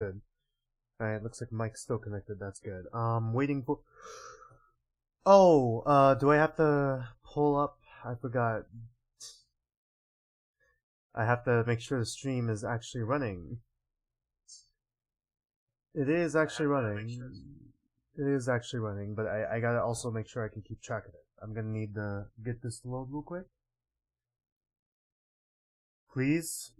Good. Alright, looks like Mike's still connected. That's good. Waiting for... Oh, do I have to pull up? I forgot. I have to make sure the stream is actually running. It is actually running. It is actually running, but I gotta also make sure I can keep track of it. I'm gonna need to get this to load real quick. Please?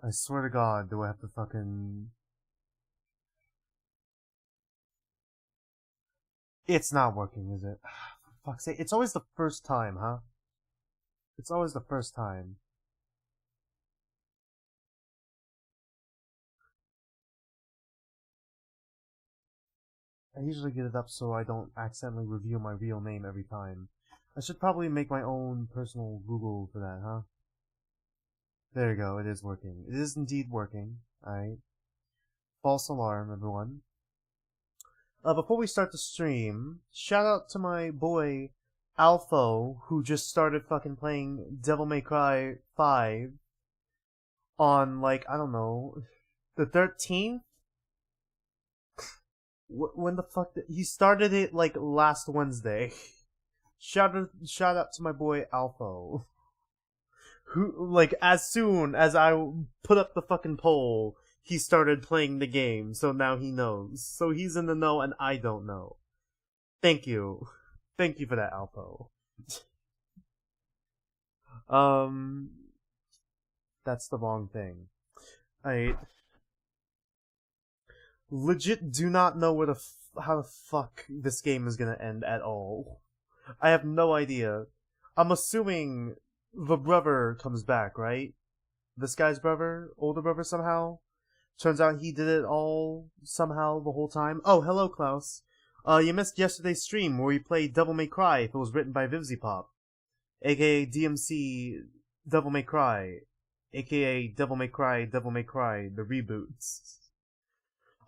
I swear to God, do I have to fucking... It's not working, is it? For fuck's sake, it's always the first time, huh? It's always the first time. I usually get it up so I don't accidentally reveal my real name every time. I should probably make my own personal Google for that, huh? There you go, it is working. It is indeed working. Alright. False alarm, everyone. Before we start the stream, shout out to my boy, Alpho, who just started fucking playing Devil May Cry 5 on, like, I don't know, the 13th? When the fuck he started it, like, last Wednesday. Shout out to my boy, Alpho. Who, like, as soon as I put up the fucking poll, he started playing the game, so now he knows. So he's in the know and I don't know. Thank you. Thank you for that, Alpo. That's the wrong thing. I legit do not know how the fuck this game is gonna end at all. I have no idea. I'm assuming the brother comes back, right? This guy's brother? Older brother somehow? Turns out he did it all somehow the whole time. Oh, hello, Klaus. You missed yesterday's stream where we played Devil May Cry if it was written by Vivzipop. AKA DMC Devil May Cry. AKA Devil May Cry, the reboots.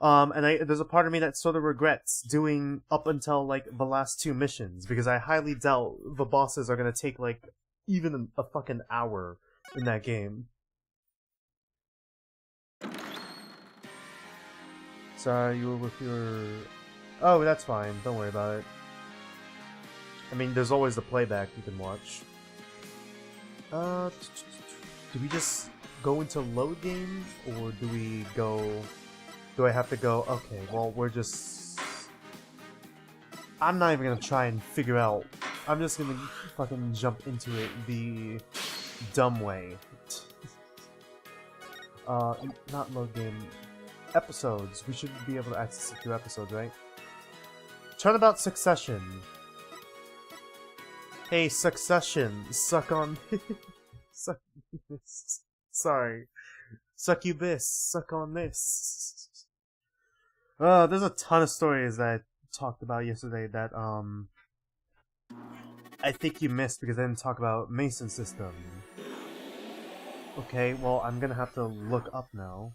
And there's a part of me that sort of regrets doing up until, like, the last 2 missions, because I highly doubt the bosses are gonna take, like, even a fucking hour in that game. Sorry, you were with your... Oh, that's fine. Don't worry about it. I mean, there's always the playback you can watch. Do we just go into load game? Or do we go... Do I have to go... Okay, well, we're just... I'm not even gonna try and figure out... I'm just gonna fucking jump into it the dumb way. Not load game... Episodes. We should be able to access it through episodes, right? Turnabout Succession. Hey, Succession. Suck on... Suck... Sorry. Succubus. Suck on this. There's a ton of stories that I talked about yesterday that, I think you missed because I didn't talk about Mason System. Okay, well, I'm gonna have to look up now.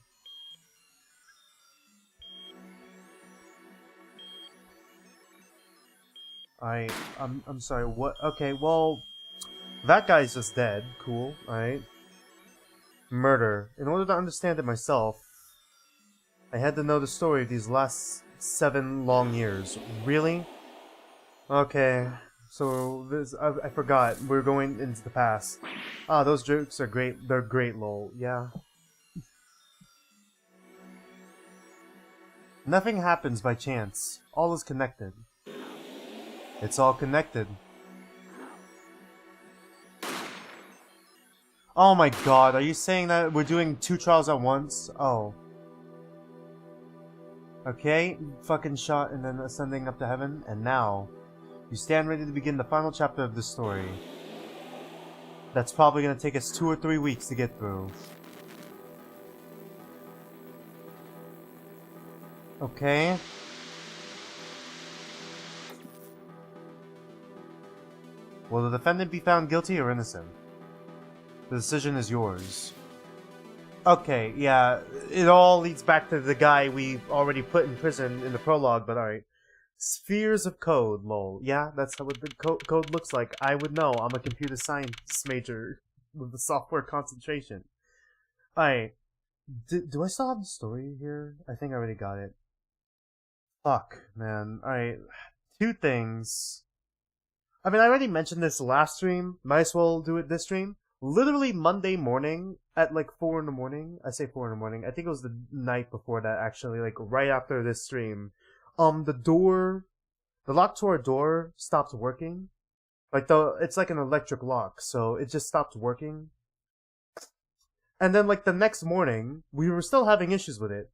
I'm sorry, what? Okay, well, that guy's just dead. Cool, alright. Murder. In order to understand it myself, I had to know the story of these last 7 long years. Really? Okay, so this, I forgot. We're going into the past. Ah, those jokes are great. They're great, lol. Yeah. Nothing happens by chance. All is connected. It's all connected. Oh my god, are you saying that we're doing 2 trials at once? Oh. Okay, fucking shot and then ascending up to heaven, and now you stand ready to begin the final chapter of this story. That's probably gonna take us 2 or 3 weeks to get through. Okay. Will the defendant be found guilty or innocent? The decision is yours. Okay, yeah, it all leads back to the guy we already put in prison in the prologue, but alright. Spheres of code, lol. Yeah, that's what the code looks like. I would know. I'm a computer science major with a software concentration. Alright. Do I still have the story here? I think I already got it. Fuck, man. Alright. Two things. I mean, I already mentioned this last stream. Might as well do it this stream. Literally Monday morning at like 4 in the morning. I say 4 in the morning. I think it was the night before that, actually. Like, right after this stream. The lock to our door stopped working. Like, it's like an electric lock, so it just stopped working. And then, like, the next morning, we were still having issues with it.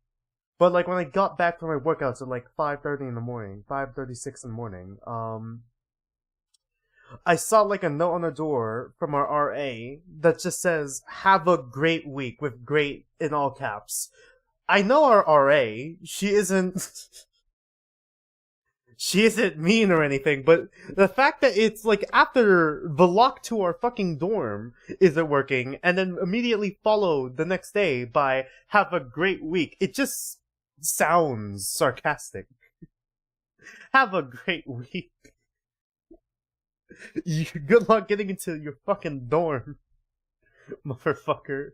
But, like, when I got back from my workouts at, like, 5:30 in the morning, 5:36 in the morning, I saw, like, a note on the door from our RA that just says, "Have a great week," with "great" in all caps. I know our RA, she isn't... She isn't mean or anything, but the fact that it's like after the lock to our fucking dorm isn't working, and then immediately followed the next day by "have a great week," it just sounds sarcastic. Have a great week. Good luck getting into your fucking dorm, motherfucker.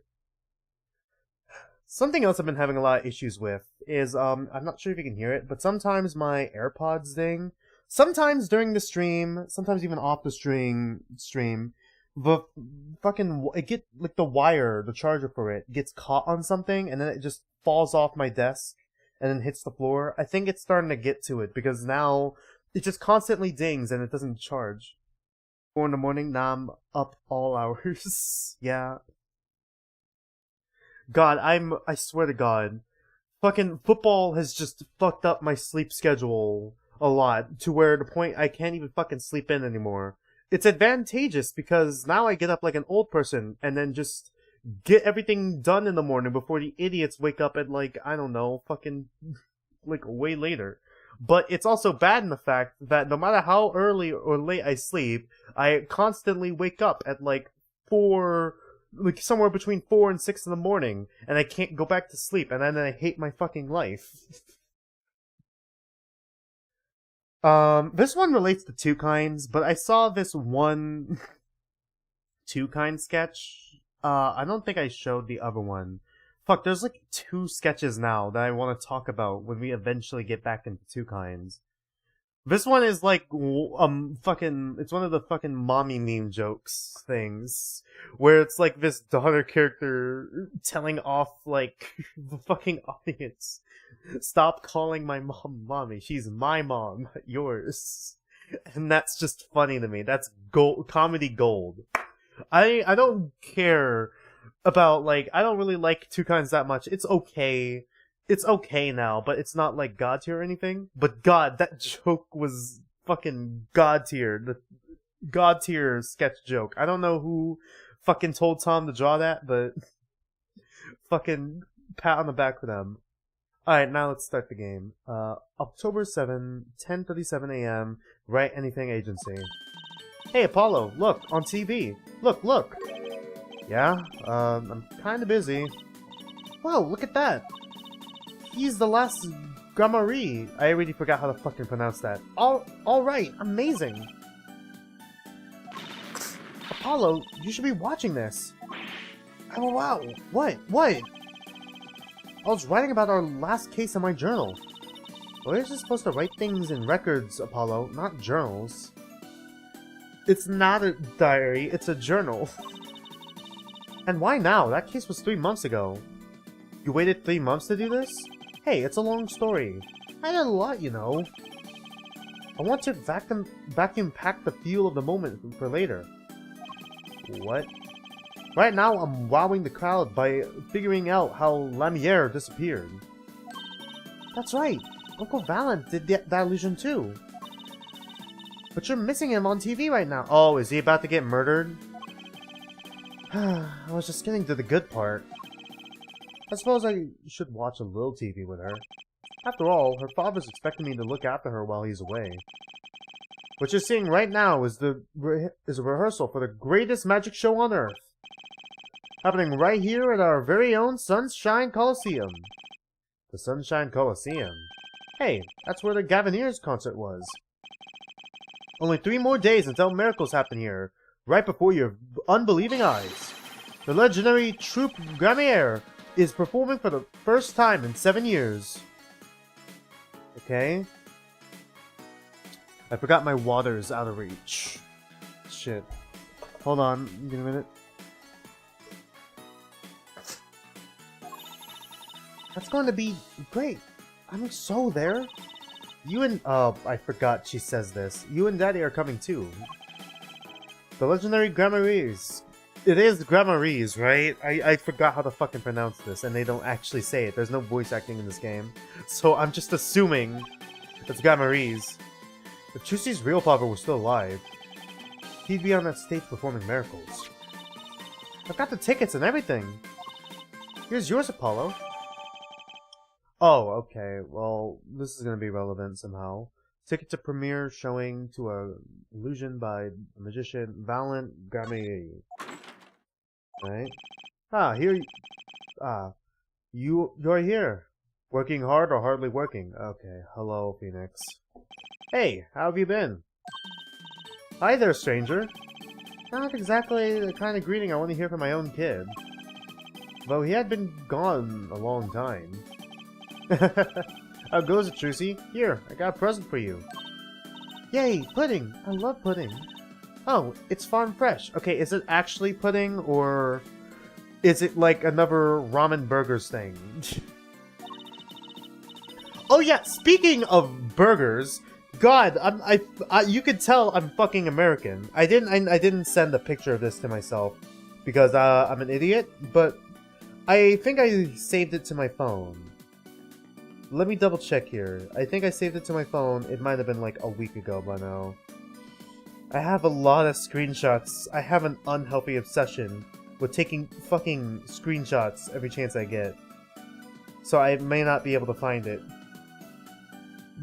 Something else I've been having a lot of issues with is, I'm not sure if you can hear it, but sometimes my AirPods ding. Sometimes during the stream, sometimes even off the stream, the fucking, the wire, the charger for it, gets caught on something, and then it just falls off my desk, and then hits the floor. I think it's starting to get to it, because now, it just constantly dings, and it doesn't charge. 4 in the morning, now I'm up all hours. Yeah. God, I swear to God, fucking football has just fucked up my sleep schedule a lot, to where the point I can't even fucking sleep in anymore. It's advantageous because now I get up like an old person and then just get everything done in the morning before the idiots wake up at like, I don't know, fucking like way later. But it's also bad in the fact that no matter how early or late I sleep, I constantly wake up at like 4, like somewhere between 4 and 6 in the morning, and I can't go back to sleep, and then I hate my fucking life. This one relates to Two Kinds, but I saw this one Two Kind sketch. I don't think I showed the other one. Fuck, there's like 2 sketches now that I want to talk about when we eventually get back into Two Kinds. This one is like, it's one of the fucking mommy meme jokes things, where it's like this daughter character telling off, like, the fucking audience, "Stop calling my mom mommy, she's my mom, not yours." And that's just funny to me. That's gold, comedy gold. I don't care about, like, I don't really like Two Kinds that much. It's okay. It's okay now, but it's not like God tier or anything. But God, that joke was fucking God tier. The God tier sketch joke. I don't know who fucking told Tom to draw that, but fucking pat on the back for them. Alright, now let's start the game. October 7, 10:37 a.m. Write Anything Agency. Hey Apollo, look, on TV. Look. Yeah, I'm kinda busy. Wow, look at that. He's the last Gamari. I already forgot how to fucking pronounce that. Alright, amazing. Apollo, you should be watching this. Oh wow, what? I was writing about our last case in my journal. We're just supposed to write things in records, Apollo, not journals. It's not a diary, it's a journal. And why now? That case was 3 months ago. You waited 3 months to do this? Hey, it's a long story. I did a lot, you know. I want to vacuum pack the feel of the moment for later. What? Right now, I'm wowing the crowd by figuring out how Lamiere disappeared. That's right. Uncle Valent did that illusion too. But you're missing him on TV right now. Oh, is he about to get murdered? I was just getting to the good part. I suppose I should watch a little TV with her. After all, her father's expecting me to look after her while he's away. What you're seeing right now is a rehearsal for the greatest magic show on Earth. Happening right here at our very own Sunshine Coliseum. The Sunshine Coliseum? Hey, that's where the Gaviniers concert was. Only 3 more days until miracles happen here, right before your unbelieving eyes. The legendary troupe Grammiere is performing for the first time in 7 years. Okay. I forgot my water's out of reach. Shit. Hold on, give me a minute. That's going to be great. I'm so there. You and I forgot she says this. You and Daddy are coming too. The legendary Gramarys. It is Gramarys, right? I forgot how to fucking pronounce this, and they don't actually say it. There's no voice acting in this game. So I'm just assuming it's Gramarys. If Chusi's real father was still alive, he'd be on that stage performing miracles. I've got the tickets and everything. Here's yours, Apollo. Oh, okay. Well, this is gonna be relevant somehow. Ticket to premiere showing to a illusion by the magician Valent Grammy. Right? You're here. Working hard or hardly working? Okay. Hello, Phoenix. Hey, how have you been? Hi there, stranger. Not exactly the kind of greeting I want to hear from my own kid. Though he had been gone a long time. How goes it, Trucy? Here, I got a present for you. Yay, pudding! I love pudding. Oh, it's farm fresh. Okay, is it actually pudding, or is it like another ramen burgers thing? Oh yeah, speaking of burgers, God, you could tell I'm fucking American. I didn't send a picture of this to myself because I'm an idiot, but I think I saved it to my phone. Let me double check here. I think I saved it to my phone. It might have been like a week ago by now. I have a lot of screenshots. I have an unhealthy obsession with taking fucking screenshots every chance I get. So I may not be able to find it.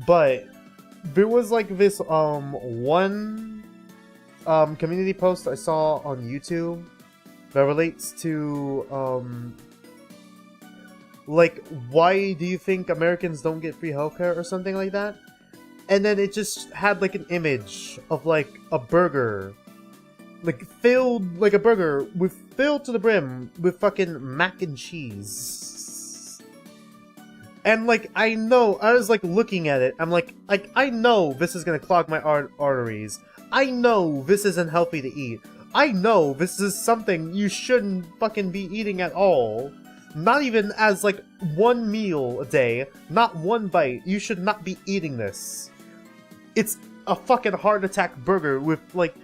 But there was like this one community post I saw on YouTube that relates to like, why do you think Americans don't get free healthcare or something like that? And then it just had like an image of like a burger, like filled, like a burger with filled to the brim with fucking mac and cheese. And like, I know, I was like looking at it, I'm like I know this is gonna clog my arteries. I know this isn't healthy to eat. I know this is something you shouldn't fucking be eating at all. Not even as, like, one meal a day, not one bite. You should not be eating this. It's a fucking heart attack burger with, like...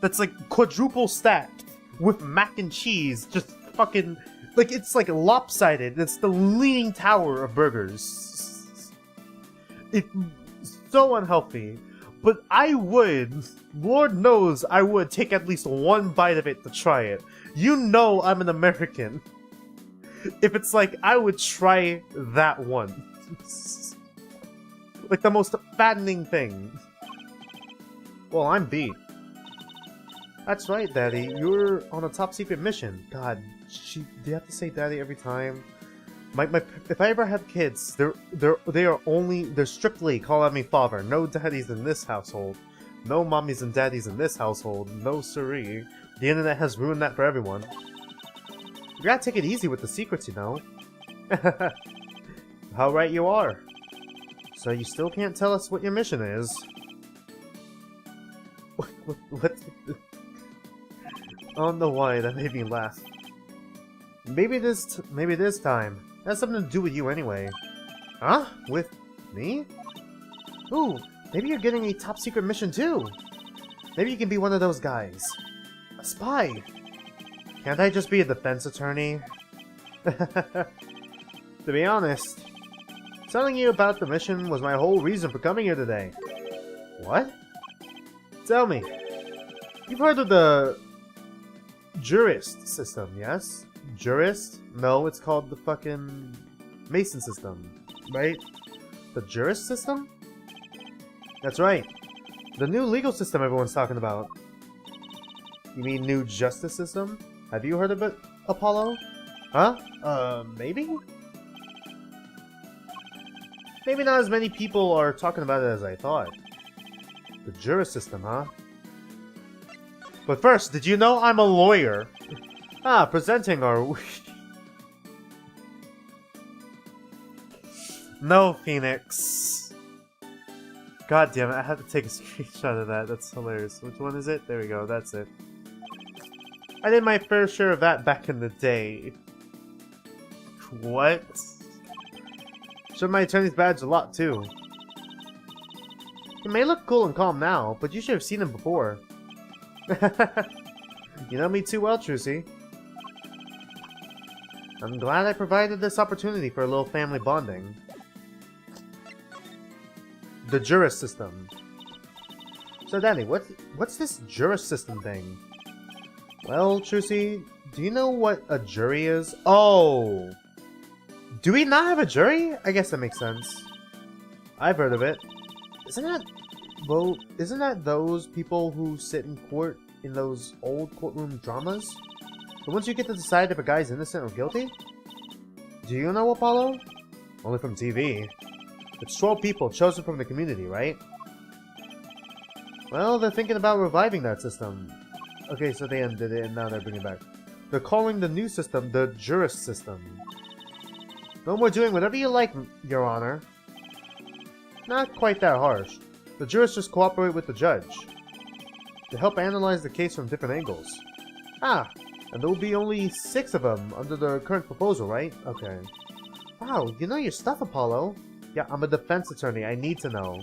that's, like, quadruple stacked with mac and cheese. Just fucking... like, it's, like, lopsided. It's the Leaning Tower of burgers. It's so unhealthy. But I would, Lord knows I would take at least one bite of it to try it. You know I'm an American. If it's like, I would try that one. Like the most fattening thing. Well, I'm beat. That's right, Daddy. You're on a top secret mission. God, do you have to say Daddy every time? If I ever have kids, they're strictly calling me father. No daddies in this household. No mommies and daddies in this household. No siree. The internet has ruined that for everyone. You gotta take it easy with the secrets, you know. How right you are. So you still can't tell us what your mission is. What? I don't know why that made me laugh. Maybe this time. It has something to do with you anyway. Huh? With me? Ooh, maybe you're getting a top secret mission too. Maybe you can be one of those guys. A spy. Can't I just be a defense attorney? To be honest, telling you about the mission was my whole reason for coming here today. What? Tell me. You've heard of the jurist system, yes? Jurist? No, it's called the fucking Mason system, right? The jurist system? That's right. The new legal system everyone's talking about. You mean new justice system? Have you heard of it, Apollo? Huh? Maybe? Maybe not as many people are talking about it as I thought. The jurist system, huh? But first, did you know I'm a lawyer? Ah, presenting our... No, Phoenix. God damn it, I had to take a screenshot of that. That's hilarious. Which one is it? There we go, that's it. I did my fair share of that back in the day. What? Showed my attorney's badge a lot, too. He may look cool and calm now, but you should have seen him before. You know me too well, Trucy. I'm glad I provided this opportunity for a little family bonding. The Juris system. So, Danny, what's this Juris system thing? Well, Trucy, do you know what a jury is? Oh! Do we not have a jury? I guess that makes sense. I've heard of it. Isn't that those people who sit in court in those old courtroom dramas? The ones you get to decide if a guy's innocent or guilty? Do you know, Apollo? Only from TV. It's 12 people chosen from the community, right? Well, they're thinking about reviving that system. Okay, so they ended it and now they're bringing it back. They're calling the new system the Juris system. No more doing whatever you like, Your Honor. Not quite that harsh. The jurists just cooperate with the judge to help analyze the case from different angles. Ah, and there will be only 6 of them under the current proposal, right? Okay. Wow, you know your stuff, Apollo. Yeah, I'm a defense attorney. I need to know.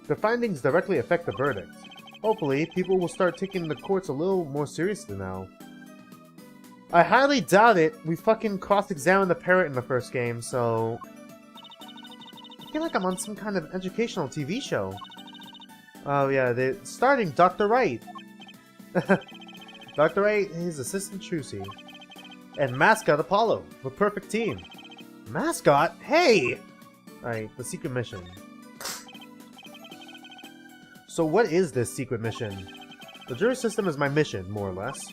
The findings directly affect the verdict. Hopefully, people will start taking the courts a little more seriously now. I highly doubt it. We fucking cross-examined the parrot in the first game, so... I feel like I'm on some kind of educational TV show. Oh yeah, they're starting Dr. Wright. Dr. Wright, his assistant Trucy, and mascot Apollo, the perfect team. Mascot? Hey! Alright, the secret mission. So what is this secret mission? The jury system is my mission, more or less.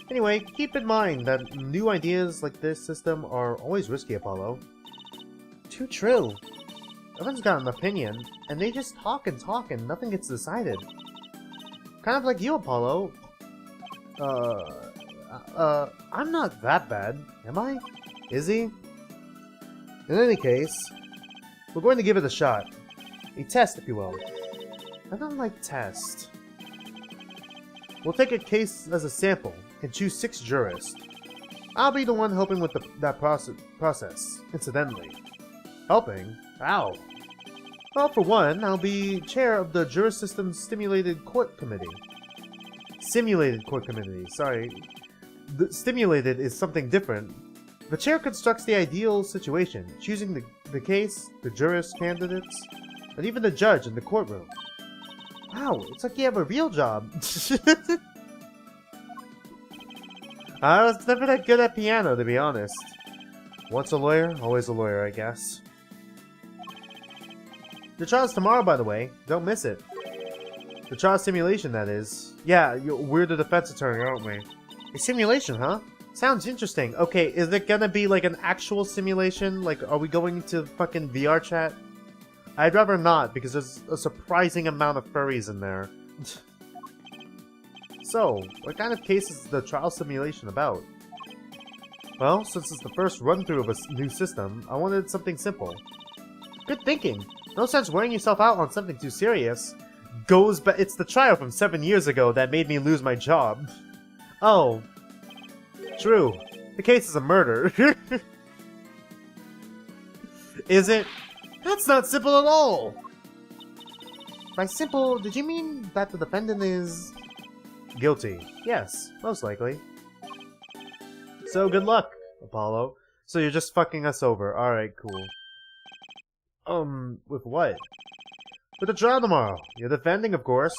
Anyway, keep in mind that new ideas like this system are always risky, Apollo. Too true. Everyone's got an opinion, and they just talk and nothing gets decided. Kind of like you, Apollo. I'm not that bad, am I? Is he? In any case, we're going to give it a shot. A test, if you will. I don't like tests. We'll take a case as a sample and choose 6 jurists. I'll be the one helping with that process, incidentally. Helping? Ow. Well, for one, I'll be chair of the Juris System Stimulated Court Committee. Simulated Court Committee, sorry. The stimulated is something different. The chair constructs the ideal situation, choosing the case, the jurist candidates, and even the judge in the courtroom. Wow, it's like you have a real job. I was never that good at piano, to be honest. Once a lawyer, always a lawyer, I guess. The trial's tomorrow, by the way. Don't miss it. The trial simulation, that is. Yeah, we're the defense attorney, aren't we? A simulation, huh? Sounds interesting. Okay, is it gonna be like an actual simulation? Like, are we going to fucking VR chat? I'd rather not, because there's a surprising amount of furries in there. So, what kind of case is the trial simulation about? Well, since it's the first run-through of a new system, I wanted something simple. Good thinking. No sense wearing yourself out on something too serious. It's the trial from 7 years ago that made me lose my job. Oh. True. The case is a murder. Is it? That's not simple at all! By simple, did you mean that the defendant is... guilty? Yes, most likely. So good luck, Apollo. So you're just fucking us over. Alright, cool. With what? With the trial tomorrow. You're defending, of course.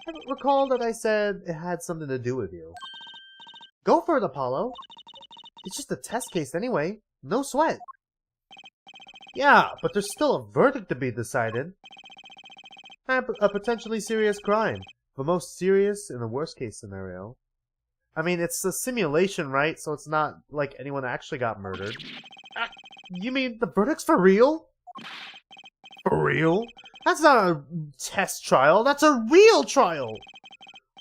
I recall that I said it had something to do with you. Go for it, Apollo. It's just a test case anyway. No sweat. Yeah, but there's still a verdict to be decided. A potentially serious crime. The most serious in the worst case scenario. I mean, it's a simulation, right? So it's not like anyone actually got murdered. You mean the verdict's for real? For real? That's not a test trial, that's a real trial!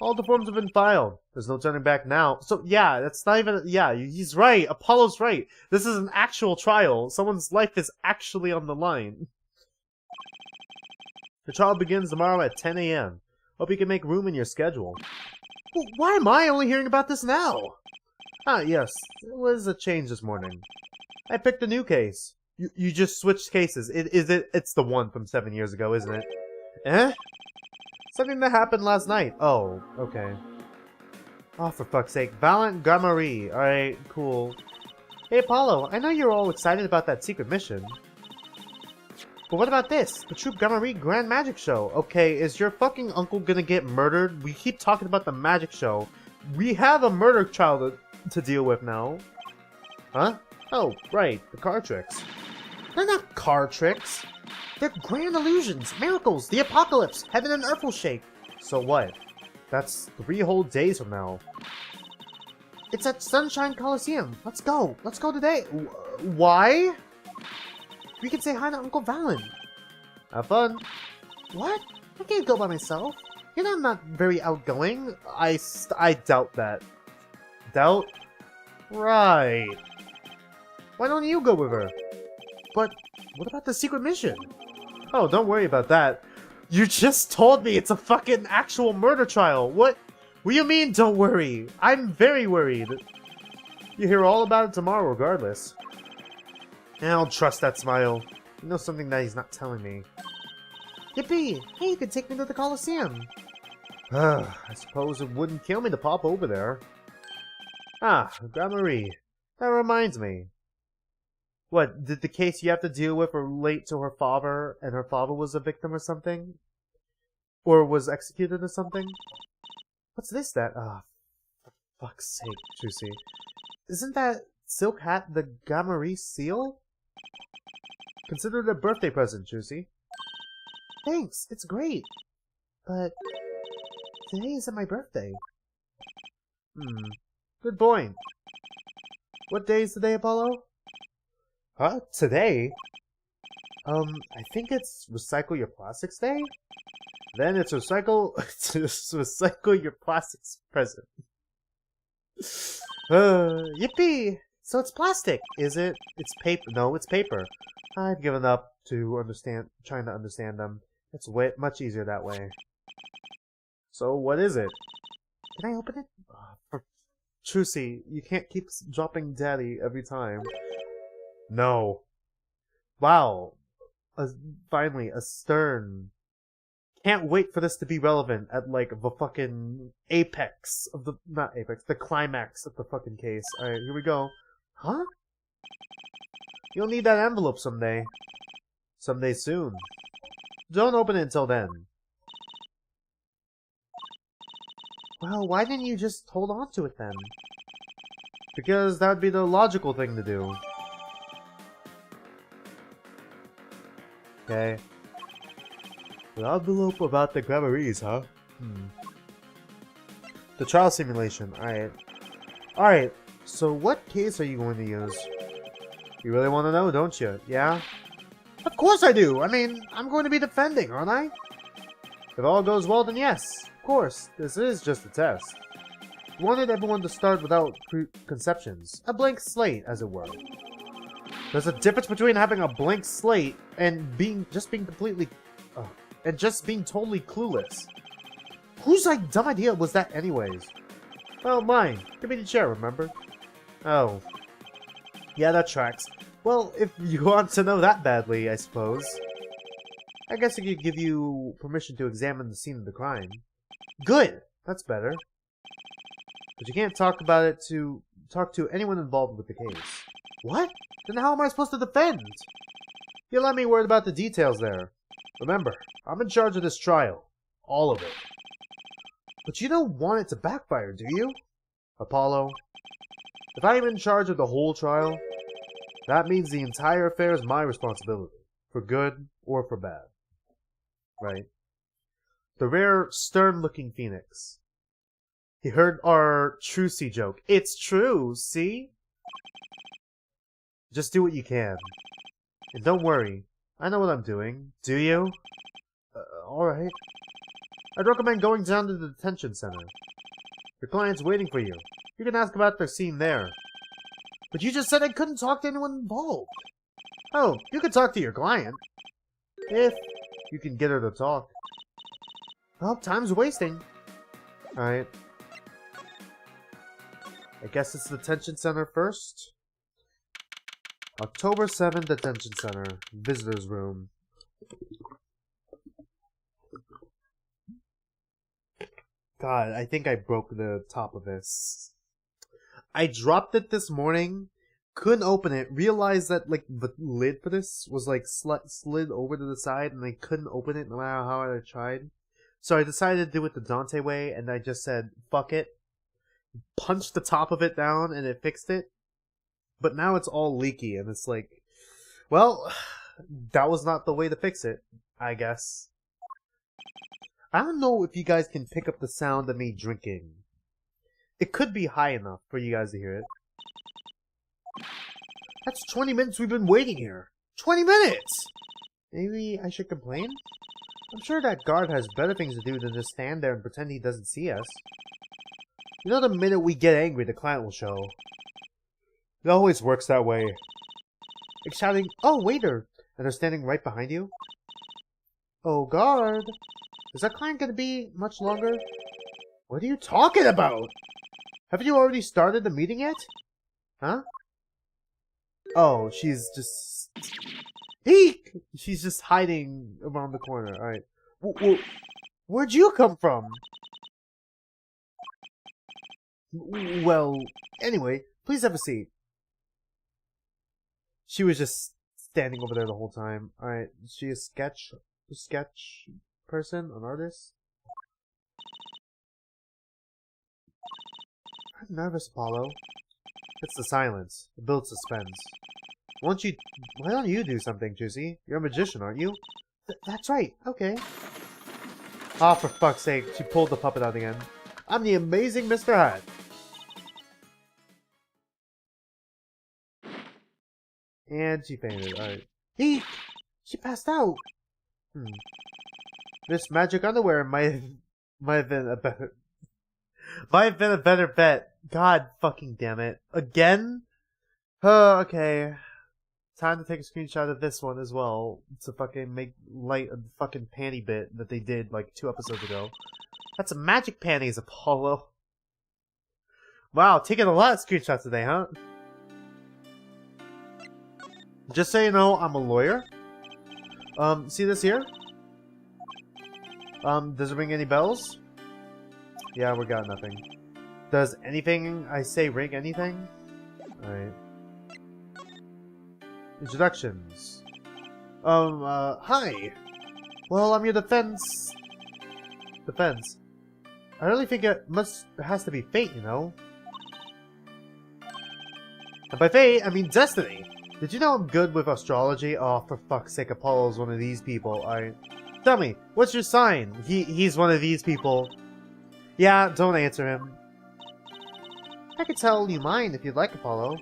All the forms have been filed. There's no turning back now. So, yeah, that's not even... Yeah, he's right. Apollo's right. This is an actual trial. Someone's life is actually on the line. The trial begins tomorrow at 10 a.m. Hope you can make room in your schedule. Well, why am I only hearing about this now? Ah, yes. It was a change this morning. I picked a new case. You just switched cases. It's the one from 7 years ago, isn't it? Eh? Something that happened last night. Oh, okay. Oh, for fuck's sake. Valiant Gamari. Alright, cool. Hey, Apollo, I know you're all excited about that secret mission. But what about this? The Troop Gamari Grand Magic Show. Okay, is your fucking uncle gonna get murdered? We keep talking about the magic show. We have a murder trial to deal with now. Huh? Oh, right. The card tricks. They're not card tricks. They're grand illusions, miracles, the apocalypse, heaven and earth will shake. So what? That's 3 whole days from now. It's at Sunshine Coliseum. Let's go. Let's go today. Why? We can say hi to Uncle Valen. Have fun. What? I can't go by myself. You know I'm not very outgoing. I doubt that. Doubt? Right. Why don't you go with her? But what about the secret mission? Oh, don't worry about that. You just told me it's a fucking actual murder trial. What do you mean, don't worry? I'm very worried. You hear all about it tomorrow regardless. I don't trust that smile. You know something that he's not telling me. Yippee! Hey, you could take me to the Coliseum. I suppose it wouldn't kill me to pop over there. Ah, Grandmarie. That reminds me. What, did the case you have to deal with relate to her father, and her father was a victim or something? Or was executed or something? What's this that, for fuck's sake, Juicy. Isn't that silk hat the Gamari seal? Consider it a birthday present, Juicy. Thanks, it's great. But today isn't my birthday. Good point. What day is today, Apollo? Huh? Today? I think it's Recycle Your Plastics Day? Then it's Recycle Your Plastics present. Yippee! So it's plastic, is it? It's paper. No, it's paper. I've given up to trying to understand them. It's much easier that way. So what is it? Can I open it? Trucy, you can't keep dropping daddy every time. No. Wow. Finally, a stern. Can't wait for this to be relevant at, like, the fucking apex of the... Not apex, the climax of the fucking case. Alright, here we go. Huh? You'll need that envelope someday. Someday soon. Don't open it until then. Well, why didn't you just hold on to it then? Because that would be the logical thing to do. Okay. The envelope about the Gramaries, huh? The trial simulation. Alright. Alright, so what case are you going to use? You really want to know, don't you? Yeah? Of course I do! I mean, I'm going to be defending, aren't I? If all goes well, then yes. Of course, this is just a test. We wanted everyone to start without preconceptions. A blank slate, as it were. There's a difference between having a blank slate and just being totally clueless. Whose dumb idea was that anyways? Well, mine. Give me the chair, remember? Oh. Yeah, that tracks. Well, if you want to know that badly, I suppose. I guess I could give you permission to examine the scene of the crime. Good! That's better. But you can't talk to anyone involved with the case. What? Then how am I supposed to defend? You let me worry about the details there. Remember, I'm in charge of this trial. All of it. But you don't want it to backfire, do you? Apollo, if I am in charge of the whole trial, that means the entire affair is my responsibility. For good or for bad. Right? The rare, stern-looking Phoenix. He heard our Trucy joke. It's true, see? Just do what you can. And don't worry. I know what I'm doing. Do you? Alright. I'd recommend going down to the detention center. Your client's waiting for you. You can ask about their scene there. But you just said I couldn't talk to anyone involved. Oh, you can talk to your client. If you can get her to talk. Well, time's wasting. Alright. I guess it's the detention center first. October 7th, detention center. Visitors room. God, I think I broke the top of this. I dropped it this morning, couldn't open it, realized that like the lid for this was like slid over to the side and I couldn't open it no matter how I tried. So I decided to do it the Dante way and I just said, fuck it. Punched the top of it down and it fixed it. But now it's all leaky and it's like, well, that was not the way to fix it, I guess. I don't know if you guys can pick up the sound of me drinking. It could be high enough for you guys to hear it. That's 20 minutes we've been waiting here. 20 minutes! Maybe I should complain? I'm sure that guard has better things to do than just stand there and pretend he doesn't see us. You know, the minute we get angry, the client will show. It always works that way. Like shouting, "Oh, waiter!" and they're standing right behind you. Oh, guard! Is that client gonna be much longer? What are you talking about? Haven't you already started the meeting yet? Huh? Oh, she's just... Eek! She's just hiding around the corner. Alright. Where'd you come from? Well, anyway, please have a seat. She was just standing over there the whole time. Alright, is she a sketch person? An artist? I'm nervous, Apollo. It's the silence. It builds suspense. Why don't you do something, Juicy? You're a magician, aren't you? That's right. Okay. Ah, for fuck's sake. She pulled the puppet out again. I'm the amazing Mr. Hat. And she fainted. Alright. Eek! She passed out! This magic underwear might have been a better... Might have been a better bet. God fucking damn it. Again? Okay. Time to take a screenshot of this one as well. To fucking make light of the fucking panty bit that they did like 2 episodes ago. That's a magic panties, Apollo. Wow, taking a lot of screenshots today, huh? Just so you know, I'm a lawyer. See this here? Does it ring any bells? Yeah, we got nothing. Does anything I say ring anything? Alright. Introductions. Hi! Well, I'm your defense. I really think it has to be fate, you know? And by fate, I mean destiny! Did you know I'm good with astrology? Oh, for fuck's sake, Apollo's one of these people. Tell me, what's your sign? He's one of these people. Yeah, don't answer him. I could tell you mine if you'd like, Apollo.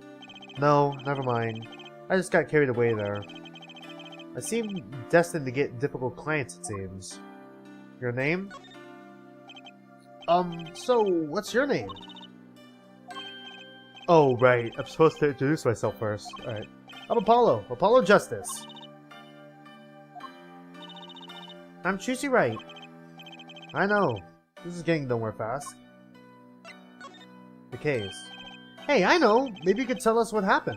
No, never mind. I just got carried away there. I seem destined to get difficult clients, it seems. Your name? So, what's your name? Oh, right. I'm supposed to introduce myself first. Alright. I'm Apollo. Apollo Justice. I'm Phoenix Wright. I know. This is getting nowhere fast. The case. Hey, I know! Maybe you could tell us what happened.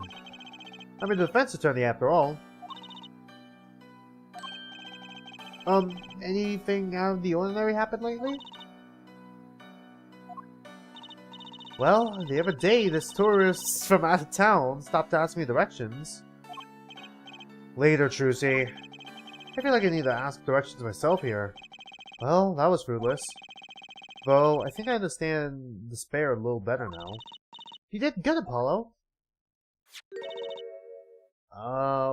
I'm a defense attorney after all. Anything out of the ordinary happened lately? Well, the other day, this tourist from out of town stopped to ask me directions. Later, Trucy. I feel like I need to ask directions myself here. Well, that was fruitless. Though, I think I understand despair a little better now. You did good, Apollo.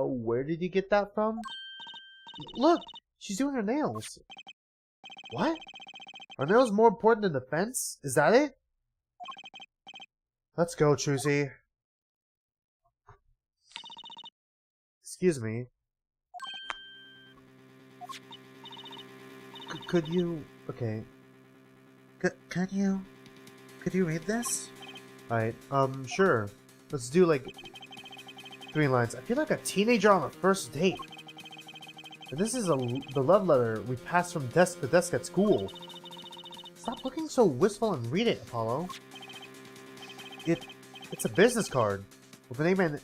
Where did you get that from? Look! She's doing her nails. What? Are nails more important than defense? Is that it? Let's go, Trucy. Excuse me. Could you Okay. Could you read this? Alright, sure. Let's do, like, 3 lines. I feel like a teenager on a first date. And this is the love letter we passed from desk to desk at school. Stop looking so wistful and read it, Apollo. It's a business card with a name and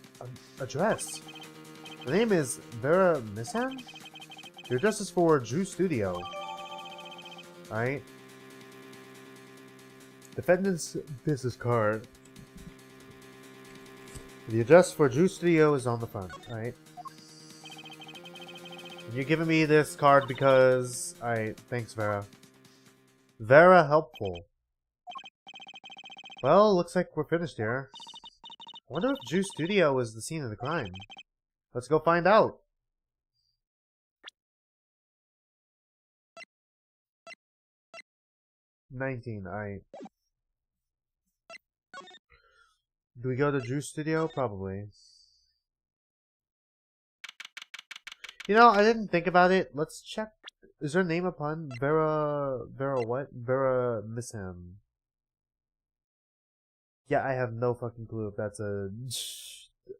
address. The name is Vera Misham? The address is for Drew Studio. Alright. Defendant's business card. The address for Drew Studio is on the front, alright? You're giving me this card because... Alright, thanks, Vera. Vera helpful. Well, looks like we're finished here. I wonder if Drew Studio is the scene of the crime. Let's go find out. $19, alright. Do we go to Drew Studio? Probably. You know, I didn't think about it. Let's check. Is her name a pun? Vera what? Vera Misham. Yeah, I have no fucking clue if that's a...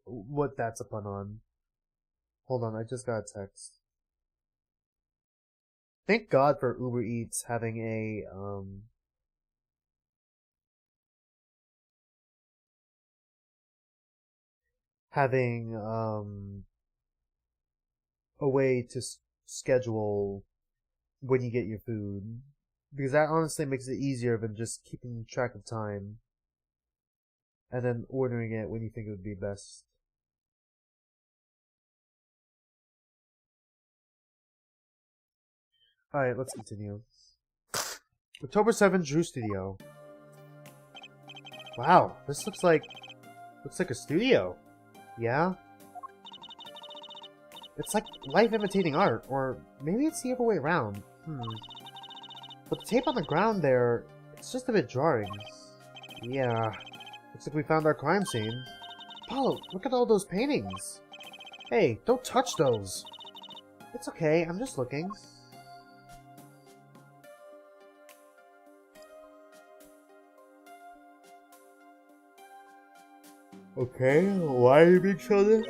what that's a pun on. Hold on, I just got a text. Thank God for Uber Eats having a, a way to schedule when you get your food. Because that honestly makes it easier than just keeping track of time. And then ordering it when you think it would be best. Alright, let's continue. October 7th, Drew Studio. Wow, this looks like a studio. Yeah? It's like life imitating art, or maybe it's the other way around. But the tape on the ground there, it's just a bit jarring. Yeah. Looks like we found our crime scene. Apollo, look at all those paintings. Hey, don't touch those. It's okay, I'm just looking. Okay, why are you being shown this?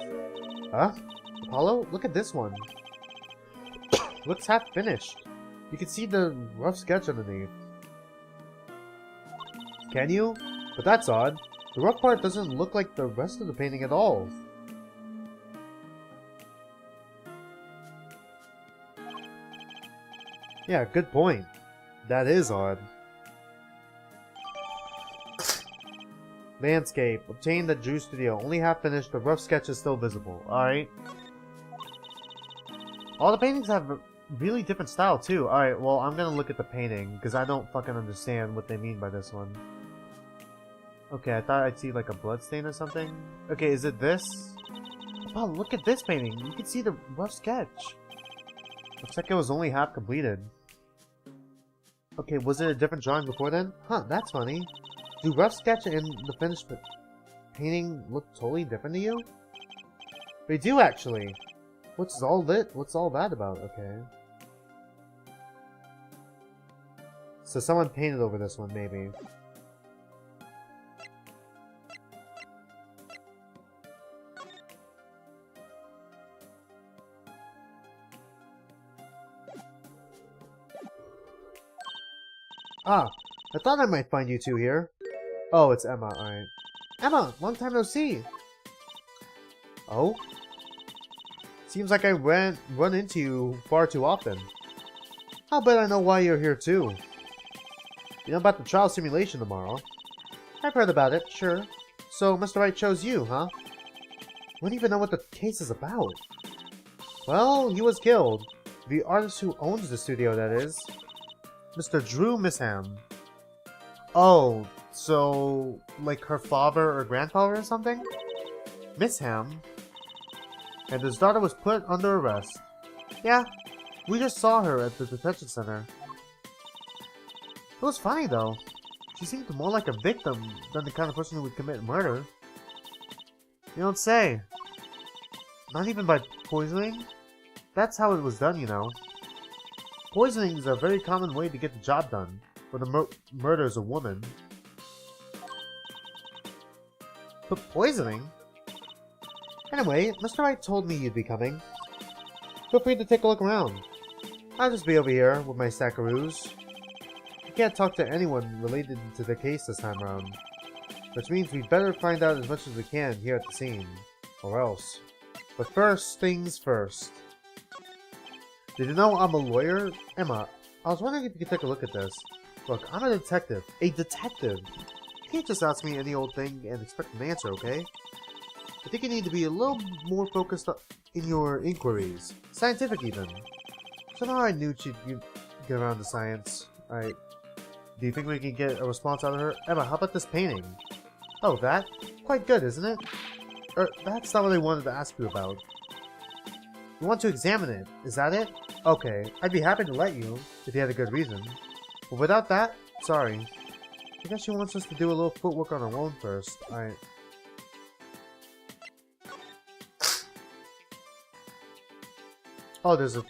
Huh? Apollo, look at this one. Looks half finished. You can see the rough sketch underneath. Can you? But that's odd. The rough part doesn't look like the rest of the painting at all. Yeah, good point. That is odd. Landscape. Obtained at Drew Studio. Only half finished. The rough sketch is still visible. Alright. All the paintings have a really different style too. Alright, well, I'm gonna look at the painting because I don't fucking understand what they mean by this one. Okay, I thought I'd see like a bloodstain or something. Okay, is it this? Oh, look at this painting. You can see the rough sketch. Looks like it was only half completed. Okay, was it a different drawing before then? Huh, that's funny. Do rough sketch and the finished painting look totally different to you? They do actually. What's all that about? Okay. So someone painted over this one, maybe. Ah, I thought I might find you two here. Oh, it's Emma, alright. Emma, long time no see! Oh? Seems like I run into you far too often. I'll bet I know why you're here too. You know about the trial simulation tomorrow? I've heard about it, sure. So, Mr. Wright chose you, huh? I don't even know what the case is about. Well, he was killed. The artist who owns the studio, that is. Mr. Drew Misham. Oh, so, like her father or grandfather or something? Misham? And his daughter was put under arrest. Yeah, we just saw her at the detention center. It was funny though. She seemed more like a victim than the kind of person who would commit murder. You don't say. Not even by poisoning? That's how it was done, you know. Poisoning is a very common way to get the job done when the murders a woman. But poisoning? Anyway, Mr. Wright told me you'd be coming. Feel free to take a look around. I'll just be over here with my stackaroos. I can't talk to anyone related to the case this time around, which means we'd better find out as much as we can here at the scene, or else. But first things first. Did you know I'm a lawyer? Emma, I was wondering if you could take a look at this. Look, I'm a detective. A detective! You can't just ask me any old thing and expect an answer, okay? I think you need to be a little more focused in your inquiries. Scientific, even. Somehow I knew she'd get around to science. Alright. Do you think we can get a response out of her? Emma, how about this painting? Oh, that? Quite good, isn't it? That's not what I wanted to ask you about. You want to examine it, is that it? Okay, I'd be happy to let you, if you had a good reason. But without that, sorry. I guess she wants us to do a little footwork on our own first. Alright. Oh, there's a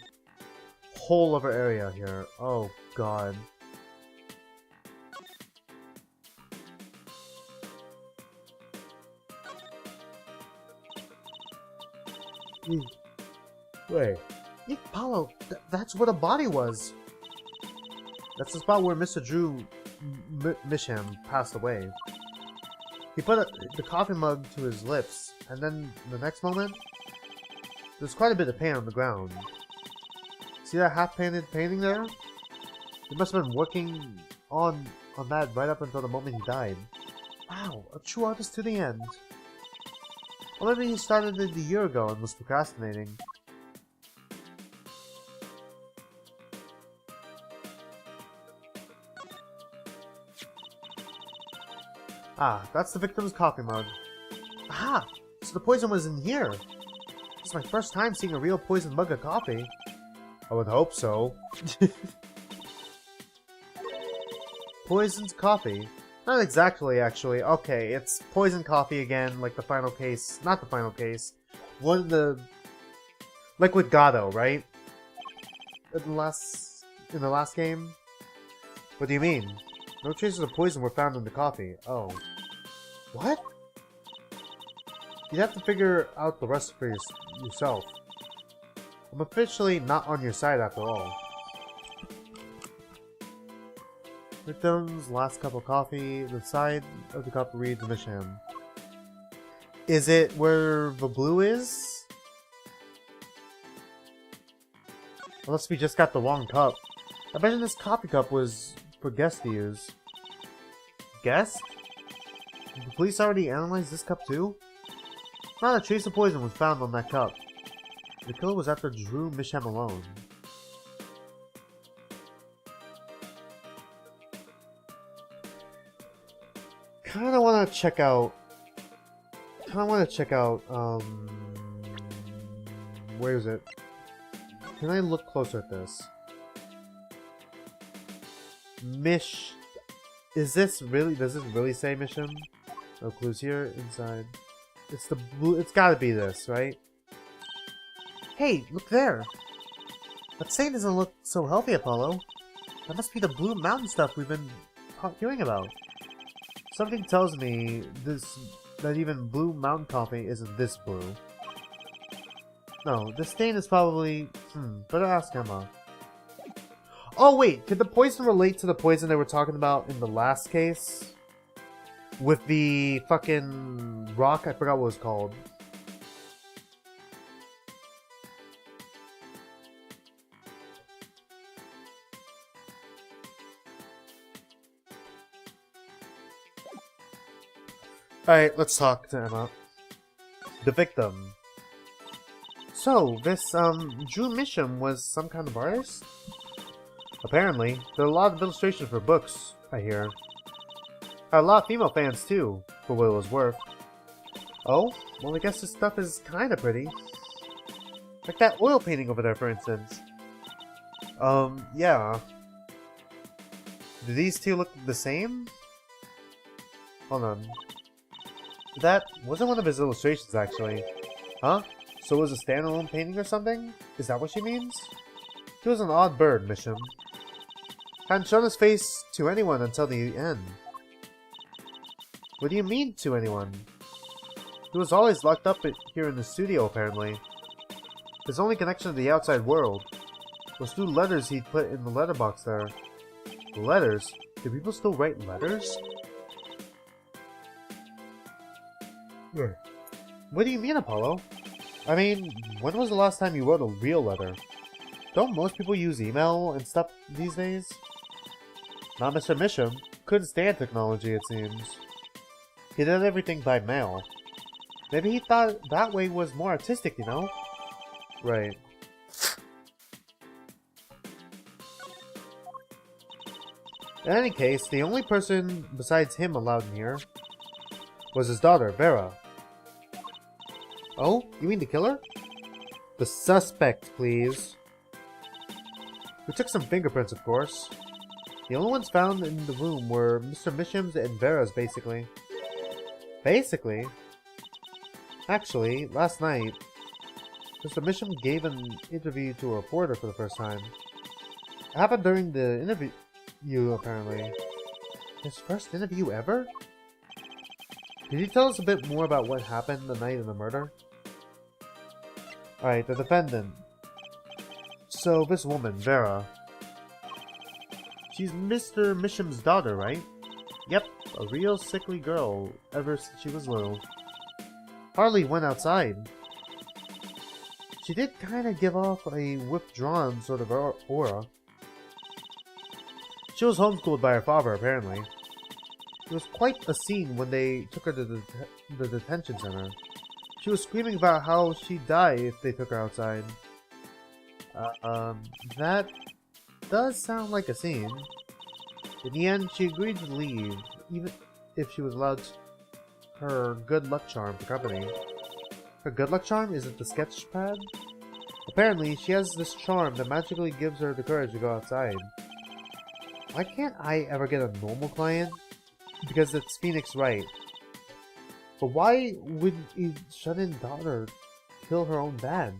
whole other area here. Oh, God. Wait. Paulo, that's where the body was. That's the spot where Mr. Drew Misham passed away. He put the coffee mug to his lips, and then the next moment, there's quite a bit of paint on the ground. See that half-painted painting there? He must have been working on that right up until the moment he died. Wow, a true artist to the end. Or maybe he started it a year ago and was procrastinating. Ah, that's the victim's coffee mug. Aha! So the poison was in here! This is my first time seeing a real poisoned mug of coffee. I would hope so. Poisoned coffee? Not exactly, actually. Okay, it's poisoned coffee again, like the final case. Not the final case. One of the... Like with Gato, right? In the last game? What do you mean? No traces of poison were found in the coffee. Oh. What? You'd have to figure out the rest for yourself. I'm officially not on your side after all. Victim's last cup of coffee. The side of the cup reads Misham. Is it where the blue is? Unless we just got the wrong cup. I imagine this coffee cup was for guests to use. Guest? Did the police already analyze this cup too? Not a trace of poison was found on that cup. The killer was after Drew Misham alone. Kinda wanna check out... where is it? Can I look closer at this? Is this really... Does this really say Misham? No clues here. Inside. It's the blue... It's gotta be this, right? Hey, look there! That stain doesn't look so healthy, Apollo. That must be the blue mountain stuff we've been hearing about. Something tells me that even blue mountain coffee isn't this blue. No, this stain is probably... better ask Emma. Oh wait, could the poison relate to the poison they were talking about in the last case? With the fucking rock? I forgot what it was called. Alright, let's talk to Emma. The victim. So, this, Drew Misham was some kind of artist? Apparently. There are a lot of illustrations for books, I hear. Had a lot of female fans, too, for what it was worth. Oh? Well, I guess this stuff is kinda pretty. Like that oil painting over there, for instance. Yeah. Do these two look the same? Hold on. That wasn't one of his illustrations, actually. Huh? So it was a standalone painting or something? Is that what she means? He was an odd bird, Misham. Hadn't shown his face to anyone until the end. What do you mean, to anyone? He was always locked up here in the studio, apparently. His only connection to the outside world was through letters he'd put in the letterbox there. Letters? Do people still write letters? What do you mean, Apollo? I mean, when was the last time you wrote a real letter? Don't most people use email and stuff these days? Not Mr. Misham. Couldn't stand technology, it seems. He did everything by mail. Maybe he thought that way was more artistic, you know? Right. In any case, the only person besides him allowed in here was his daughter, Vera. Oh? You mean the killer? The suspect, please. We took some fingerprints, of course. The only ones found in the room were Mr. Misham's and Vera's, basically. Basically? Actually, last night, Mr. Misham gave an interview to a reporter for the first time. It happened during the interview, apparently. His first interview ever? Could you tell us a bit more about what happened the night of the murder? Alright, the defendant. So, this woman, Vera. She's Mr. Misham's daughter, right? Yep, a real sickly girl ever since she was little. Hardly went outside. She did kinda give off a withdrawn sort of aura. She was homeschooled by her father, apparently. It was quite a scene when they took her to the detention center. She was screaming about how she'd die if they took her outside. That does sound like a scene. In the end, she agreed to leave, even if she was allowed her good luck charm for company. Her good luck charm? Is it the sketch pad? Apparently, she has this charm that magically gives her the courage to go outside. Why can't I ever get a normal client? Because it's Phoenix Wright. But why would a shut-in daughter kill her own dad?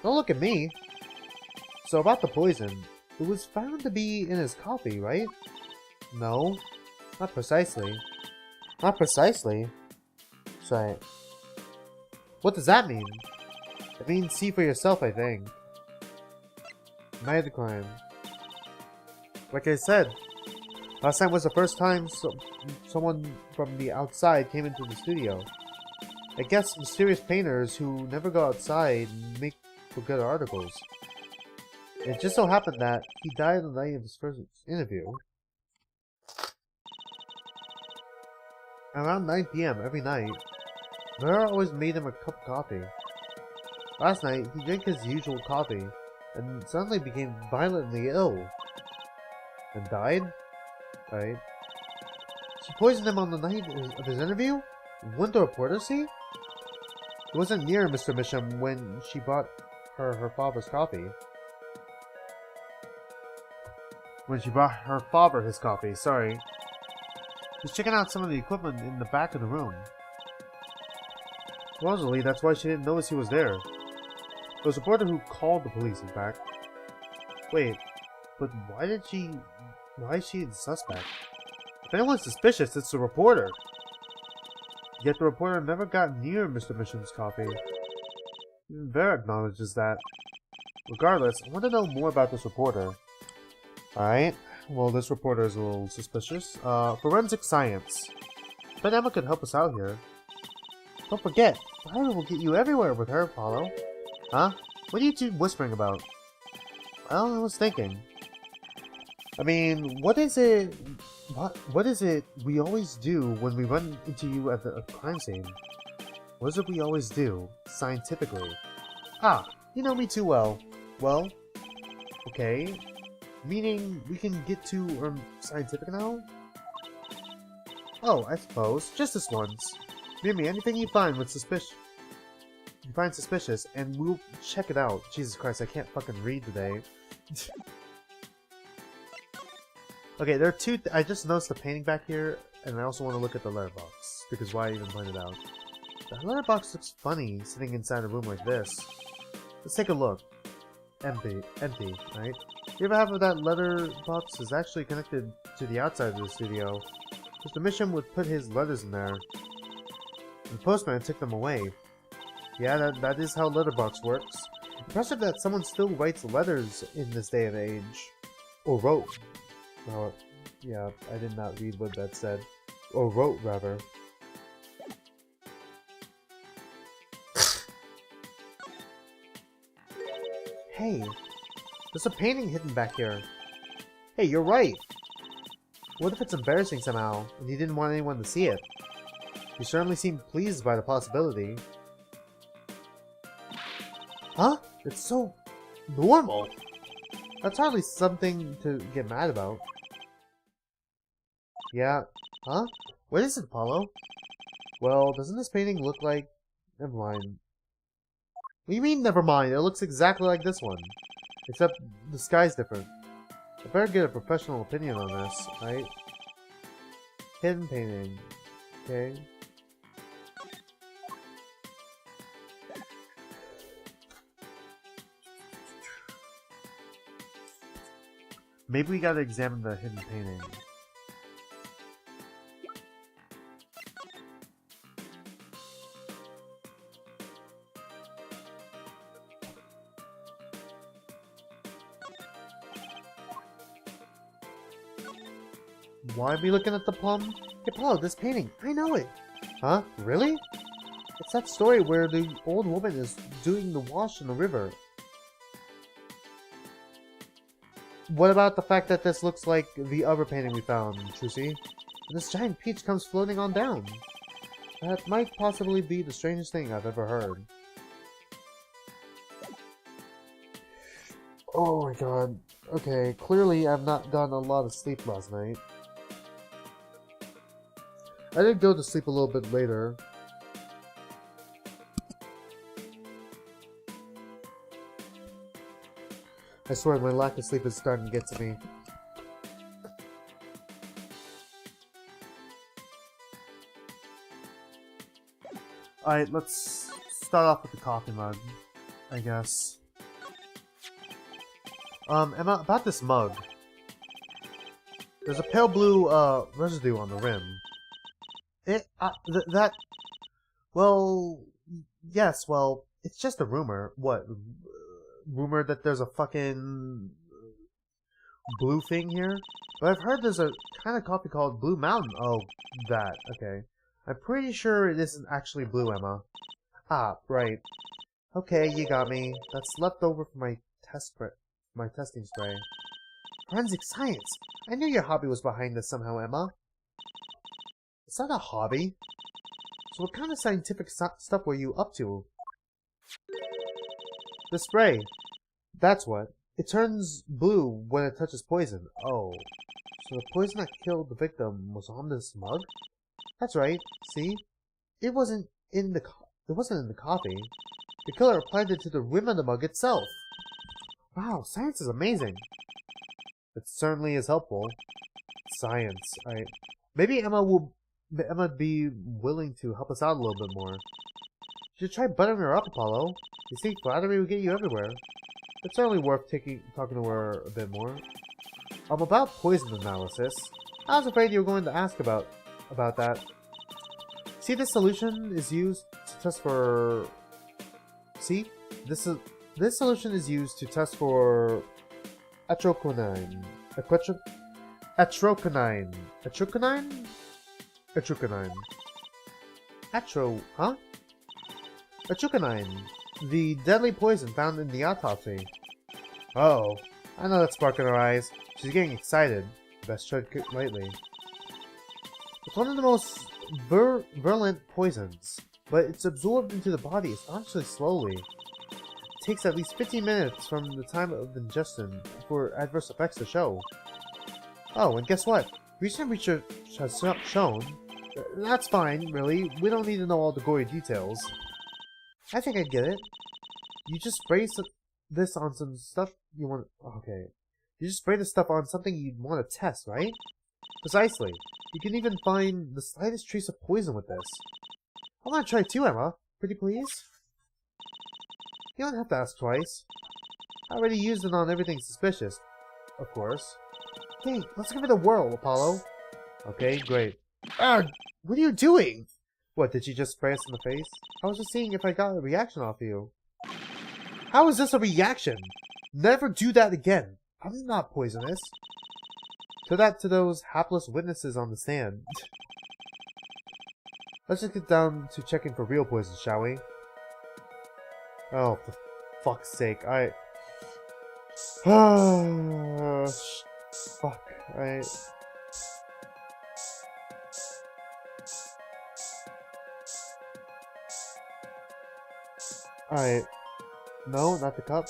Don't look at me! So about the poison, it was found to be in his coffee, right? No, not precisely. Not precisely? Sorry. What does that mean? It means see for yourself, I think. Night of the crime. Like I said, last night was the first time someone from the outside came into the studio. I guess mysterious painters who never go outside make for good articles. It just so happened that he died the night of his first interview. Around 9 PM every night, Vera always made him a cup of coffee. Last night, he drank his usual coffee, and suddenly became violently ill. And died? Right. She poisoned him on the night of his interview? Wouldn't the reporter see? He wasn't near Mr. Misham when she brought her father's coffee. When she brought her father his coffee, sorry. He's checking out some of the equipment in the back of the room. Supposedly, that's why she didn't notice he was there. It was a reporter who called the police, in fact. Wait, but why is she the suspect? If anyone's suspicious, it's the reporter. Yet the reporter never got near Mr. Misham's coffee. Even Vera acknowledges that. Regardless, I want to know more about this reporter. Alright, well this reporter is a little suspicious. Forensic science. Bet Emma could help us out here. Don't forget, Myra will get you everywhere with her, Apollo. Huh? What are you two whispering about? Well, I was thinking. I mean, what is it we always do when we run into you at a crime scene? What is it we always do, scientifically? Ah, you know me too well. Well, okay. Meaning we can get to scientific now? Oh, I suppose. Just this once. Near me, anything you find suspicious, and we'll check it out. Jesus Christ, I can't fucking read today. Okay, there are two. I just noticed the painting back here, and I also want to look at the letterbox because why I even pointed out. The letterbox looks funny sitting inside a room like this. Let's take a look. empty, right? The other half of that letter box is actually connected to the outside of the studio. Mr. Mission would put his letters in there. The postman took them away. Yeah, that is how letterbox works. Impressive that someone still writes letters in this day and age. Or wrote. Oh, yeah, I did not read what that said. Or wrote, rather. Hey, there's a painting hidden back here. Hey, you're right. What if it's embarrassing somehow, and you didn't want anyone to see it? You certainly seem pleased by the possibility. Huh? It's so normal. That's hardly something to get mad about. Yeah. Huh? What is it, Apollo? Well, doesn't this painting look like... Never mind. What do you mean, never mind? It looks exactly like this one. Except the sky's different. I better get a professional opinion on this, right? Hidden painting. Okay. Maybe we gotta examine the hidden painting. Why are we looking at the plum? Hey, Paul, this painting. I know it. Huh? Really? It's that story where the old woman is doing the wash in the river. What about the fact that this looks like the other painting we found, Trucy? And this giant peach comes floating on down. That might possibly be the strangest thing I've ever heard. Oh my god. Okay, clearly I've not gotten a lot of sleep last night. I did go to sleep a little bit later. I swear my lack of sleep is starting to get to me. Alright, let's start off with the coffee mug, I guess. Emma, about this mug. There's a pale blue, residue on the rim. Well, yes, well, it's just a rumor. What? Rumor that there's a fucking blue thing here? But I've heard there's a kind of coffee called Blue Mountain. Oh, that. Okay. I'm pretty sure it isn't actually blue, Emma. Ah, right. Okay, you got me. That's left over from my testing spray. Forensic science! I knew your hobby was behind this somehow, Emma. It's not a hobby. So what kind of scientific stuff were you up to? The spray. That's what. It turns blue when it touches poison. Oh. So the poison that killed the victim was on this mug? That's right. See? It wasn't in the coffee. The killer applied it to the rim of the mug itself. Wow, science is amazing. It certainly is helpful. Science. Maybe Emma be willing to help us out a little bit more. You should try buttering her up, Apollo. You see, flattery will get you everywhere. It's certainly worth talking to her a bit more. About poison analysis. I was afraid you were going to ask about that. See, this solution is used to test for... See? This solution is used to test for... Atroconine. Atroconine. Atroconine? Atroconine. Huh? Atroconine. The deadly poison found in the autopsy. Uh-oh. I know that spark in her eyes. She's getting excited. Best tread lightly. It's one of the most virulent poisons, but it's absorbed into the body astonishingly slowly. It takes at least 15 minutes from the time of ingestion for adverse effects to show. Oh, and guess what? Recent research has shown... That's fine, really. We don't need to know all the gory details. I think I get it. You just spray this on some stuff you want... Okay. You just spray this stuff on something you'd want to test, right? Precisely. You can even find the slightest trace of poison with this. I want to try too, Emma. Pretty please? You don't have to ask twice. I already used it on everything suspicious. Of course. Hey, let's give it a whirl, Apollo. Okay, great. Ugh! What are you doing? What, did you just spray us in the face? I was just seeing if I got a reaction off you. How is this a reaction? Never do that again. I'm not poisonous. Tell that to those hapless witnesses on the stand. Let's just get down to checking for real poison, shall we? Oh, for fuck's sake, fuck, Alright. No, not the cup.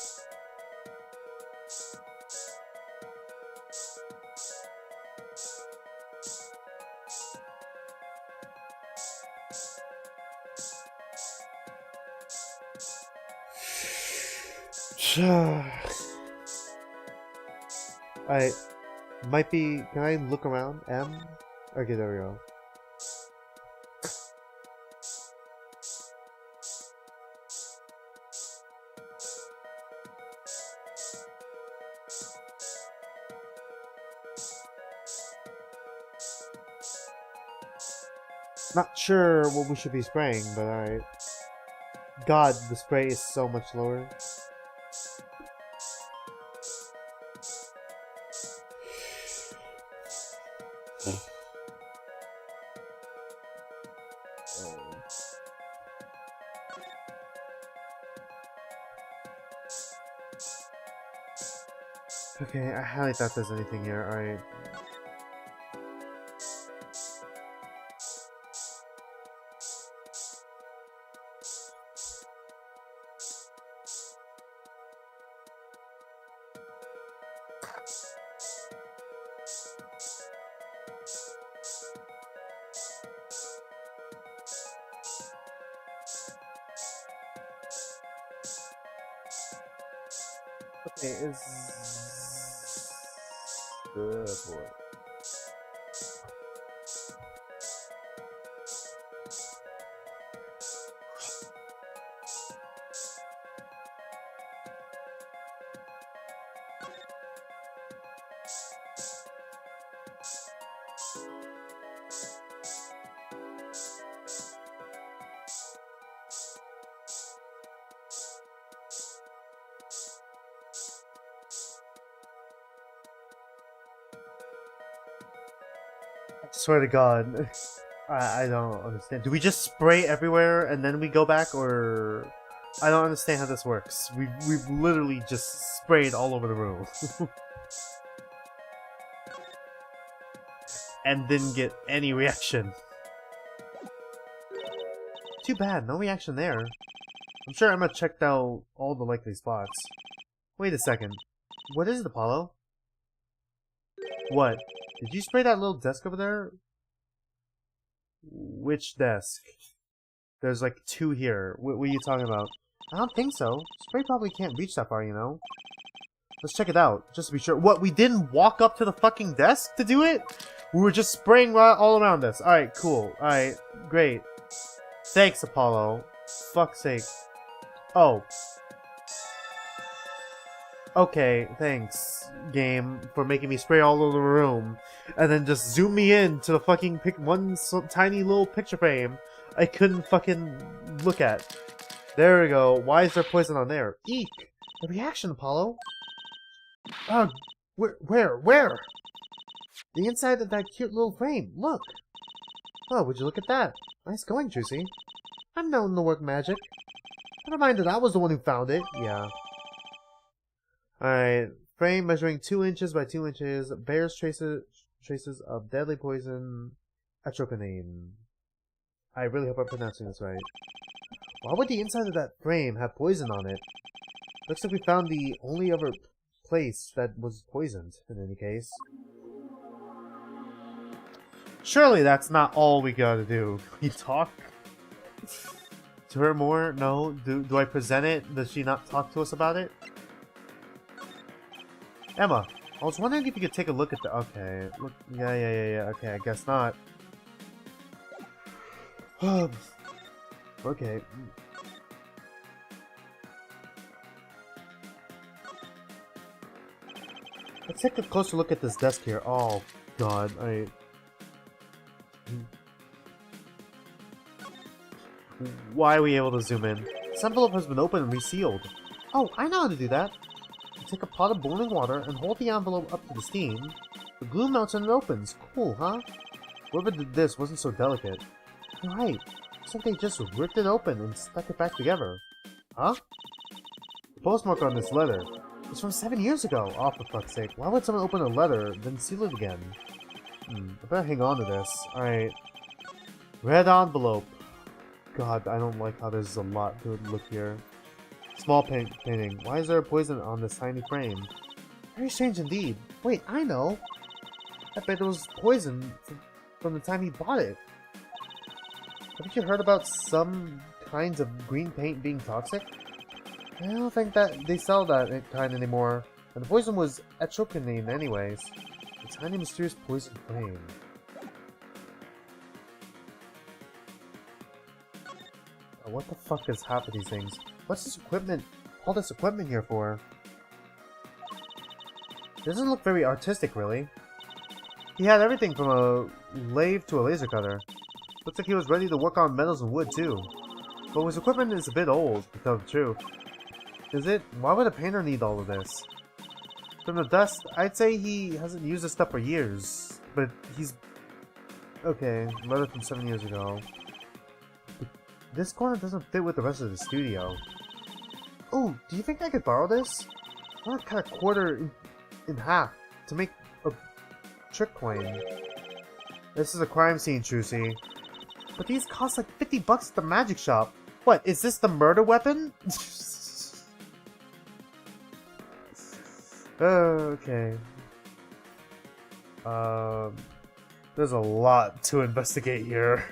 Alright. Might be... Can I look around? M? Okay, there we go. Not sure what we should be spraying, but alright. God, the spray is so much lower. Okay, I highly doubt there's anything here. Alright. Okay, is... boy. I swear to God, I don't understand. Do we just spray everywhere and then we go back, or I don't understand how this works. We've literally just sprayed all over the room and didn't get any reaction. Too bad, no reaction there. I'm sure Emma checked out all the likely spots. Wait a second. What is it, Apollo? What? Did you spray that little desk over there? Which desk? There's like two here. What are you talking about? I don't think so. Spray probably can't reach that far, you know? Let's check it out, just to be sure. What, we didn't walk up to the fucking desk to do it? We were just spraying all around us. Alright, cool. Alright, great. Thanks, Apollo. Fuck's sake. Oh. Okay, thanks, game, for making me spray all over the room, and then just zoom me in to the fucking one tiny little picture frame I couldn't fucking look at. There we go. Why is there poison on there? Eek! The reaction, Apollo! Ugh! Where? The inside of that cute little frame, look! Oh, would you look at that? Nice going, Juicy. I'm known to work magic. Never mind that I was the one who found it. Yeah. Alright, frame measuring 2 inches by 2 inches, bears traces of deadly poison, atropine. I really hope I'm pronouncing this right. Why would the inside of that frame have poison on it? Looks like we found the only other place that was poisoned, in any case. Surely that's not all we gotta do. You talk to her more? No? Do I present it? Does she not talk to us about it? Emma, I was wondering if you could take a look at the... Okay. Look, yeah. Okay, I guess not. Okay. Let's take a closer look at this desk here. Oh, God, Why are we able to zoom in? This envelope has been opened and resealed. Oh, I know how to do that. You take a pot of boiling water and hold the envelope up to the steam. The glue melts and it opens. Cool, huh? Whoever did this wasn't so delicate. You're right. Looks like they just ripped it open and stuck it back together. Huh? The postmark on this letter. It's from 7 years ago. Oh, for fuck's sake. Why would someone open a letter, then seal it again? I better hang on to this. Alright. Red envelope. God, I don't like how there's a lot to look here. Small painting. Why is there a poison on this tiny frame? Very strange indeed. Wait, I know. I bet it was poison from the time he bought it. Haven't you heard about some kinds of green paint being toxic? I don't think that they sell that kind anymore. And the poison was etrocanine anyways. A tiny mysterious poison flame. What the fuck is half of these things? What's this equipment? All this equipment here for? It doesn't look very artistic, really. He had everything from a lathe to a laser cutter. Looks like he was ready to work on metals and wood, too. But his equipment is a bit old, to tell the truth. Is it? Why would a painter need all of this? From the dust, I'd say he hasn't used this stuff for years. But he's... Okay, letter from 7 years ago. This corner doesn't fit with the rest of the studio. Oh, do you think I could borrow this? I want to cut a quarter in half to make a trick coin. This is a crime scene, Trucy. But these cost like $50 at the magic shop. What, is this the murder weapon? Okay. There's a lot to investigate here.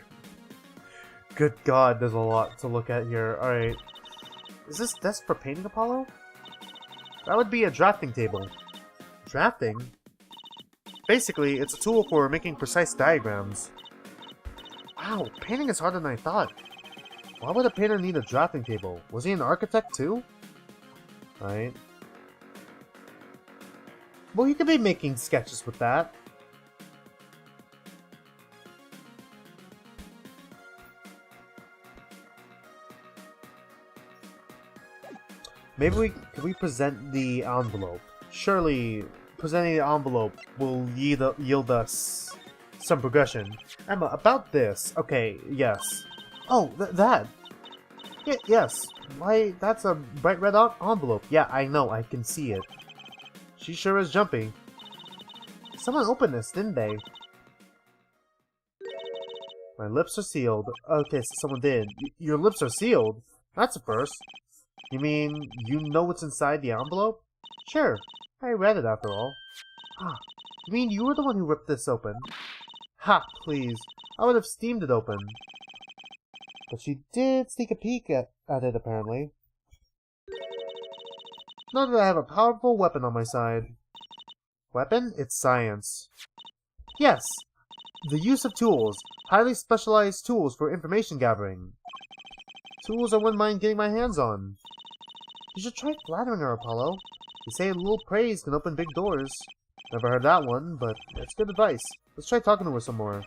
Good God, there's a lot to look at here. Alright. Is this desk for painting, Apollo? That would be a drafting table. Drafting? Basically, it's a tool for making precise diagrams. Wow, painting is harder than I thought. Why would a painter need a drafting table? Was he an architect too? Right. Well, you could be making sketches with that. Maybe could we present the envelope? Surely, presenting the envelope will yield us some progression. Emma, about this. Okay, yes. Oh, that. Yes. Why, that's a bright red envelope. Yeah, I know. I can see it. She sure is jumpy. Someone opened this, didn't they? My lips are sealed. Okay, so someone did. Your lips are sealed? That's a first. You mean, you know what's inside the envelope? Sure. I read it after all. Ah, you mean you were the one who ripped this open? Ha, please. I would have steamed it open. But she did sneak a peek at it, apparently. Now that I have a powerful weapon on my side. Weapon? It's science. Yes! The use of tools. Highly specialized tools for information gathering. Tools I wouldn't mind getting my hands on. You should try flattering her, Apollo. They say a little praise can open big doors. Never heard that one, but it's good advice. Let's try talking to her some more.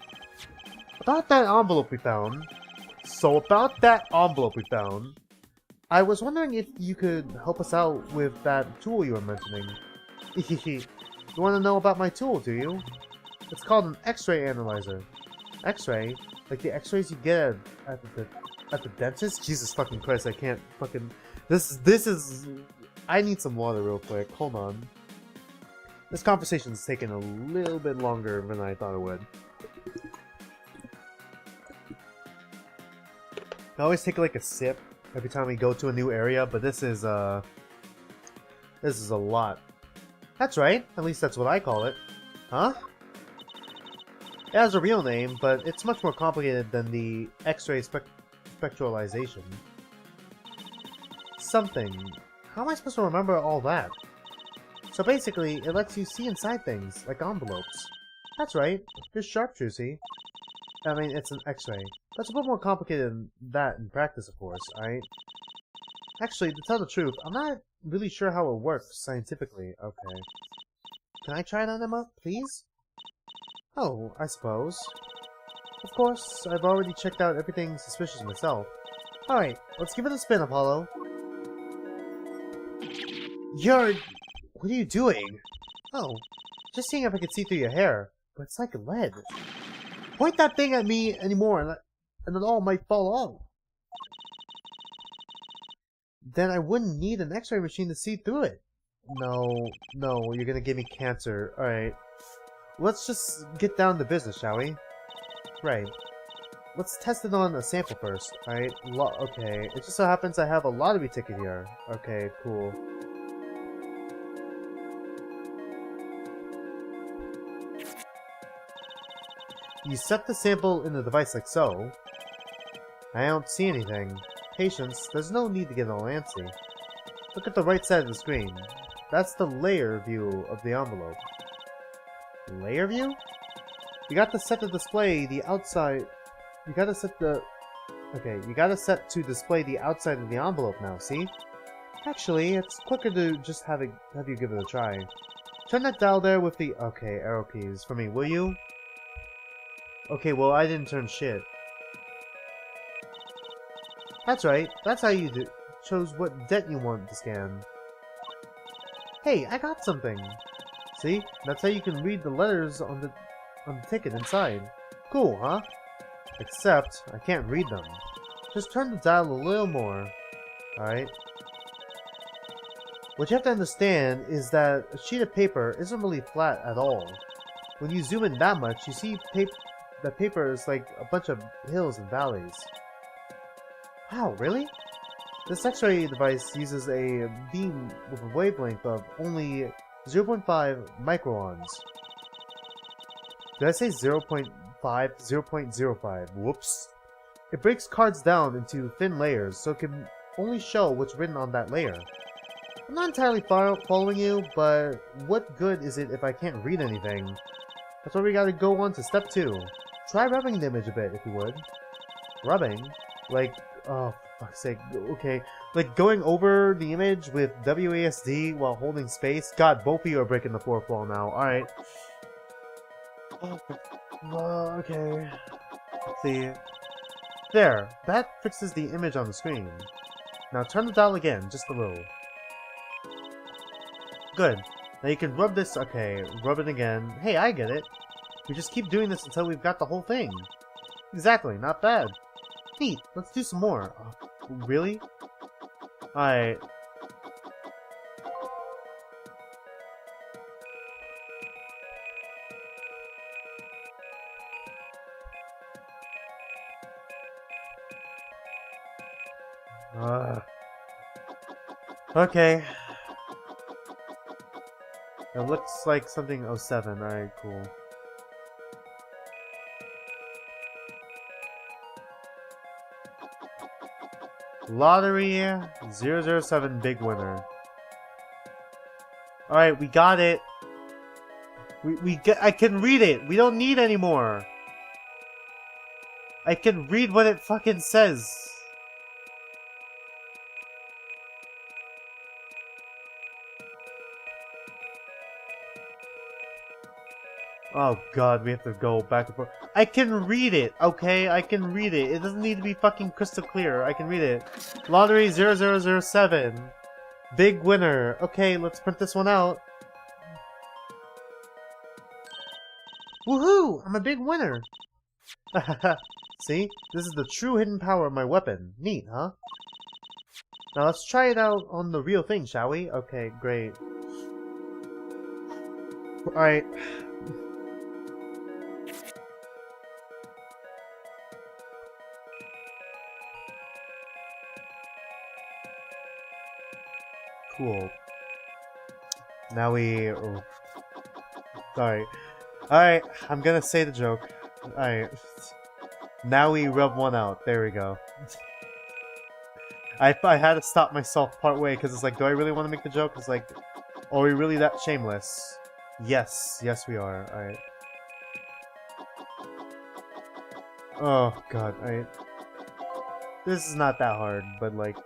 About that envelope we found. I was wondering if you could help us out with that tool you were mentioning. You want to know about my tool, do you? It's called an X-ray analyzer. X-ray? Like the X-rays you get at the dentist? Jesus fucking Christ, I can't fucking... This is... I need some water real quick. Hold on. This conversation's taking a little bit longer than I thought it would. I always take like a sip every time we go to a new area, but this is a lot. That's right. At least that's what I call it. Huh? It has a real name, but it's much more complicated than the X-ray spectralization. Something. How am I supposed to remember all that? So basically, it lets you see inside things, like envelopes. That's right. You're sharp, Trucy. I mean, it's an X-ray. But it's a bit more complicated than that in practice, of course, right? Actually, to tell the truth, I'm not really sure how it works scientifically. Okay. Can I try it on Emma, please? Oh, I suppose. Of course, I've already checked out everything suspicious myself. Alright, let's give it a spin, Apollo. What are you doing? Oh, just seeing if I can see through your hair. But it's like lead. Point that thing at me anymore and it all might fall off. Then I wouldn't need an x-ray machine to see through it. No, you're gonna give me cancer. Alright. Let's just get down to business, shall we? Right. Let's test it on a sample first. Alright, okay. It just so happens I have a lottery ticket here. Okay, cool. You set the sample in the device like so. I don't see anything. Patience, there's no need to get all antsy. Look at the right side of the screen. That's the layer view of the envelope. Layer view? You got to set the display the outside. You gotta set the. Okay, you gotta set to display the outside of the envelope now, see? Actually, it's quicker to just have you give it a try. Turn that dial there with the. Okay, arrow keys for me, will you? Okay, well, I didn't turn shit. That's right, that's how you chose what debt you want to scan. Hey, I got something! See? That's how you can read the letters on the ticket inside. Cool, huh? Except, I can't read them. Just turn the dial a little more. Alright? What you have to understand is that a sheet of paper isn't really flat at all. When you zoom in that much, you see that paper is like a bunch of hills and valleys. Wow, really? This X-ray device uses a beam with a wavelength of only 0.5 microns. Did I say 0.5? 0.05. Whoops. It breaks cards down into thin layers, so it can only show what's written on that layer. I'm not entirely following you, but what good is it if I can't read anything? That's why we gotta go on to step 2. Try rubbing the image a bit, if you would. Rubbing? Like, oh, for fuck's sake, okay. Like, going over the image with WASD while holding space? God, both of you are breaking the fourth wall now. Alright. Okay. Let's see. There. That fixes the image on the screen. Now turn the dial again, just a little. Good. Now you can rub this. Okay, rub it again. Hey, I get it. We just keep doing this until we've got the whole thing. Exactly, not bad. Neat, let's do some more. Oh, really? Alright. Okay. It looks like something 07. Alright, cool. Lottery 007 big winner. Alright, we got it. I can read it. We don't need any more. I can read what it fucking says. Oh god, we have to go back and forth. I can read it, okay? I can read it. It doesn't need to be fucking crystal clear. I can read it. Lottery 0007. Big winner. Okay, let's print this one out. Woohoo! I'm a big winner! See? This is the true hidden power of my weapon. Neat, huh? Now let's try it out on the real thing, shall we? Okay, great. Alright. Cool. Now we... Sorry. Alright, I'm gonna say the joke. Alright. Now we rub one out. There we go. I had to stop myself part way because it's like, do I really want to make the joke? It's like, are we really that shameless? Yes. Yes, we are. Alright. Oh, god. Alright. This is not that hard, but like...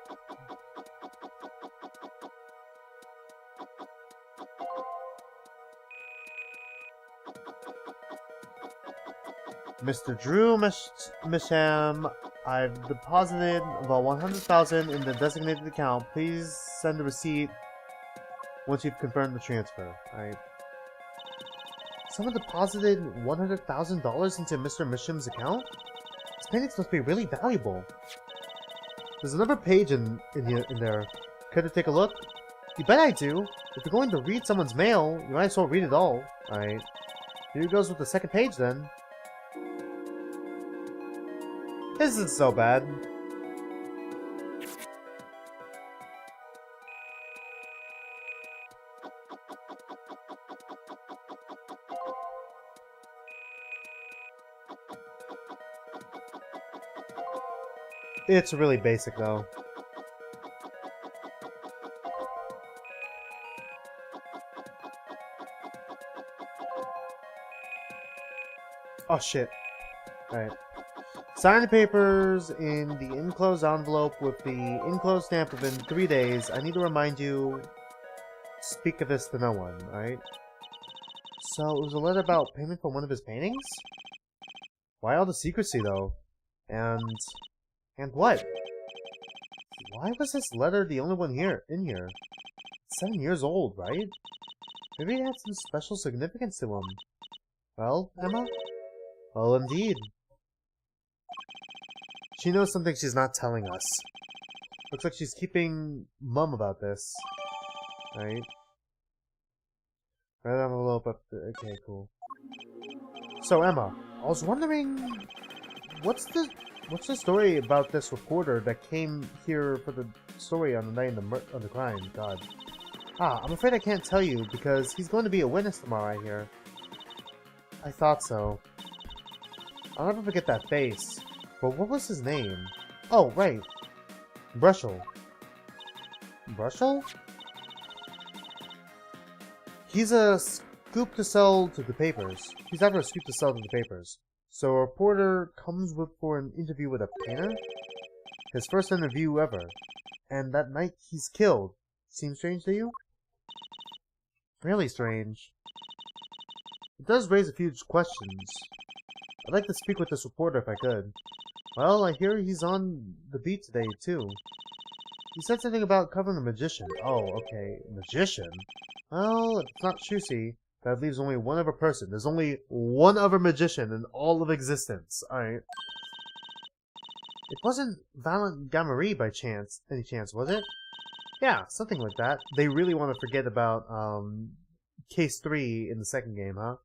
Mr. Drew Misham, I've deposited about 100,000 in the designated account. Please send a receipt once you've confirmed the transfer. Alright. Someone deposited $100,000 into Mr. Misham's account? This paintings must be really valuable. There's another page in there. Care to take a look? You bet I do. If you're going to read someone's mail, you might as well read it all. Alright. Here goes with the second page then. This isn't so bad. It's really basic though. Oh shit. Alright. Sign the papers in the enclosed envelope with the enclosed stamp within 3 days. I need to remind you, speak of this to no one, alright? So, it was a letter about payment for one of his paintings? Why all the secrecy, though? And what? Why was this letter the only one in here? It's 7 years old, right? Maybe it had some special significance to him. Well, Emma? Well, indeed. She knows something she's not telling us. Looks like she's keeping mum about this. Right? Right envelope up there. Okay, cool. So, Emma, I was wondering, what's the story about this reporter that came here for the story on the night of the crime? God. I'm afraid I can't tell you because he's going to be a witness tomorrow, I hear. I thought so. I'll never forget that face. But what was his name? Oh, right. Brushel. Brushel? He's a scoop to sell to the papers. He's ever a scoop to sell to the papers. So a reporter comes for an interview with a painter? His first interview ever. And that night he's killed. Seems strange to you? Really strange. It does raise a few questions. I'd like to speak with this reporter if I could. Well, I hear he's on the beat today, too. He said something about covering a magician. Oh, okay. Magician? Well, it's not true, see. That leaves only one other person. There's only one other magician in all of existence. Alright. It wasn't Valent Gamari by chance. Any chance, was it? Yeah, something like that. They really want to forget about, Case 3 in the second game, huh?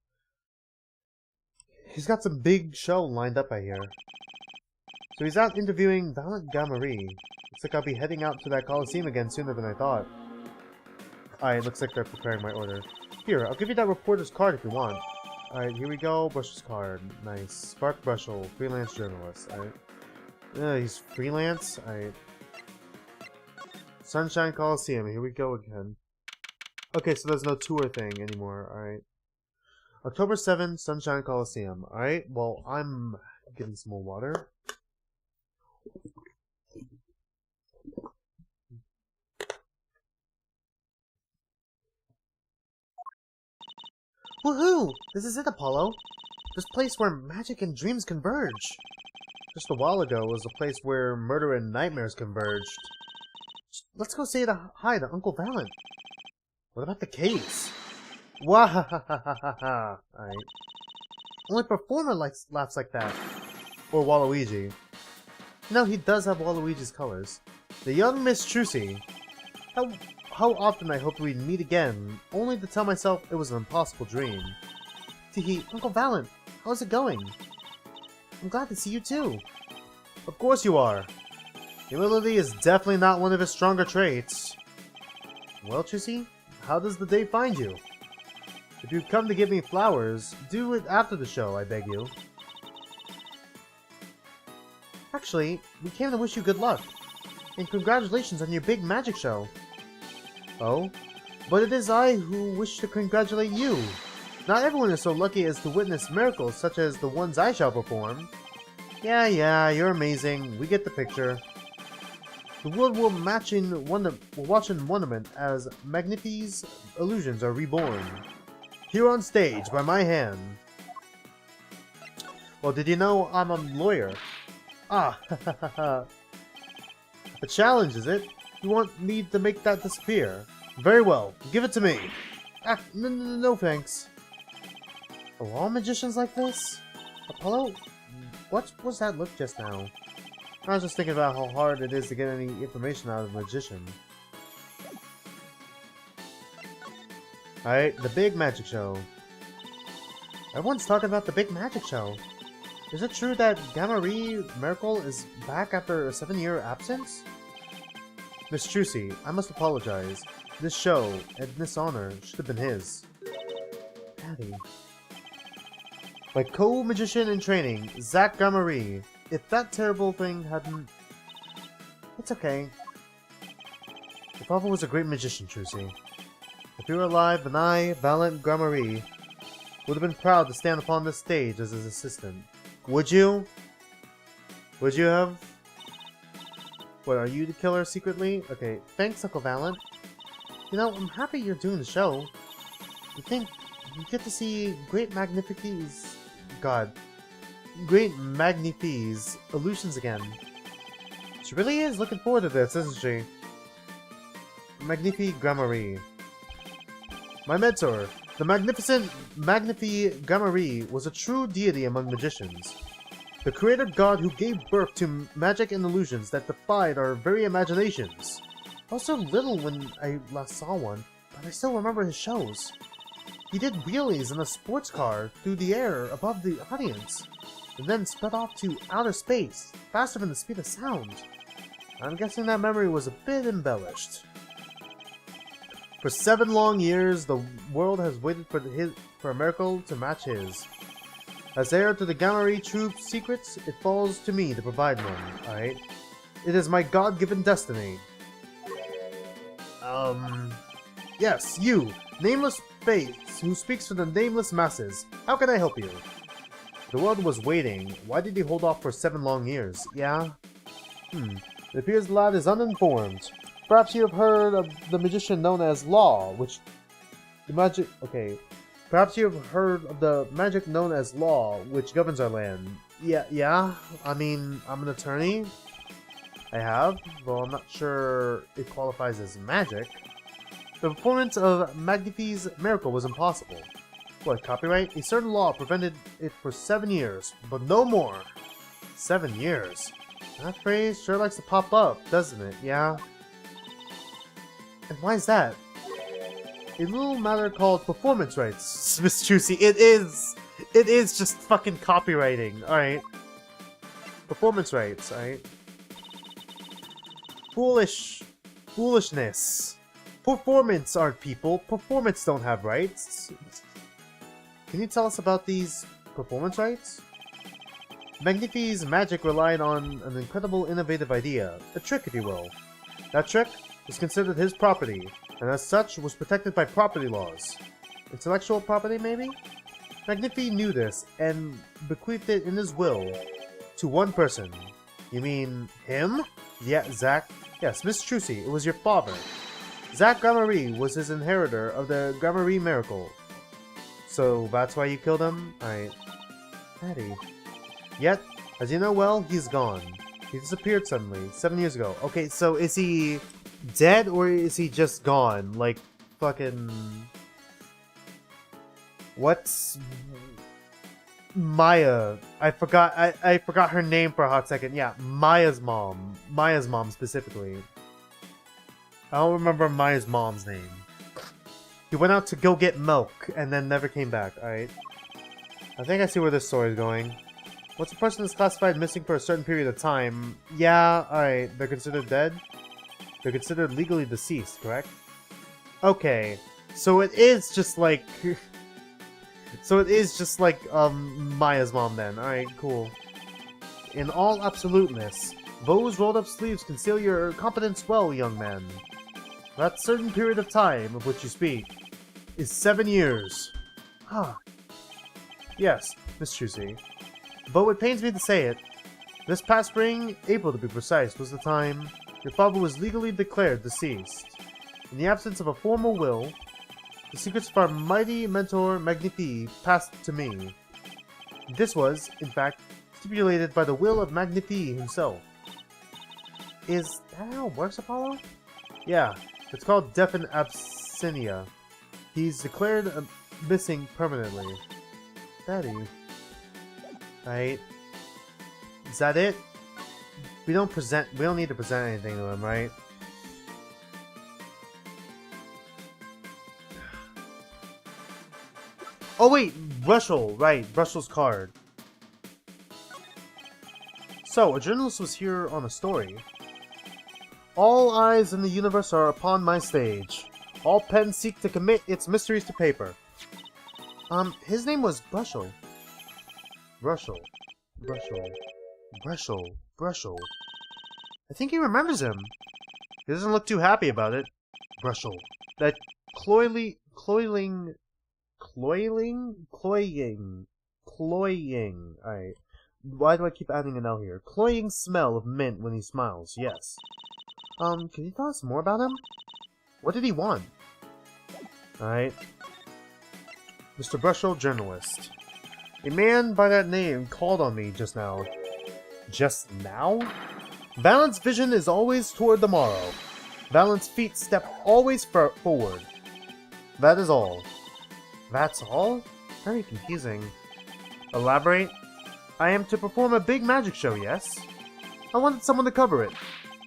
He's got some big show lined up, I hear. So he's out interviewing Valent Gamari. Looks like I'll be heading out to that Coliseum again sooner than I thought. Alright, looks like they're preparing my order. Here, I'll give you that reporter's card if you want. Alright, here we go. Brush's card. Nice. Spark Brushel, freelance journalist. Alright. He's freelance? Alright. Sunshine Coliseum. Here we go again. Okay, so there's no tour thing anymore. Alright. October 7th, Sunshine Coliseum. Alright, well, I'm getting some more water. Woohoo! This is it, Apollo! This place where magic and dreams converge! Just a while ago was a place where murder and nightmares converged. Let's go say hi to Uncle Valent. What about the case? Wahahahaha! Alright. Only performer laughs like that. Or Waluigi. No, he does have Waluigi's colors. The young Miss Trucy. How often I hoped we'd meet again, only to tell myself it was an impossible dream. Teehee, Uncle Valent, how's it going? I'm glad to see you too. Of course you are. Humility is definitely not one of his stronger traits. Well, Trucy, how does the day find you? If you come to give me flowers, do it after the show, I beg you. Actually, we came to wish you good luck. And congratulations on your big magic show. Oh? But it is I who wish to congratulate you. Not everyone is so lucky as to witness miracles such as the ones I shall perform. Yeah, you're amazing. We get the picture. The world will watch in wonderment as Magnifi's illusions are reborn. Here on stage, by my hand. Well, did you know I'm a lawyer? Ah, a challenge, is it? You want me to make that disappear? Very well, give it to me. Ah, no thanks. Are all magicians like this? Apollo? What was that look just now? I was just thinking about how hard it is to get any information out of a magician. Alright, the big magic show. Everyone's talking about the big magic show. Is it true that Gamma-Ri Miracle is back after a 7-year absence? Miss Trucy, I must apologize. This show and this honor should have been his. Daddy. My co-magician in training, Zach Gamma-Ri. If that terrible thing hadn't... It's okay. Your father was a great magician, Trucy. If you were alive, then I, Valiant Gamma-Ri, would have been proud to stand upon this stage as his assistant. Would you? Would you have? What, are you the killer secretly? Okay, thanks, Uncle Valiant. You know, I'm happy you're doing the show. You think you get to see Great Magnifique's illusions again. She really is looking forward to this, isn't she? Magnifique Gamma-Ri. My mentor, the magnificent Magnifique Gamma-Ri, was a true deity among magicians. The creator god who gave birth to magic and illusions that defied our very imaginations. I was so little when I last saw one, but I still remember his shows. He did wheelies in a sports car through the air above the audience, and then sped off to outer space, faster than the speed of sound. I'm guessing that memory was a bit embellished. For 7 long years, the world has waited for a miracle to match his. As heir to the Gamma-Ri Troupe's secrets, it falls to me to provide one, alright? It is my God-given destiny. Yes, you, nameless face, who speaks for the nameless masses. How can I help you? The world was waiting. Why did he hold off for 7 long years? Yeah? It appears the lad is uninformed. Perhaps you have heard of the magician known as Law, which... Perhaps you have heard of the magic known as Law, which governs our land. Yeah? I mean, I'm an attorney. I have, though I'm not sure it qualifies as magic. The performance of Magnifique's miracle was impossible. What, copyright? A certain law prevented it for 7 years, but no more. 7 years? That phrase sure likes to pop up, doesn't it? Yeah? And why is that? A little matter called performance rights, Miss Trucy. It is just fucking copywriting, alright? Performance rights, alright? Foolishness. Performance art, people. Performance don't have rights. Can you tell us about these performance rights? Magnifique's magic relied on an incredible innovative idea. A trick, if you will. That trick was considered his property, and as such was protected by property laws. Intellectual property, maybe? Magnifique knew this, and bequeathed it in his will to one person. You mean him? Yeah, Zach. Yes, Miss Trucy, it was your father. Zach Gamma-Ri was his inheritor of the Gamma-Ri miracle. So that's why you killed him? Daddy. Yet, as you know well, he's gone. He disappeared suddenly, 7 years ago. Okay, so is he dead or is he just gone? Like, fucking... What's... Maya. I forgot her name for a hot second. Yeah, Maya's mom. Maya's mom specifically. I don't remember Maya's mom's name. He went out to go get milk and then never came back, alright? I think I see where this story is going. Once a person is classified missing for a certain period of time, yeah, alright, they're considered dead? They're considered legally deceased, correct? Okay, so it is just like... Maya's mom then. Alright, cool. In all absoluteness, those rolled up sleeves conceal your competence well, young man. That certain period of time of which you speak is 7 years. Ah. Yes, Miss Trucy. Though it pains me to say it, this past spring, April to be precise, was the time your father was legally declared deceased. In the absence of a formal will, the secrets of our mighty mentor Magnifique passed to me. This was, in fact, stipulated by the will of Magnifi himself. Is that how it works, Apollo? Yeah, it's called Death in Absentia. He's declared missing permanently. Daddy. Right. Is that it? We don't need to present anything to him, right? Oh wait, Brushel, right, Brushel's card. So, a journalist was here on a story. All eyes in the universe are upon my stage. All pens seek to commit its mysteries to paper. His name was Brushel. Brushel. I think he remembers him. He doesn't look too happy about it. Brushel. That cloying. Alright. Why do I keep adding an L here? Cloying smell of mint when he smiles, yes. Can you tell us more about him? What did he want? Alright. Mr. Brushel, journalist. A man by that name called on me just now. Just now? Valent's vision is always toward the morrow. Valent's feet step always forward. That is all. That's all? Very confusing. Elaborate? I am to perform a big magic show, yes? I wanted someone to cover it.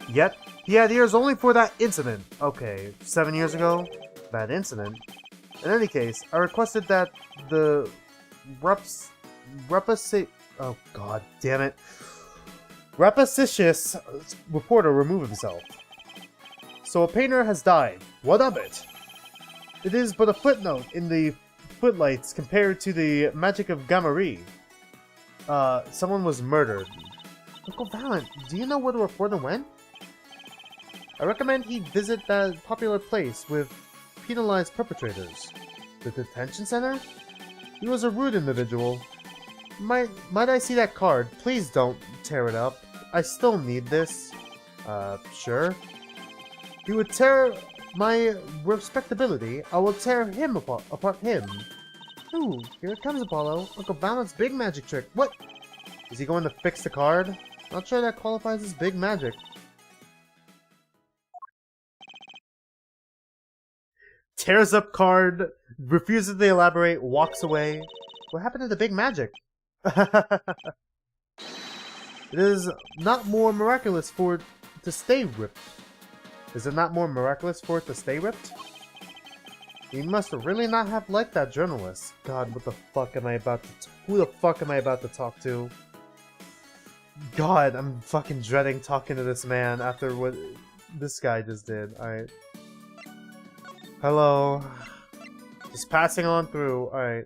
Yet, he had ears only for that incident. Okay, 7 years ago? That incident? In any case, I requested that the oh god damn it. Repetitious reporter remove himself. So a painter has died. What of it? It is but a footnote in the footlights compared to the magic of Gamari. Someone was murdered. Uncle Valent, do you know where the reporter went? I recommend he visit that popular place with penalized perpetrators. The detention center? He was a rude individual. Might I see that card? Please don't tear it up. I still need this. Sure. He would tear my respectability. I will tear him apart him. Ooh, here it comes, Apollo. Uncle Valent's big magic trick. What? Is he going to fix the card? Not sure that qualifies as big magic. Tears up card, refuses to elaborate, walks away. What happened to the big magic? It is not more miraculous for it to stay ripped. Is it not more miraculous for it to stay ripped? He must really not have liked that journalist. God, what the fuck am I about to... Who the fuck am I about to talk to? God, I'm fucking dreading talking to this man after what this guy just did. Alright. Hello. Just passing on through. Alright.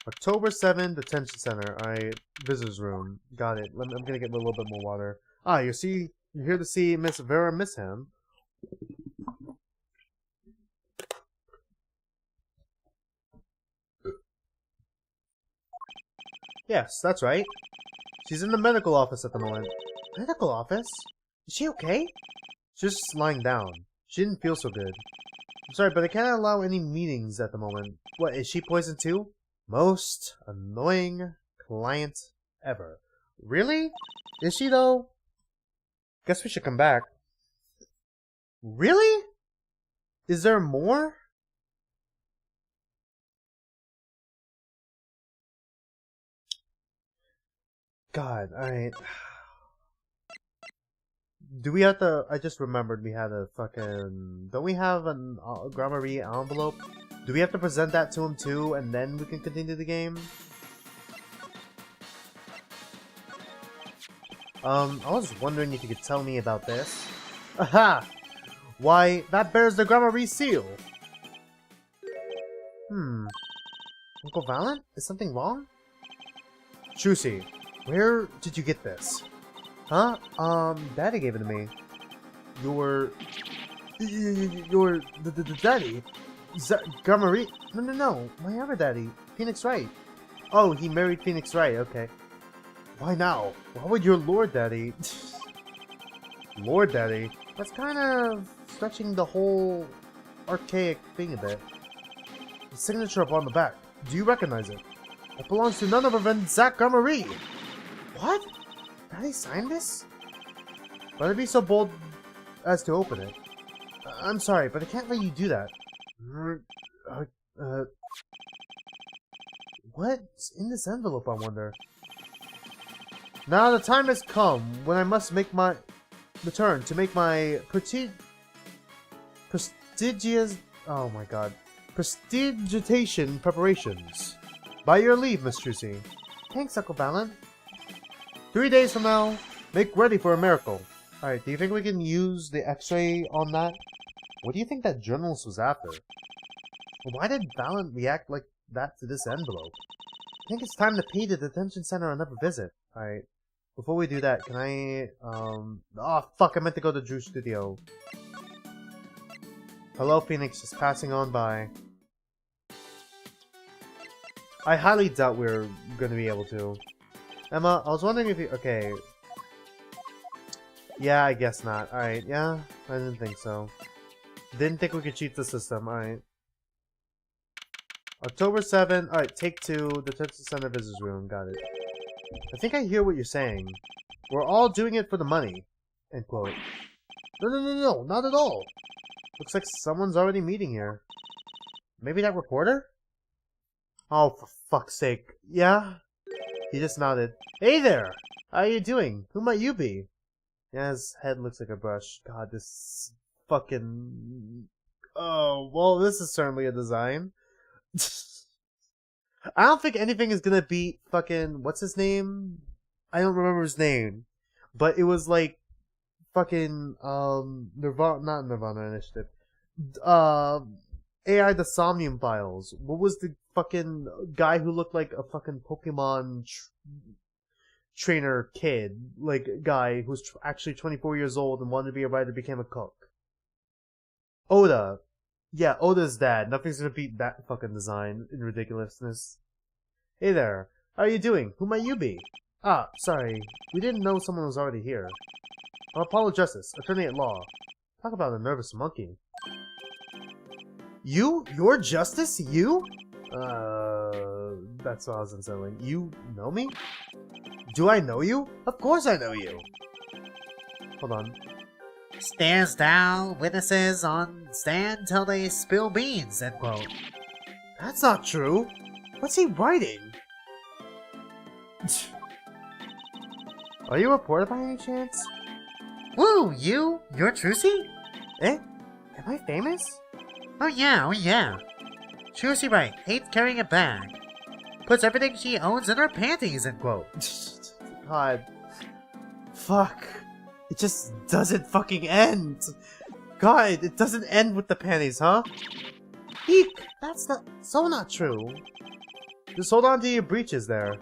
October 7, Detention Center. Alright. Visitor's room. Got it. I'm gonna get a little bit more water. Ah, you're here to see Miss Vera Misham. Yes, that's right. She's in the medical office at the moment. Medical office? Is she okay? She's just lying down. She didn't feel so good. I'm sorry, but I can't allow any meetings at the moment. What, is she poisoned too? Most annoying client ever. Really? Is she though? Guess we should come back. Really? Is there more? God, alright. Do we have to... I just remembered we had a fucking... Don't we have an Grammary envelope? Do we have to present that to him too, and then we can continue the game? I was wondering if you could tell me about this. Aha! Why, that bears the Grammary seal! Uncle Valent? Is something wrong? Chusi, where did you get this? Huh? Daddy gave it to me. Your daddy? Gamari? No. My other daddy. Phoenix Wright. Oh, he married Phoenix Wright, okay. Why now? Why would your Lord Daddy... Lord Daddy? That's kind of stretching the whole archaic thing a bit. The signature up on the back. Do you recognize it? It belongs to none other than Zach Marie. What? Daddy signed this? Better be so bold as to open it. I'm sorry, but I can't let you do that. What's in this envelope, I wonder? Now the time has come when I must make my return to make my prestigious... Oh my god. Prestidigitation preparations. By your leave, Miss Trucy. Thanks, Uncle Balin. 3 days from now, make ready for a miracle. Alright, do you think we can use the x-ray on that? What do you think that journalist was after? Why did Balin react like that to this envelope? I think it's time to pay the detention center another visit. Alright, before we do that, can I, oh fuck, I meant to go to Drew's studio. Hello, Phoenix, just passing on by. I highly doubt we're gonna be able to. Emma, I was wondering if you... Okay. Yeah, I guess not. Alright, yeah, I didn't think so. Didn't think we could cheat the system, alright. October 7, alright, take 2, detention center visitors room, got it. I think I hear what you're saying. We're all doing it for the money. End quote. No, not at all. Looks like someone's already meeting here. Maybe that reporter? Oh, for fuck's sake. Yeah? He just nodded. Hey there! How are you doing? Who might you be? Yeah, his head looks like a brush. God, this fucking... Oh, well, this is certainly a design. I don't think anything is gonna beat fucking... What's his name? I don't remember his name. But it was like... Fucking, Nirvana... Not Nirvana Initiative. AI the Somnium Files. What was the fucking guy who looked like a fucking Pokemon trainer kid? Like, guy who's actually 24 years old and wanted to be a writer, became a cook. Oda. Yeah, Oda's dad. Nothing's gonna beat that fucking design in ridiculousness. Hey there. How are you doing? Who might you be? Ah, sorry. We didn't know someone was already here. I'm Apollo Justice, attorney at law. Talk about a nervous monkey. You? You're Justice? You? That's what I was unsettling. You know me? Do I know you? Of course I know you. Hold on. Stares down witnesses on stand till they spill beans, end quote. That's not true. What's he writing? Are you a reporter by any chance? Woo, you? You're Trucy? Eh? Am I famous? Oh yeah. Trucy Wright hates carrying a bag. Puts everything she owns in her panties, end quote. God. Fuck. It just doesn't fucking end. God, it doesn't end with the panties, huh? Eek! That's not true. Just hold on to your breeches there.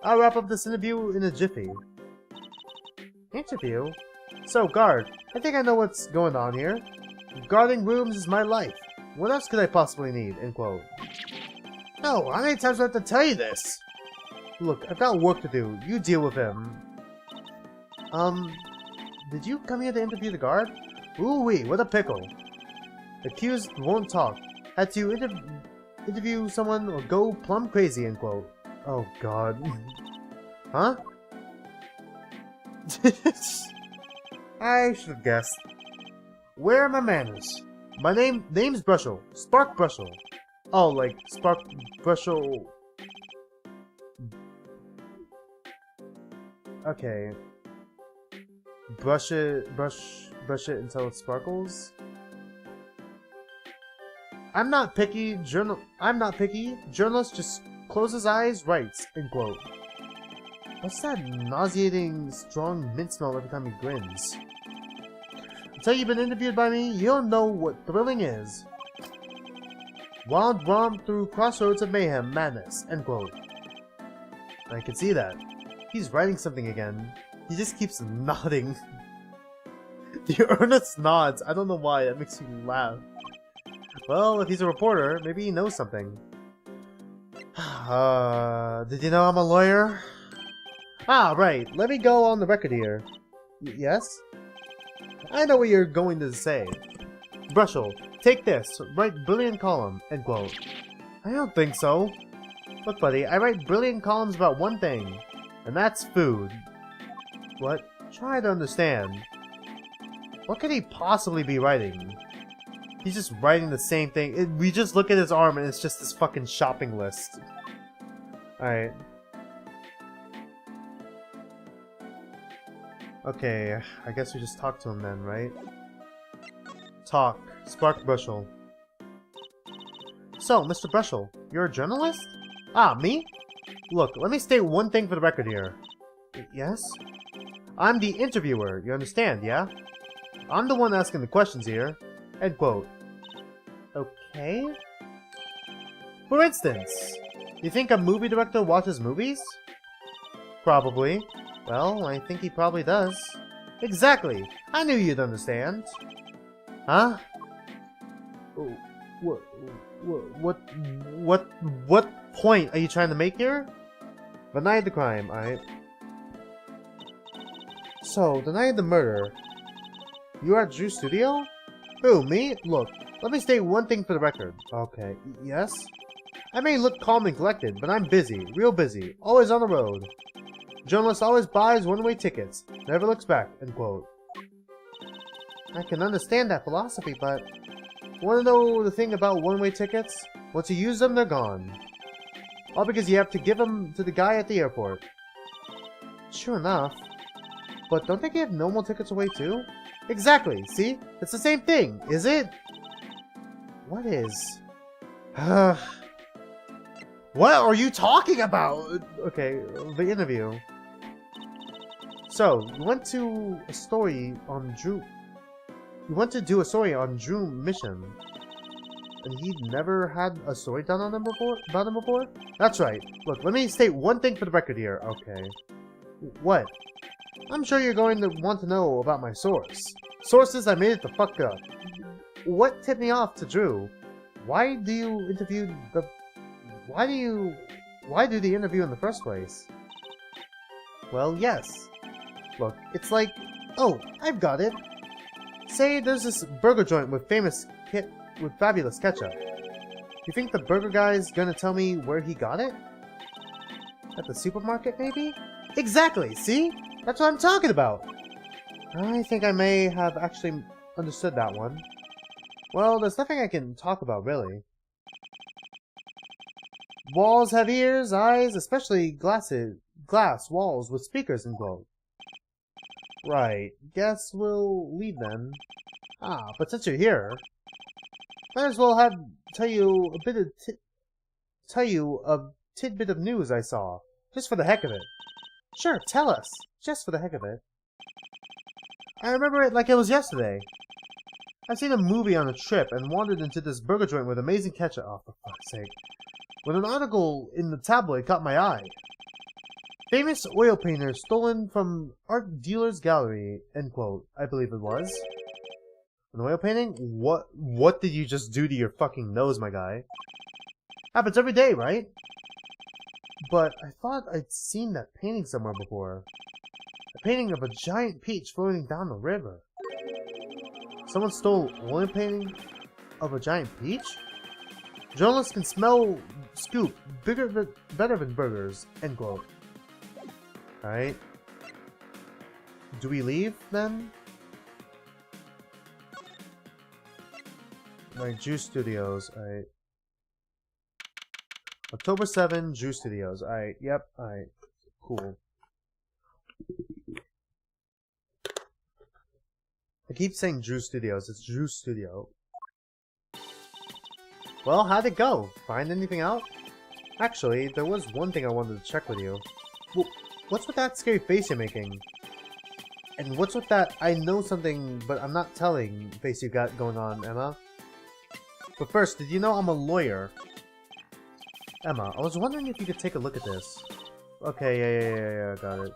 I'll wrap up this interview in a jiffy. Interview? So, guard, I think I know what's going on here. Guarding rooms is my life. What else could I possibly need? End quote. No, how many times do I have to tell you this? Look, I've got work to do. You deal with him. Did you come here to interview the guard? Ooh-wee, what a pickle. Accused won't talk. Had to interview someone or go plumb crazy, end quote. Oh, God. Huh? I should have guessed. Where are my manners? My name's Brushel. Spark Brushel. Oh, like Spark Brushel. Okay. Brush it until it sparkles. I'm not picky. Journalist just closes eyes, writes, end quote. What's that nauseating, strong mint smell every time he grins? Until you've been interviewed by me, you don't know what thrilling is. Wild romp through crossroads of mayhem, madness, end quote. I can see that. He's writing something again. He just keeps nodding. The earnest nods. I don't know why. That makes me laugh. Well, if he's a reporter, maybe he knows something. Did you know I'm a lawyer? Ah, right. Let me go on the record here. Yes? I know what you're going to say. Brushel, take this. Write brilliant column. End quote. I don't think so. Look, buddy, I write brilliant columns about one thing, and that's food. What? Try to understand. What could he possibly be writing? He's just writing the same thing. We just look at his arm and it's just this fucking shopping list. Alright. Okay, I guess we just talk to him then, right? Talk. Spark Brushel. So, Mr. Brushel, you're a journalist? Ah, me? Look, let me state one thing for the record here. Yes? I'm the interviewer, you understand, yeah? I'm the one asking the questions here. End quote. Okay? For instance, you think a movie director watches movies? Probably. Well, I think he probably does. Exactly! I knew you'd understand. Huh? What point are you trying to make here? The night of the crime, alright. So, the night of the murder, you were at Drew's studio? Who, me? Look, let me state one thing for the record. Okay, yes? I may look calm and collected, but I'm busy, real busy, always on the road. Journalist always buys one-way tickets, never looks back, end quote. I can understand that philosophy, but want to know the thing about one-way tickets? Once you use them, they're gone. All because you have to give them to the guy at the airport. Sure enough. But don't they give normal tickets away too? Exactly, see? It's the same thing, is it? What is... What are you talking about? Okay, the interview. So, you went to a story on Drew... You went to do a story on Drew mission. And he never had a story done on him before? About him before? That's right. Look, let me state one thing for the record here. Okay. What? I'm sure you're going to want to know about my source. Sources, I made it the fuck up. What tipped me off to Drew? Why do you interview the... Why do the interview in the first place? Well, yes. Look, it's like... Oh, I've got it. Say there's this burger joint with fabulous ketchup. You think the burger guy's gonna tell me where he got it? At the supermarket, maybe? Exactly, see? That's what I'm talking about! I think I may have actually understood that one. Well, there's nothing I can talk about, really. Walls have ears, eyes, especially glass walls with speakers and glow. Right, guess we'll leave then. Ah, but since you're here, might as well tell you a tidbit of news I saw, just for the heck of it. Sure, tell us, just for the heck of it. I remember it like it was yesterday. I've seen a movie on a trip and wandered into this burger joint with amazing ketchup. Oh, for fuck's sake. When an article in the tabloid caught my eye. Famous oil painter stolen from art dealer's gallery, end quote, I believe it was. An oil painting? What did you just do to your fucking nose, my guy? Happens every day, right? But I thought I'd seen that painting somewhere before. A painting of a giant peach floating down the river. Someone stole an oil painting of a giant peach? Journalists can smell scoop better than burgers, end quote. Alright. Do we leave, then? Like, Juice Studios, alright. October 7, Juice Studios, alright, yep, alright. Cool. I keep saying Juice Studios, it's Juice Studio. Well, how'd it go? Find anything out? Actually, there was one thing I wanted to check with you. Well, what's with that scary face you're making? And what's with that I know something but I'm not telling face you got going on, Emma? But first, did you know I'm a lawyer? Emma, I was wondering if you could take a look at this. Okay, yeah, got it.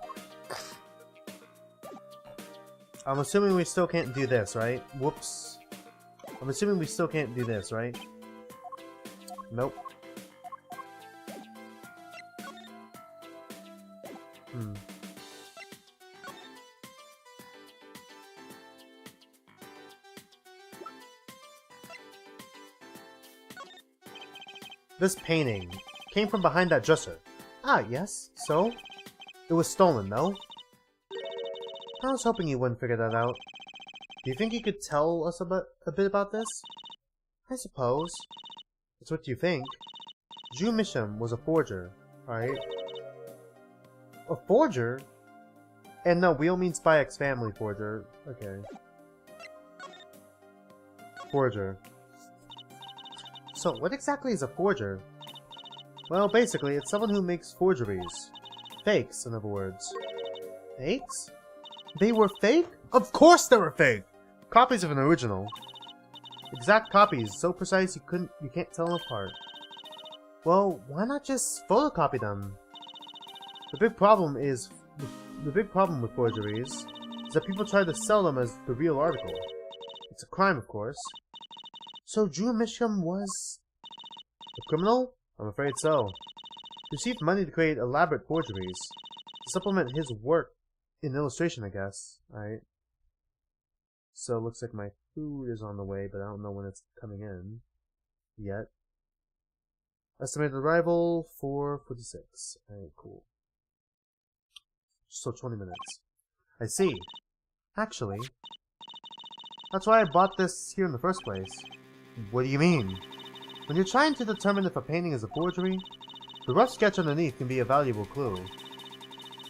I'm assuming we still can't do this, right? Whoops. I'm assuming we still can't do this, right? Nope. This painting. came from behind that dresser. Ah, yes, so? It was stolen, though. I was hoping you wouldn't figure that out. Do you think you could tell us a bit about this? I suppose. That's what you think. Ju Misham was a forger, right? A forger? And no, we don't mean Spy X Family forger. Okay. Forger. So, what exactly is a forger? Well, basically, it's someone who makes forgeries. Fakes, in other words. Fakes? They were fake? Of course they were fake! Copies of an original. Exact copies, so precise you can't tell them apart. Well, why not just photocopy them? The big problem with forgeries is that people try to sell them as the real article. It's a crime, of course. So Ju Misham was a criminal? I'm afraid so. He received money to create elaborate forgeries to supplement his work in illustration, I guess. Alright. So it looks like my food is on the way, but I don't know when it's coming in yet. Estimated arrival 4:46. Alright, cool. So 20 minutes. I see. Actually, that's why I bought this here in the first place. What do you mean? When you're trying to determine if a painting is a forgery, the rough sketch underneath can be a valuable clue.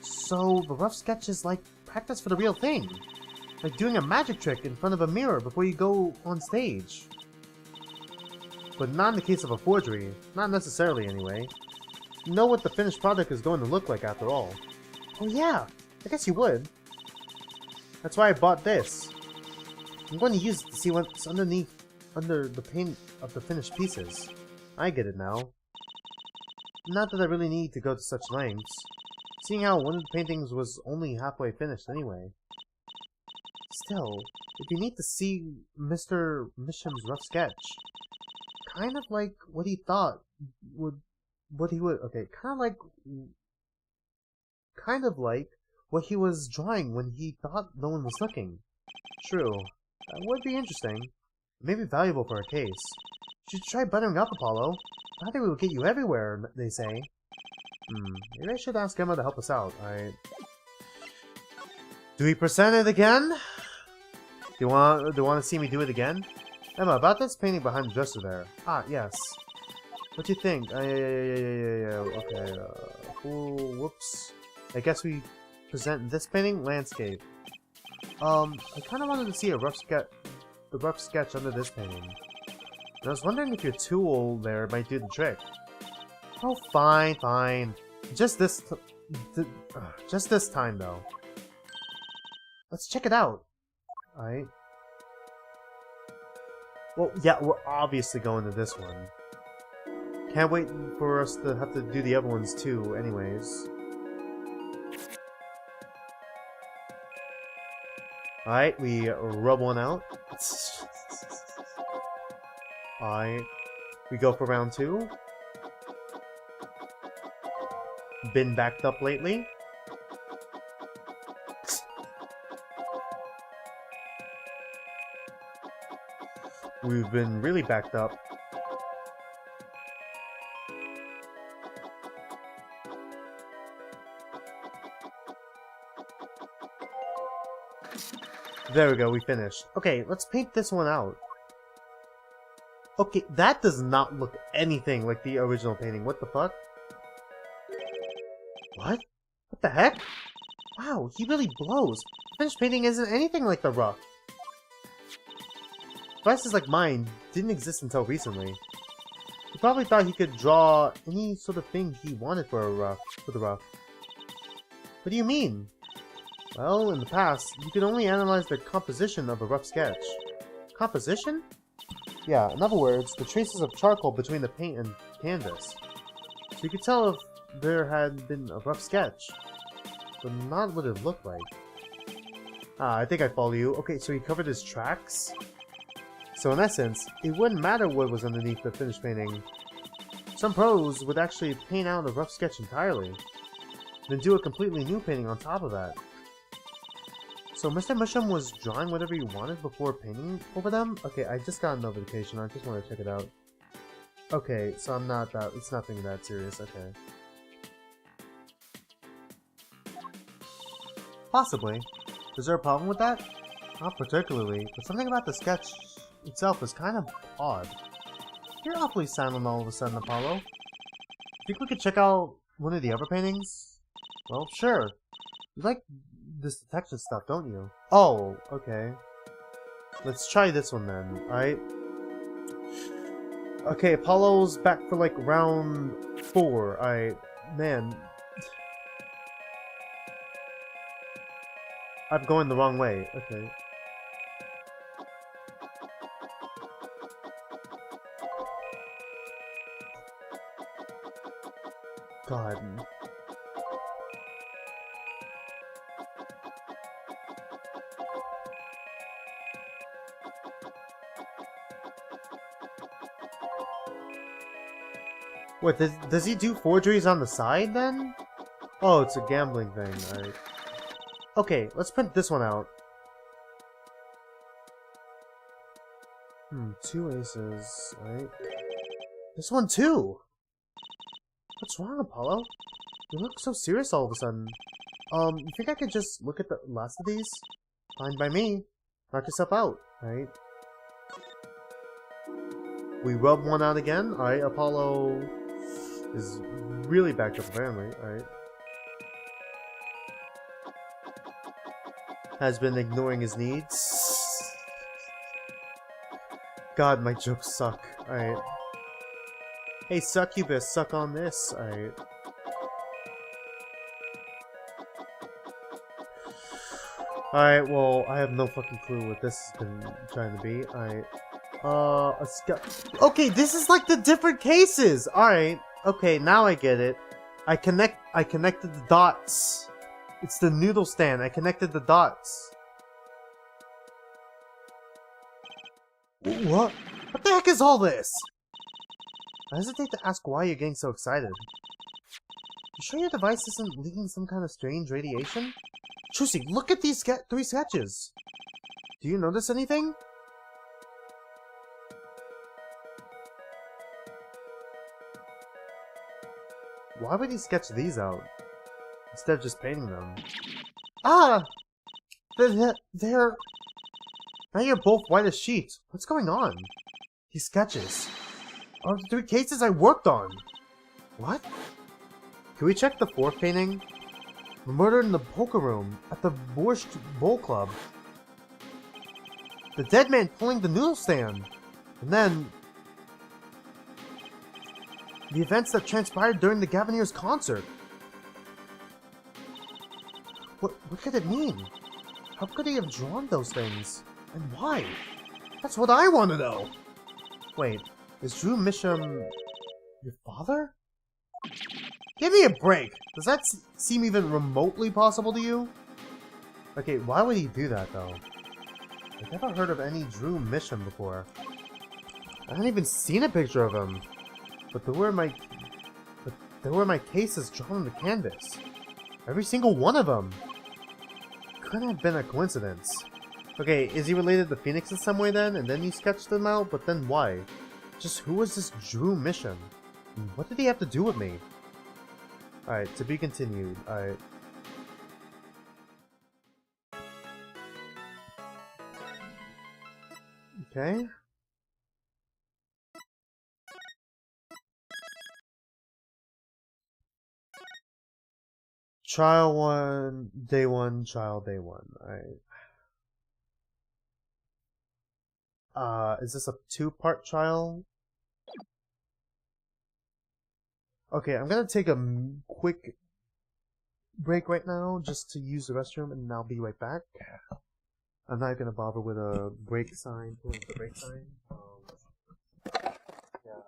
So the rough sketch is like practice for the real thing. Like doing a magic trick in front of a mirror before you go on stage. But not in the case of a forgery. Not necessarily, anyway. You know what the finished product is going to look like after all. Oh yeah, I guess you would. That's why I bought this. I'm going to use it to see what's under the paint of the finished pieces. I get it now. Not that I really need to go to such lengths, seeing how one of the paintings was only halfway finished anyway. Still, if you need to see Mr. Misham's rough sketch, kind of like what he thought kind of like what he was drawing when he thought no one was looking. True, that would be interesting. Maybe valuable for a case. You should try buttering up, Apollo. I think we will get you everywhere, they say. Maybe I should ask Emma to help us out, alright? Do we present it again? Do you want to see me do it again? Emma, about this painting behind the dresser there. Ah, yes. What do you think? Yeah. Okay, whoops. I guess we present this painting? Landscape. I kind of wanted to see the rough sketch under this painting. And I was wondering if your tool there might do the trick. Oh, fine. Just this time, though. Let's check it out. Alright. Well, yeah, we're obviously going to this one. Can't wait for us to have to do the other ones, too, anyways. Alright, we rub one out. Alright. We go for round 2. Been backed up lately. We've been really backed up. There we go, we finished. Okay, let's paint this one out. Okay, that does not look anything like the original painting. What the fuck? What? What the heck? Wow, he really blows. The finished painting isn't anything like the rough. Devices like mine didn't exist until recently. He probably thought he could draw any sort of thing he wanted for the rough. What do you mean? Well, in the past, you could only analyze the composition of a rough sketch. Composition? Yeah, in other words, the traces of charcoal between the paint and canvas. So you could tell if there had been a rough sketch, but not what it looked like. Ah, I think I follow you. Okay, so he covered his tracks? So in essence, it wouldn't matter what was underneath the finished painting. Some pros would actually paint out a rough sketch entirely, then do a completely new painting on top of that. So Mr. Misham was drawing whatever he wanted before painting over them? Okay, I just got a notification, I just want to check it out. Okay, so I'm not that. It's nothing that serious. Okay. Possibly. Is there a problem with that? Not particularly, but something about the sketch itself is kind of odd. You're awfully silent all of a sudden, Apollo. Think we could check out one of the other paintings? Well, sure. You like this detection stuff, don't you? Oh, okay. Let's try this one then, alright? Okay, Apollo's back for like round 4. Alright, man. I'm going the wrong way. Okay. God. What, does he do forgeries on the side then? Oh, it's a gambling thing, alright. Okay, let's print this one out. 2 aces, right? This one too! What's wrong, Apollo? You look so serious all of a sudden. You think I could just look at the last of these? Fine by me. Knock yourself out, right? We rub one out again. Alright, Apollo is really backed up apparently, alright. Has been ignoring his needs. God, my jokes suck. Alright. Hey, succubus, suck on this. Alright. Alright, well, I have no fucking clue what this has been trying to be. Alright. Okay, this is like the different cases! Alright. Okay, now I get it. I connected the dots. It's the noodle stand. I connected the dots. What? What the heck is all this? I hesitate to ask why you're getting so excited. You sure your device isn't leaking some kind of strange radiation? Trucy, look at these 3 sketches! Do you notice anything? Why would he sketch these out, instead of just painting them? Ah! They're... Now you're both white as sheet. What's going on? These sketches are the 3 cases I worked on! What? Can we check the 4th painting? The murder in the poker room at the Borscht Bowl Club. The dead man pulling the noodle stand. And then... the events that transpired during the Gaviniers' concert. What could it mean? How could he have drawn those things? And why? That's what I want to know! Wait, is Drew Misham... your father? Give me a break! Does that seem even remotely possible to you? Okay, why would he do that, though? I've never heard of any Drew Misham before. I haven't even seen a picture of him. But there were my cases drawn on the canvas. Every single one of them! Couldn't have been a coincidence. Okay, is he related to Phoenix in some way then? And then you sketched them out? But then why? Just who was this Drew Misham? And what did he have to do with me? Alright, to be continued. Alright. Okay. Trial 1, day 1, trial day 1. Alright. Is this a 2-part trial? Okay, I'm gonna take a quick break right now just to use the restroom and I'll be right back. I'm not gonna bother with a break sign, pulling the break sign. Yeah.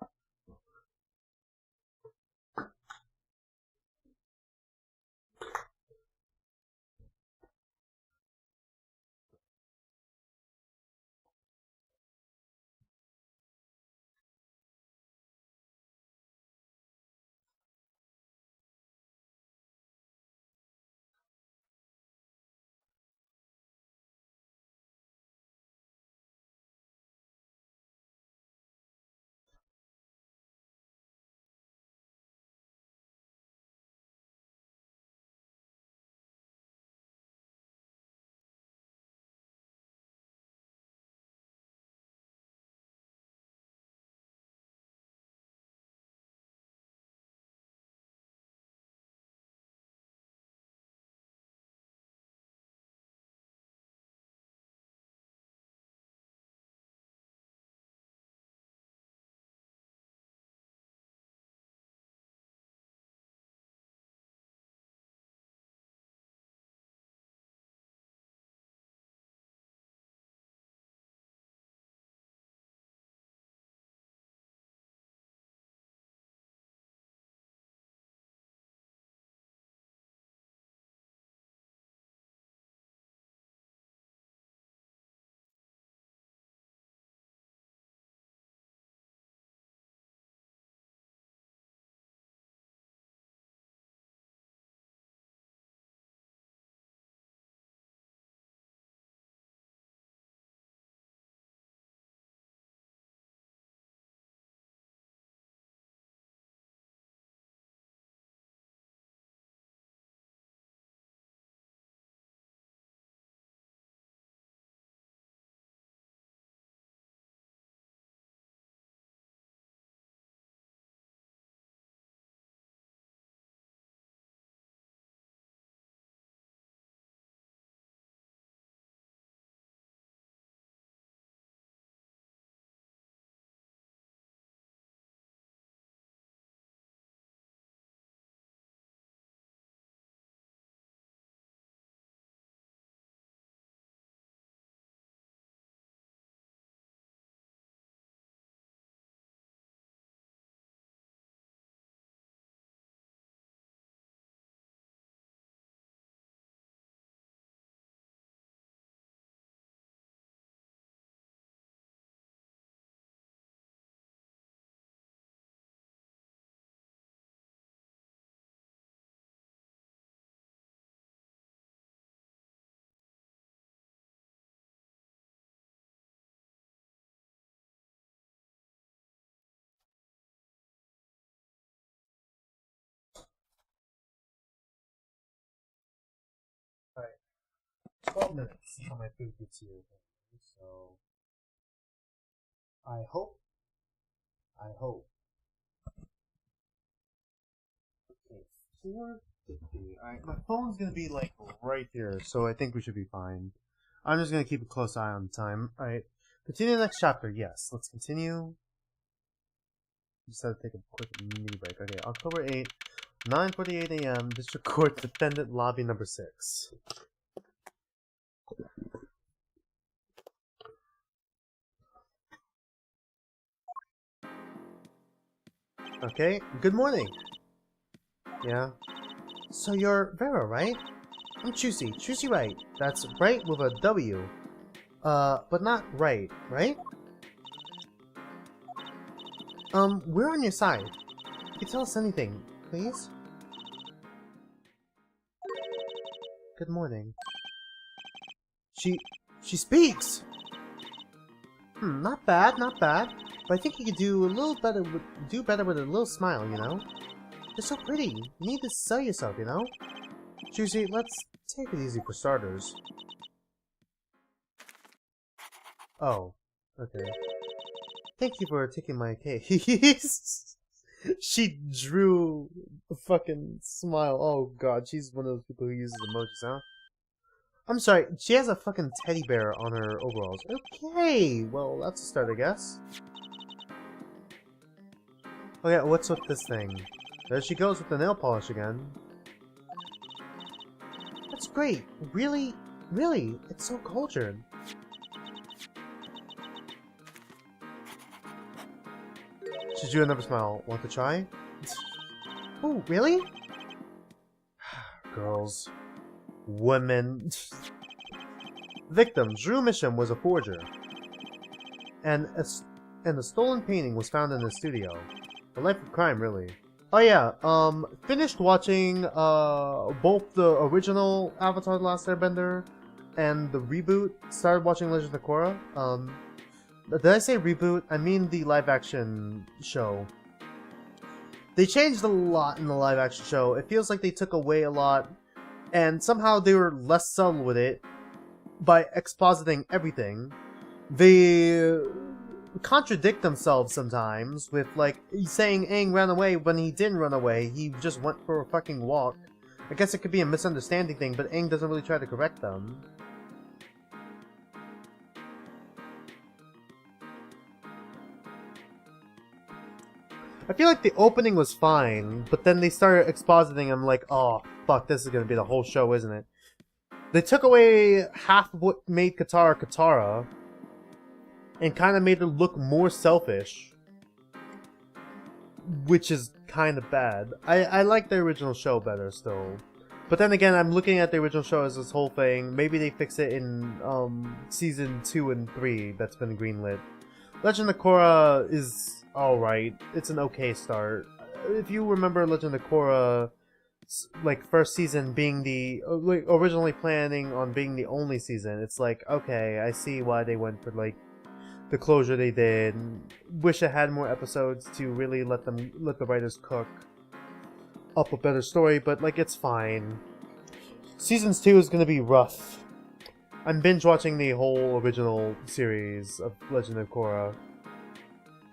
12 minutes until my food gets here. So, I hope. Okay, 4:50. Alright, my phone's gonna be like right here, so I think we should be fine. I'm just gonna keep a close eye on the time. Alright, continue the next chapter. Yes, let's continue. Just had to take a quick mini break. Okay, October 8th, 9:48 a.m. District Court Defendant Lobby number 6. Okay, good morning. Yeah. So you're Vera, right? I'm Chusi Wright. That's Wright with a W. But not Wright, right? We're on your side. You can tell us anything, please? Good morning. She speaks! Not bad. But I think you could do better with a little smile, you know? You're so pretty. You need to sell yourself, you know? Chusi, let's take it easy for starters. Oh, okay. Thank you for taking my case. She drew a fucking smile. Oh god, she's one of those people who uses emojis, huh? I'm sorry, she has a fucking teddy bear on her overalls. Okay, well, that's a start, I guess. Okay, what's with this thing? There she goes with the nail polish again. That's great. Really, it's so cultured. She drew another smile. Want to try? Oh, really? Girls. Women. Victim, Drew Misham was a forger. And a stolen painting was found in his studio. A life of crime, really. Oh yeah, finished watching, both the original Avatar The Last Airbender and the reboot. Started watching Legend of Korra. Did I say reboot? I mean the live-action show. They changed a lot in the live-action show. It feels like they took away a lot, and somehow they were less subtle with it by expositing everything. They contradict themselves sometimes with, like, saying Aang ran away when he didn't run away. He just went for a fucking walk. I guess it could be a misunderstanding thing, but Aang doesn't really try to correct them. I feel like the opening was fine, but then they started expositing. I'm like, oh, fuck, this is gonna be the whole show, isn't it? They took away half of what made Katara Katara, and kind of made her look more selfish, which is kind of bad. I like the original show better still. But then again, I'm looking at the original show as this whole thing. Maybe they fix it in season 2 and 3 that's been greenlit. Legend of Korra is alright. It's an okay start. If you remember Legend of Korra, like, first season being the, like, originally planning on being the only season, it's like, okay, I see why they went for, like, the closure they did. Wish it had more episodes to really let the writers cook up a better story, but, like, it's fine. Seasons 2 is gonna be rough. I'm binge watching the whole original series of Legend of Korra.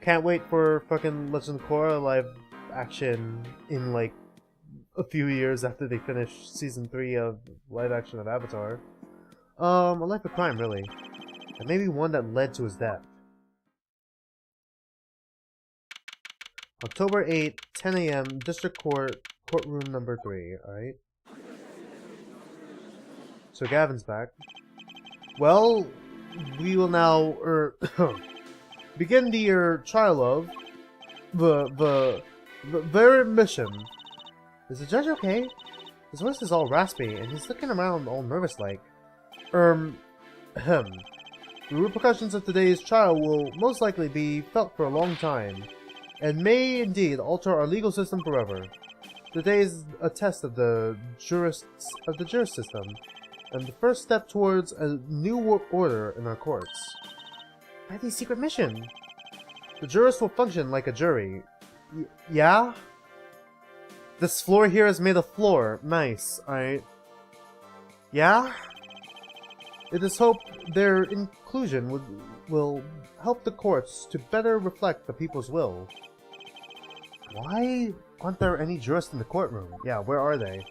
Can't wait for fucking Legend of Korra live action in, like, a few years after they finish season 3 of live action of Avatar. A life of crime, really. And maybe one that led to his death. October 8th, 10 a.m., District Court, courtroom number 3, alright? So Gavin's back. Well, we will now, begin the, trial of the very mission. Is the judge okay? His voice is all raspy, and he's looking around all nervous-like. The repercussions of today's trial will most likely be felt for a long time, and may indeed alter our legal system forever. Today is a test of the jurist system, and the first step towards a new order in our courts. Mighty secret mission! The jurists will function like a jury. Yeah? This floor here is made of floor. Nice, alright. Yeah? It is hoped their inclusion will help the courts to better reflect the people's will. Why aren't there any jurists in the courtroom? Yeah, where are they?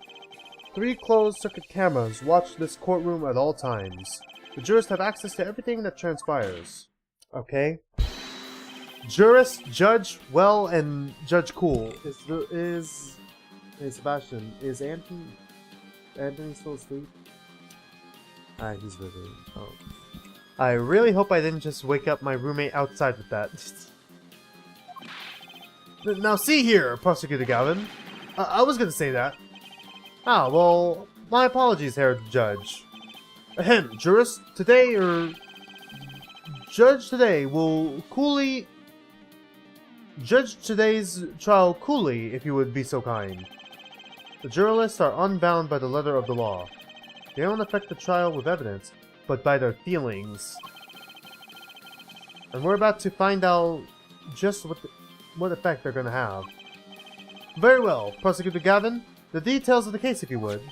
3 closed-circuit cameras watch this courtroom at all times. The jurists have access to everything that transpires. Okay. Jurist, Judge Well, and Judge Cool. Hey, Sebastian, is Anthony still asleep? He's busy. Oh. I really hope I didn't just wake up my roommate outside with that. Now see here, Prosecutor Gavin. I was gonna say that. Ah, well, my apologies, Herr Judge. Ahem, jurist, Judge today will coolly... Judge today's trial coolly, if you would be so kind. The jurists are unbound by the letter of the law. They don't affect the trial with evidence, but by their feelings. And we're about to find out just what effect they're gonna have. Very well, Prosecutor Gavin. The details of the case, if you would.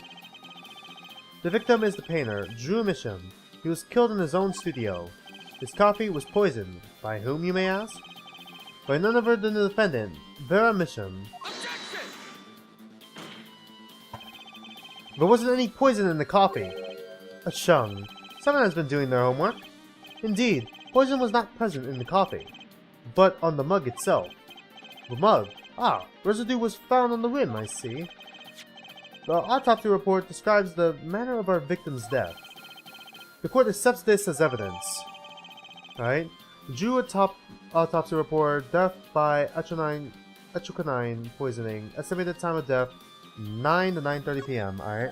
The victim is the painter, Drew Misham. He was killed in his own studio. His coffee was poisoned. By whom, you may ask? By none other than the defendant, Vera Misham. Objection! There wasn't any poison in the coffee. A chung. Someone has been doing their homework. Indeed, poison was not present in the coffee, but on the mug itself. The mug? Ah, residue was found on the rim, I see. The autopsy report describes the manner of our victim's death. The court accepts this as evidence. Alright. Drew autopsy report, death by atropine poisoning. Estimated time of death, 9 to 9:30 p.m. Alright.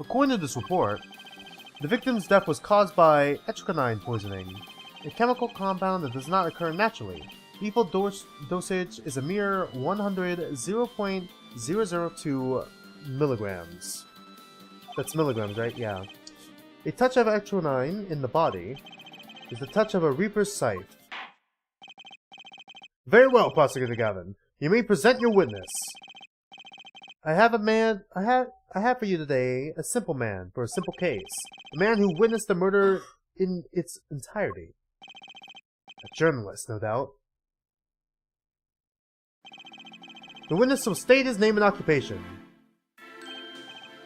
According to this report, the victim's death was caused by atropine poisoning, a chemical compound that does not occur naturally. Lethal dosage is a mere 0.002 milligrams. That's milligrams, right? Yeah. A touch of atropine in the body is the touch of a reaper's scythe. Very well, Prosecutor Gavin. You may present your witness. I have for you today a simple man for a simple case. A man who witnessed the murder in its entirety. A journalist, no doubt. The witness will state his name and occupation.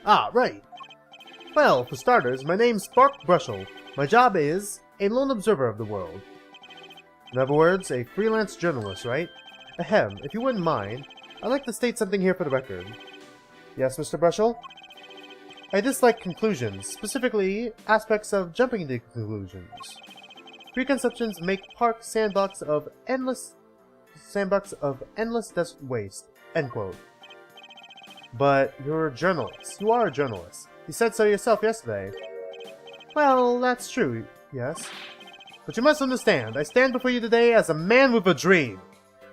Ah, right. Well, for starters, my name's Spark Brushel. My job is a lone observer of the world. In other words, a freelance journalist, right? Ahem, if you wouldn't mind, I'd like to state something here for the record. Yes, Mr. Brushel? I dislike conclusions, specifically aspects of jumping to conclusions. Preconceptions make park sandbox of endless waste. End quote. But you're a journalist. You are a journalist. You said so yourself yesterday. Well, that's true, yes. But you must understand, I stand before you today as a man with a dream.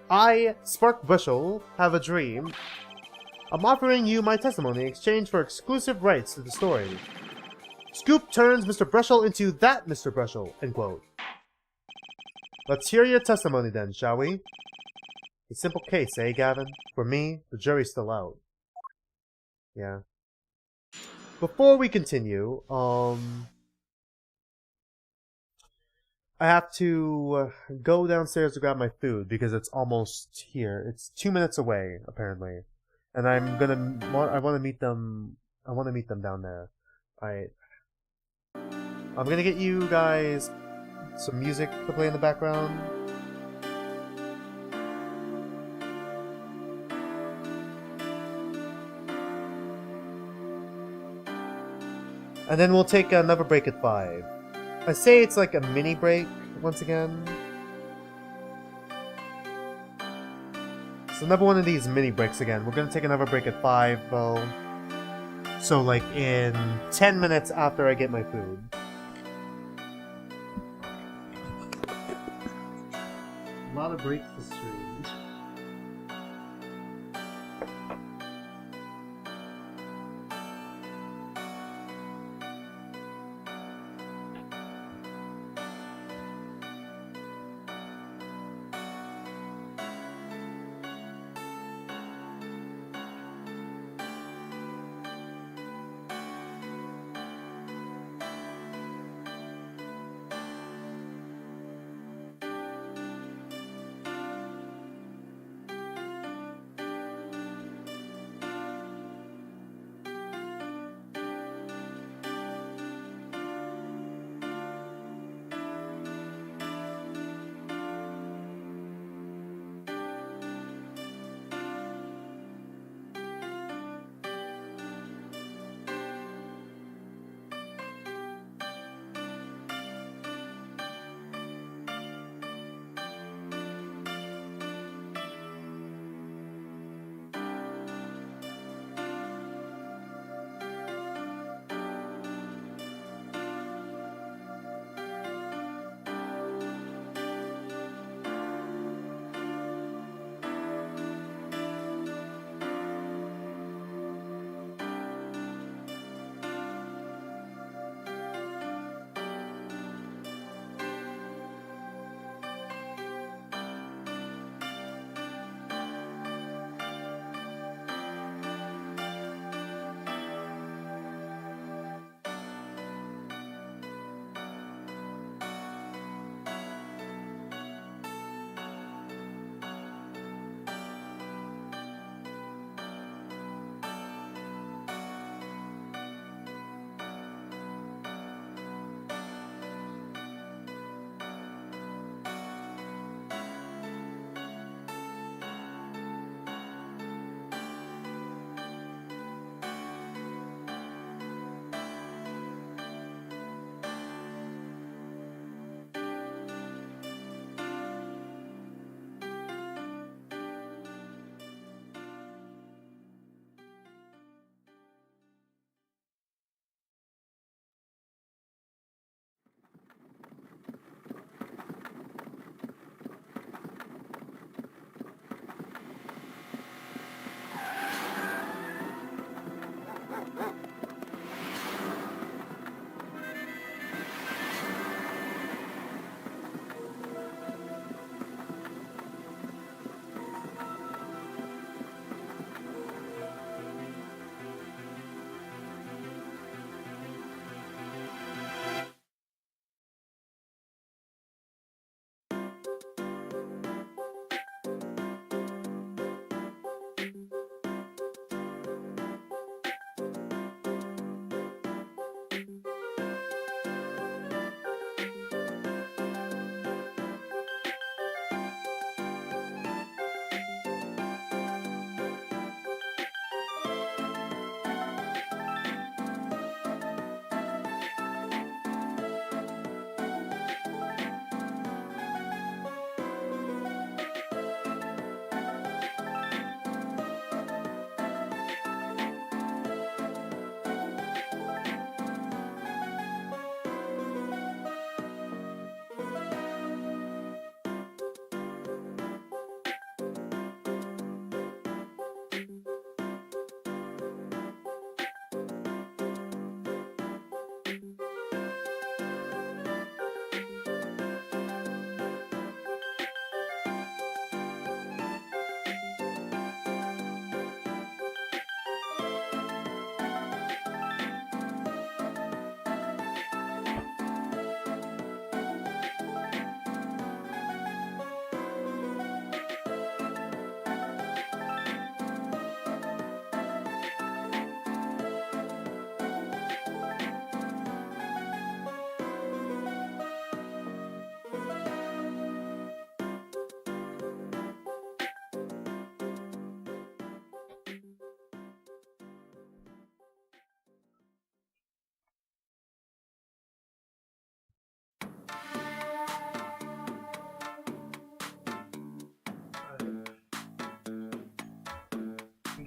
I, Spark Bushel, have a dream. I'm offering you my testimony in exchange for exclusive rights to the story. Scoop turns Mr. Brushel into that Mr. Brushel, end quote. Let's hear your testimony then, shall we? A simple case, eh, Gavin? For me, the jury's still out. Yeah. Before we continue, I have to go downstairs to grab my food because it's almost here. It's 2 minutes away, apparently. And I want to meet them down there. Alright. I'm gonna get you guys some music to play in the background. And then we'll take another break at 5. I say it's like a mini break, once again. It's another one of these mini breaks again. We're gonna take another break at 5, though. So, like, in 10 minutes after I get my food. A lot of breaks to stream.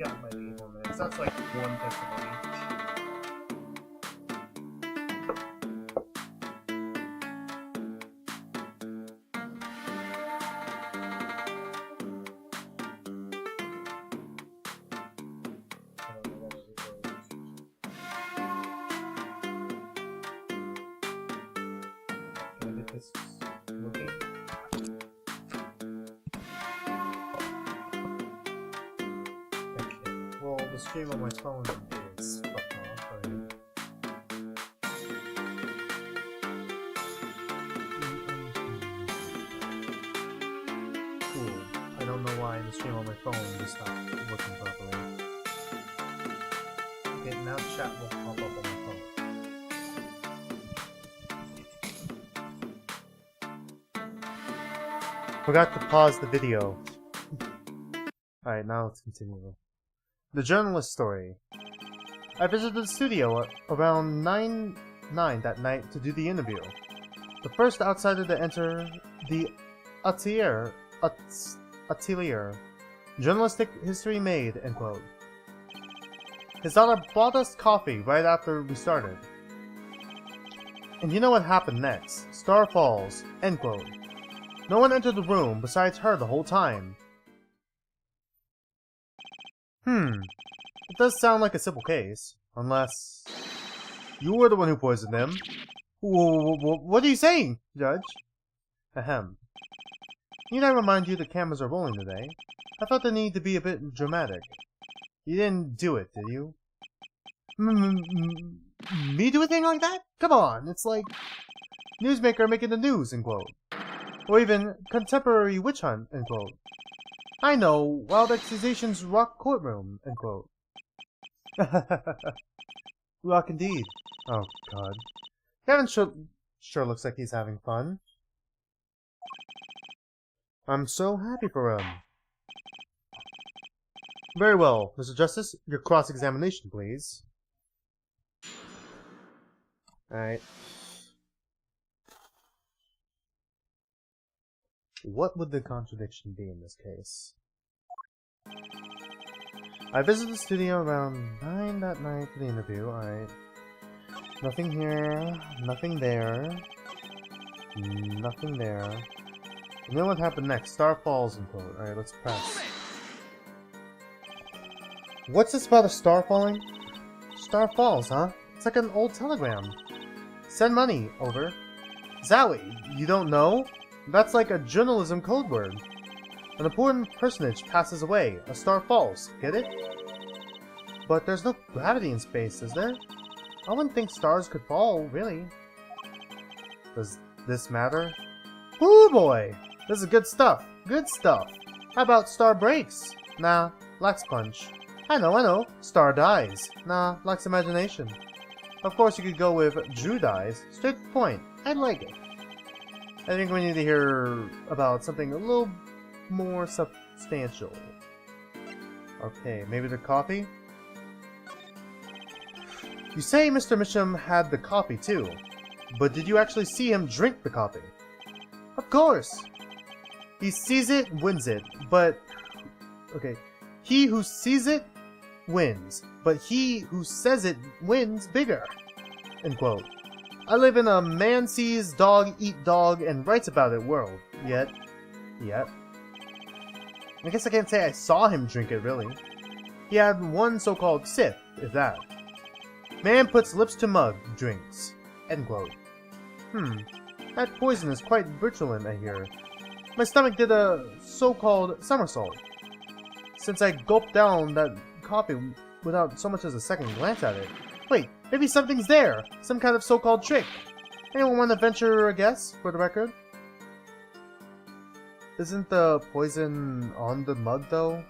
got it might be 4 minutes. That's like one testimony. Can I get this working? Well, the stream on my phone is fucked off, right? Cool. I don't know why the stream on my phone just stopped working properly. Okay, now chat will pop up on my phone. Forgot to pause the video. Alright, now let's continue. The journalist story. I visited the studio around 9 that night to do the interview. The first outsider to enter the atelier. Journalistic history made, end quote. His daughter bought us coffee right after we started. And you know what happened next? Star falls, end quote. No one entered the room besides her the whole time. It does sound like a simple case. Unless... you were the one who poisoned him. What are you saying, Judge? Ahem. Need I remind you the cameras are rolling today? I felt the need to be a bit dramatic. You didn't do it, did you? Me do a thing like that? Come on, it's like... newsmaker making the news, end quote. Or even contemporary witch hunt, end quote. I know, wild accusations rock courtroom, end quote. Rock indeed. Oh, God. Kevin sure looks like he's having fun. I'm so happy for him. Very well, Mr. Justice, your cross-examination, please. Alright. What would the contradiction be in this case? I visited the studio around 9 that night for the interview. Alright. Nothing here, nothing there. Nothing there. And then what happened next? Star falls, and quote. Alright, let's press. What's this about a star falling? Star falls, huh? It's like an old telegram. Send money, over. Zowie, you don't know? That's like a journalism code word. An important personage passes away, a star falls, get it? But there's no gravity in space, is there? I wouldn't think stars could fall, really. Does this matter? Ooh boy! This is good stuff, good stuff. How about star breaks? Nah, lacks punch. I know, star dies. Nah, lacks imagination. Of course you could go with Drew dies, straight to the point. I like it. I think we need to hear about something a little more substantial. Okay, maybe the coffee? You say Mr. Mitchum had the coffee too, but did you actually see him drink the coffee? Of course! He sees it, wins it, but... okay. He who sees it, wins, but he who says it wins bigger. End quote. I live in a man sees dog eat dog and writes about it world. Yet. I guess I can't say I saw him drink it, really. He had one so-called sip, if that. Man puts lips to mug, drinks. End quote. That poison is quite virulent, I hear. My stomach did a so-called somersault. Since I gulped down that coffee without so much as a second glance at it. Wait, maybe something's there! Some kind of so-called trick! Anyone want to venture a guess, for the record? Isn't the poison on the mug, though?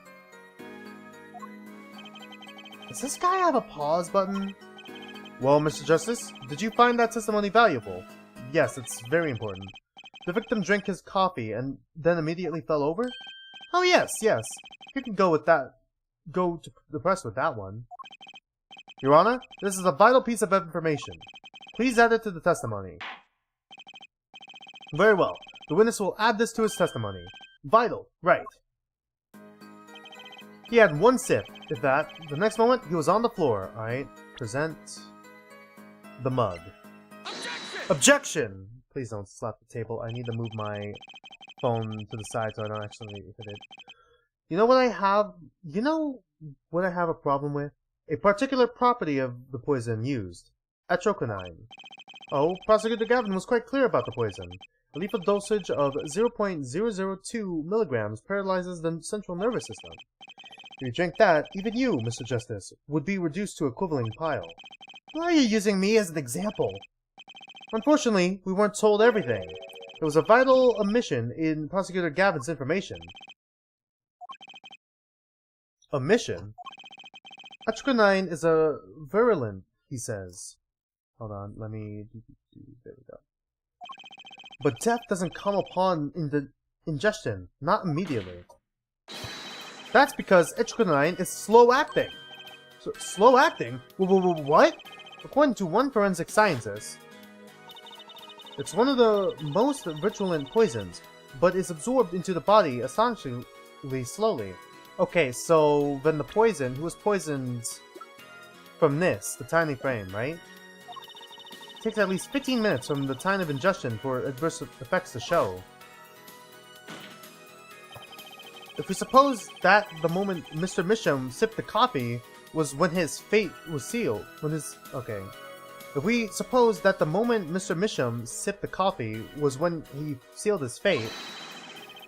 Does this guy have a pause button? Well, Mr. Justice, did you find that testimony valuable? Yes, it's very important. The victim drank his coffee and then immediately fell over? Oh yes. You can go with that. Go to the press with that one. Your Honor, this is a vital piece of information. Please add it to the testimony. Very well. The witness will add this to his testimony. Vital, right. He had one sip, if that. The next moment, he was on the floor. Alright, present the mug. Objection! Please don't slap the table. I need to move my phone to the side so I don't actually hit it. You know what I have? You know what I have a problem with? A particular property of the poison used. Atroconine. Oh, Prosecutor Gavin was quite clear about the poison. A lethal dosage of 0.002 milligrams paralyzes the central nervous system. If you drink that, even you, Mr. Justice, would be reduced to a quivering pile. Why are you using me as an example? Unfortunately, we weren't told everything. There was a vital omission in Prosecutor Gavin's information. Omission? Atroconine is a virulent, he says. Hold on, let me... There we go. But death doesn't come upon ingestion, not immediately. That's because atroconine is slow-acting. Slow-acting? What? According to one forensic scientist, it's one of the most virulent poisons, but is absorbed into the body astonishingly slowly. Okay, so then the poison, who was poisoned from this, the tiny frame, right? It takes at least 15 minutes from the time of ingestion for adverse effects to show. If we suppose that the moment Mr. Misham sipped the coffee was when his fate was sealed, okay. If we suppose that the moment Mr. Misham sipped the coffee was when he sealed his fate,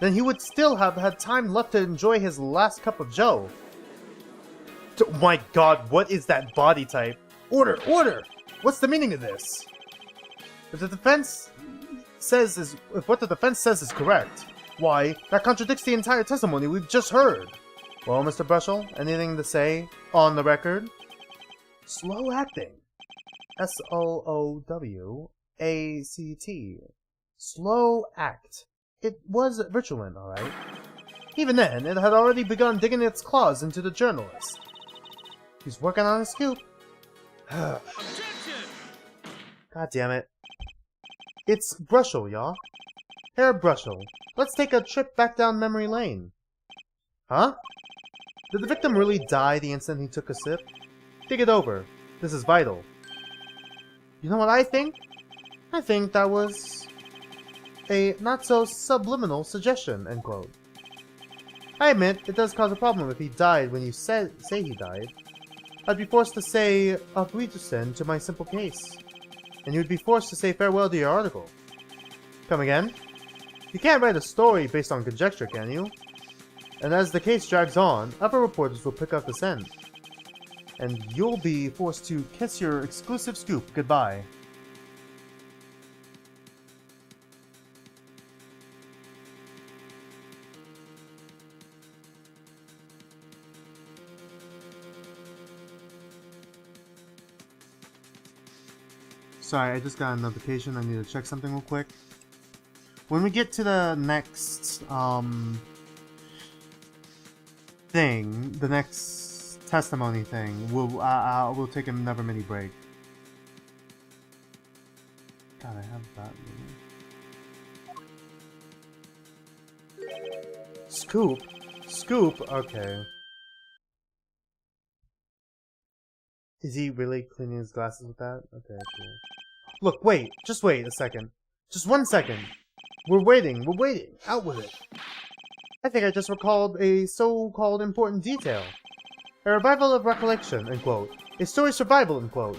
then he would still have had time left to enjoy his last cup of joe. Oh my god, what is that body type? Order! Order! What's the meaning of this? If what the defense says is correct, why, that contradicts the entire testimony we've just heard. Well, Mr. Brushel, anything to say on the record? Slow acting. S-L-O-W-A-C-T. Slow act. It was virulent, alright. Even then, it had already begun digging its claws into the journalist. He's working on a scoop. God damn it. It's Brushel, y'all. Herr Brushel, let's take a trip back down memory lane. Huh? Did the victim really die the instant he took a sip? Think it over. This is vital. You know what I think? I think that was a not-so-subliminal suggestion, end quote. I admit, it does cause a problem if he died when you say he died. I'd be forced to say auf Wiedersehen to my simple case. And you'd be forced to say farewell to your article. Come again? You can't write a story based on conjecture, can you? And as the case drags on, other reporters will pick up the scent. And you'll be forced to kiss your exclusive scoop goodbye. Sorry, I just got a notification. I need to check something real quick. When we get to the next, thing, the next testimony thing, we'll take another mini break. God, I have that. Scoop? Scoop? Okay. Is he really cleaning his glasses with that? Okay, cool. Look, wait. Just wait a second. Just 1 second. We're waiting. Out with it. I think I just recalled a so-called important detail. A revival of recollection, end quote. A story survival, end quote.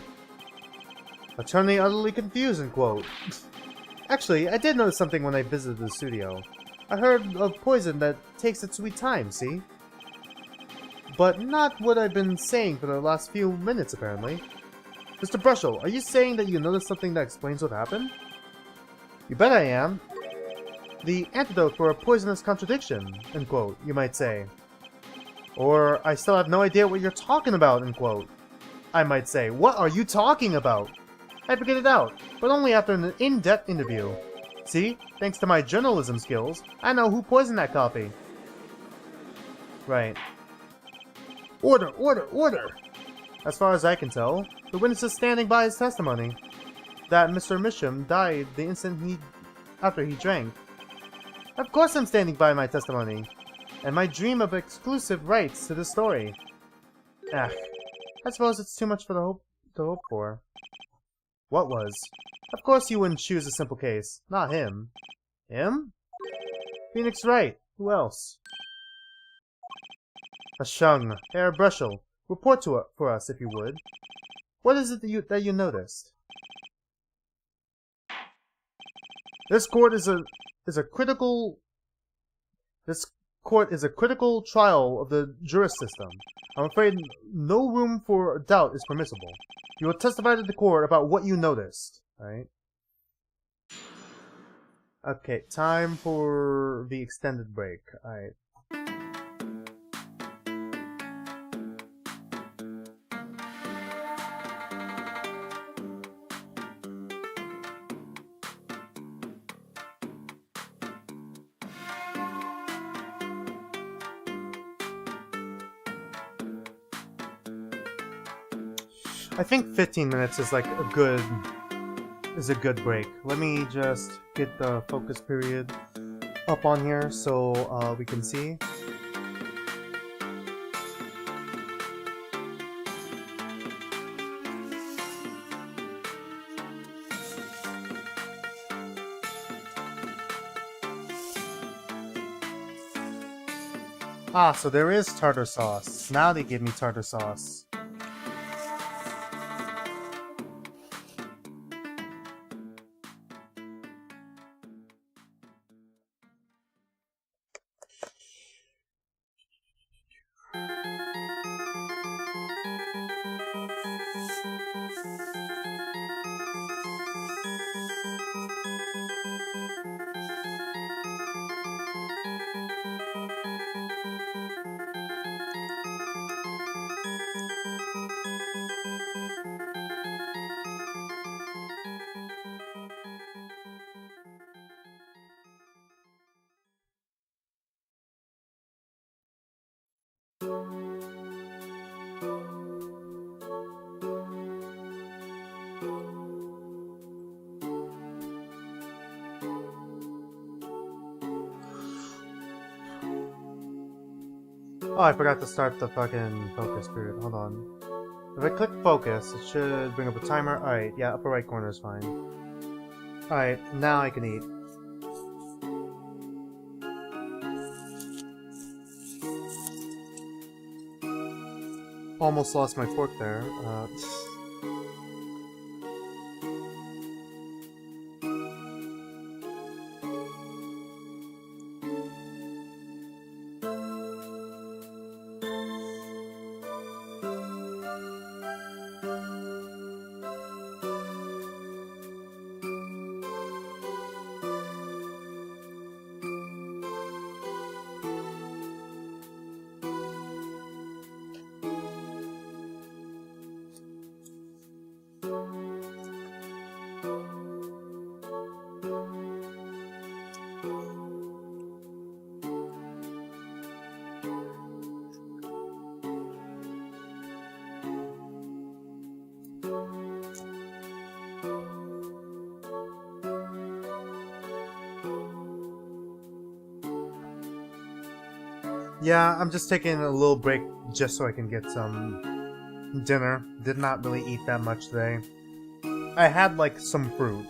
Eternally utterly confused, end quote. Actually, I did notice something when I visited the studio. I heard of poison that takes its sweet time, see? But not what I've been saying for the last few minutes, apparently. Mr. Brushel, are you saying that you noticed something that explains what happened? You bet I am. The antidote for a poisonous contradiction, end quote, you might say. Or, I still have no idea what you're talking about, end quote. I might say, what are you talking about? I figured it out, but only after an in-depth interview. See, thanks to my journalism skills, I know who poisoned that coffee. Right. Order, order, order! As far as I can tell, the witness is standing by his testimony that Mr. Misham died the instant after he drank. Of course I'm standing by my testimony. and my dream of exclusive rights to the story. Ah, I suppose it's too much for to hope for. What was? Of course you wouldn't choose a simple case. Not him. Him? Phoenix Wright. Who else? Ashung, Herr Brushel, report for us if you would. What is it that you noticed? This court is a critical trial of the juris system. I'm afraid no room for doubt is permissible. You will testify to the court about what you noticed. Alright. Okay, time for the extended break. Alright. I think 15 minutes is like a good break. Let me just get the focus period up on here so we can see. Ah, so there is tartar sauce. Now they give me tartar sauce. Oh, I forgot to start the fucking focus period. Hold on. If I click focus, it should bring up a timer. Alright, yeah, upper right corner is fine. Alright, now I can eat. Almost lost my fork there. Yeah, I'm just taking a little break just so I can get some dinner. Did not really eat that much today. I had like some fruit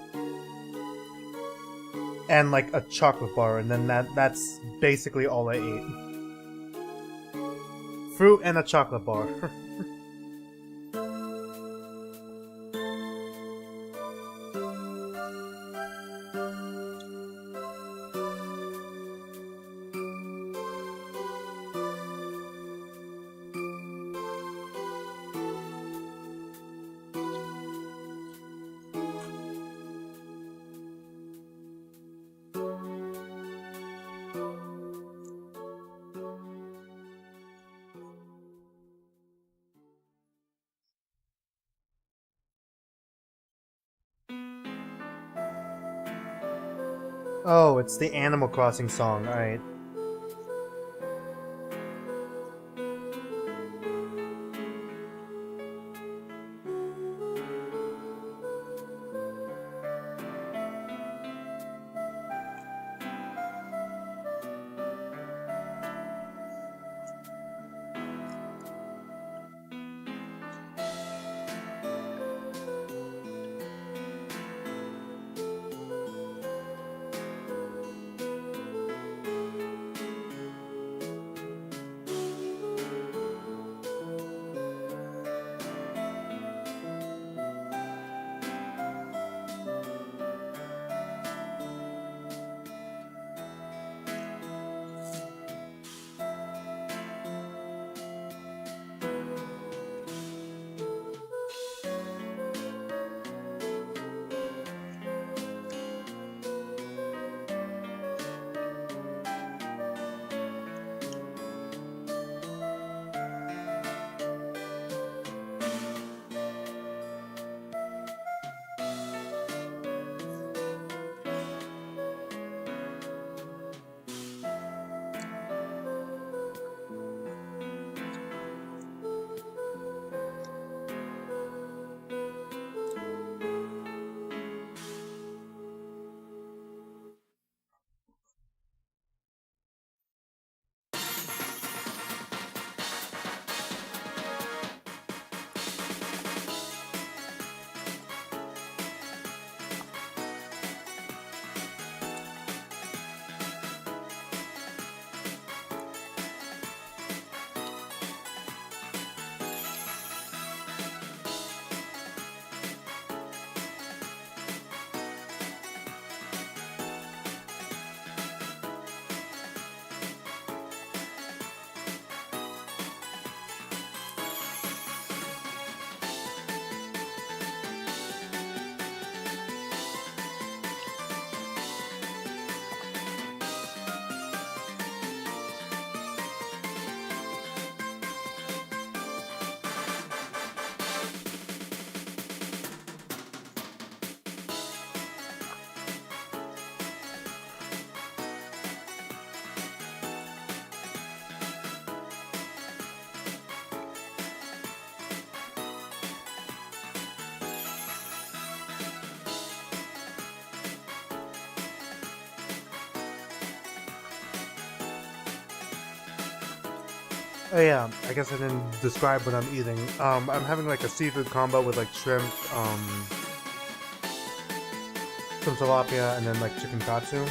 and like a chocolate bar, and then that's basically all I ate. Fruit and a chocolate bar. Oh, it's the Animal Crossing song, alright. Oh yeah, I guess I didn't describe what I'm eating. I'm having like a seafood combo with like shrimp, some tilapia, and then like chicken katsu.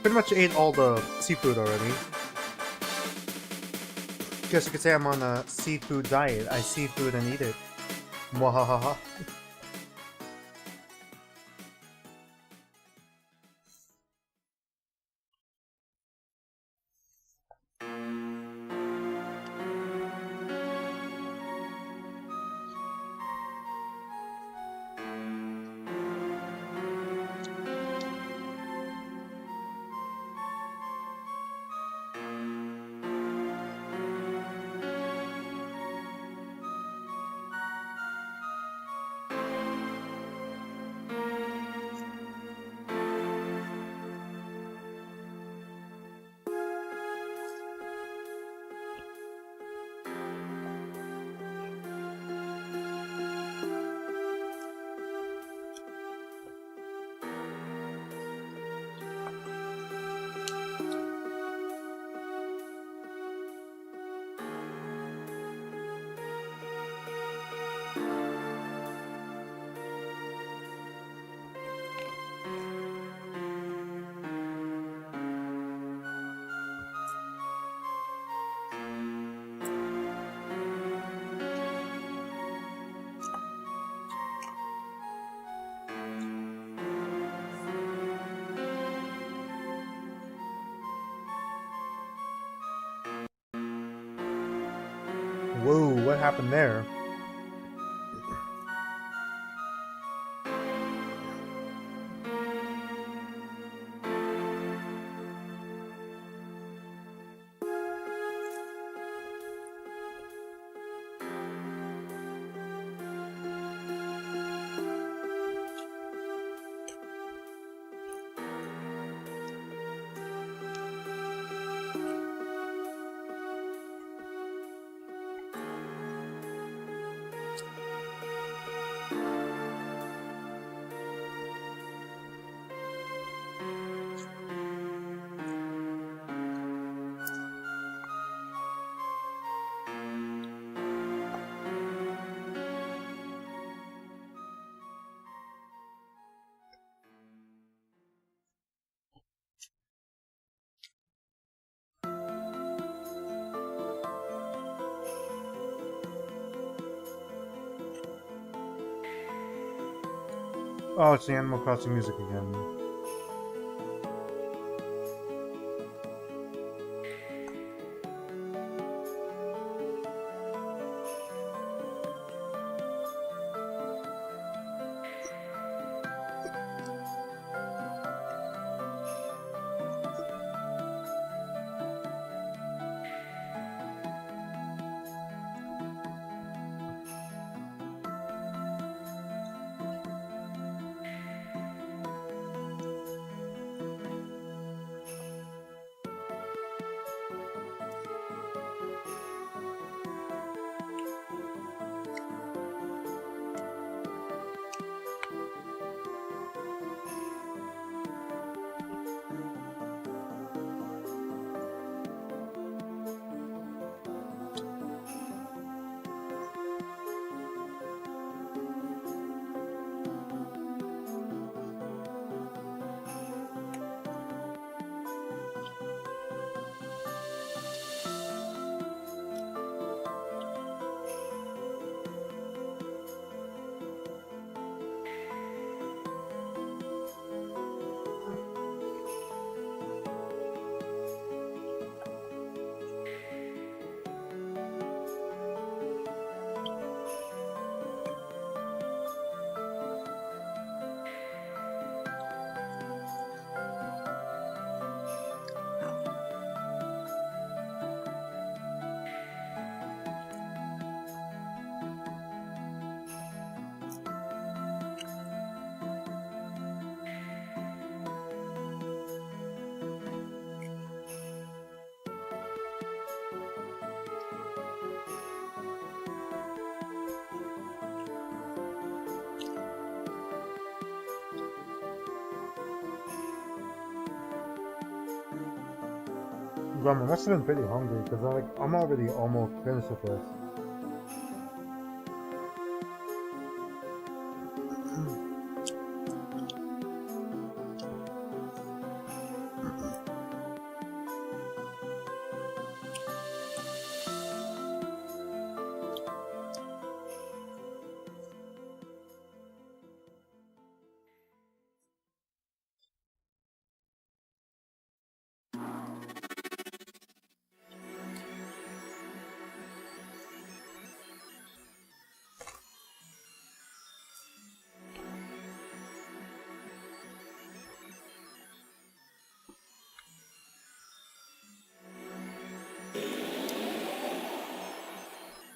Pretty much ate all the seafood already. Guess you could say I'm on a seafood diet. I see food and eat it. Mwahaha. Whoa, what happened there? Oh, it's the Animal Crossing music again. I must have been pretty hungry because I'm already almost finished with this.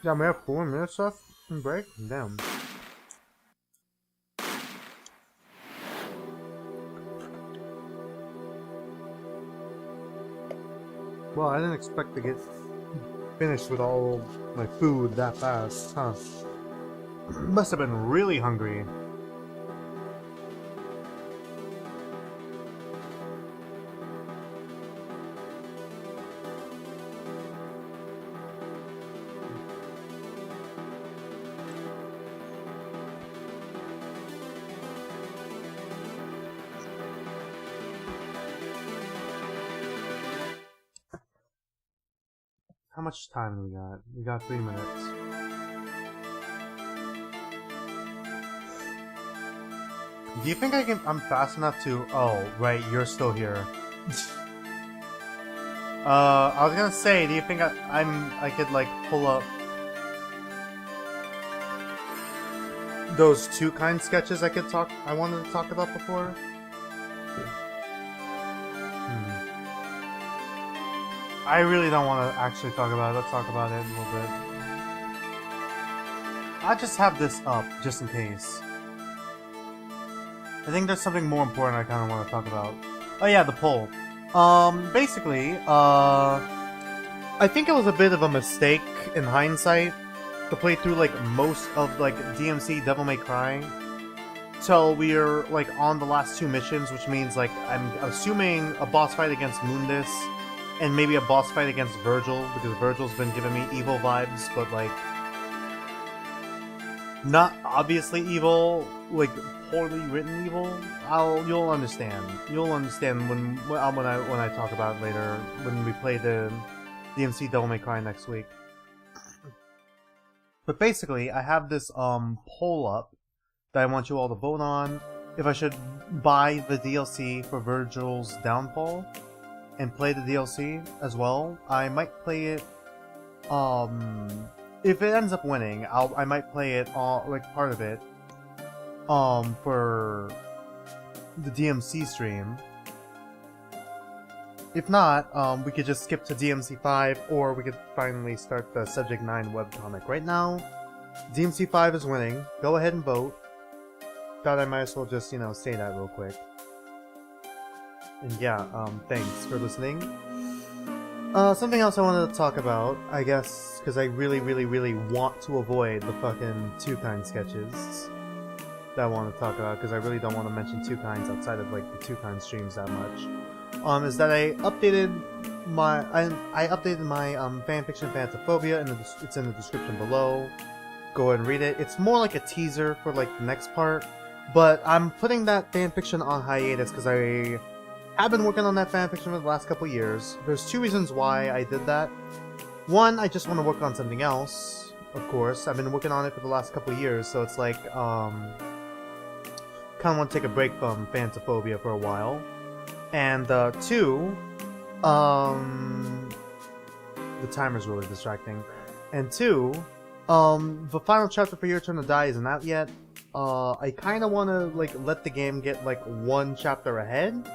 Yeah, we have 4 minutes left and break? Damn. Well, I didn't expect to get finished with all my food that fast, huh? Must have been really hungry. How much time do we got? We got 3 minutes. Do you think I'm fast enough to... Oh, right, you're still here. I was gonna say, do you think I could, like, pull up those 2 kind sketches I wanted to talk about before? I really don't want to actually talk about it. Let's talk about it a little bit. I just have this up, just in case. I think there's something more important I kind of want to talk about. Oh yeah, the poll. Basically, I think it was a bit of a mistake in hindsight to play through, like, most of, like, DMC Devil May Cry till we're, like, on the last 2 missions, which means, like, I'm assuming a boss fight against Mundus and maybe a boss fight against Virgil, because Virgil's been giving me evil vibes, but, like, not obviously evil, like, poorly written evil. You'll understand. You'll understand when I talk about it later, when we play the DMC Devil May Cry next week. But basically, I have this poll up that I want you all to vote on. If I should buy the DLC for Virgil's Downfall and play the DLC as well. I might play it, if it ends up winning, I might play it all, like, part of it, for the DMC stream. If not, we could just skip to DMC 5, or we could finally start the Subject 9 webcomic. Right now, DMC 5 is winning. Go ahead and vote. Thought I might as well just, say that real quick. And yeah, thanks for listening. Something else I wanted to talk about, I guess, because I really, really, really want to avoid the fucking 2 kind sketches that I want to talk about, because I really don't want to mention 2 kinds outside of, like, the 2 kind streams that much. Is that I updated my fanfiction Phantophobia, and it's in the description below. Go ahead and read it. It's more like a teaser for, like, the next part, but I'm putting that fanfiction on hiatus because I've been working on that fanfiction for the last couple years. There's 2 reasons why I did that. One, I just want to work on something else, of course. I've been working on it for the last couple years, so it's like, kind of want to take a break from Phantophobia for a while. And 2, the timer's really distracting. And 2, the final chapter for Your Turn to Die isn't out yet. I kind of want to, like, let the game get, like, 1 chapter ahead,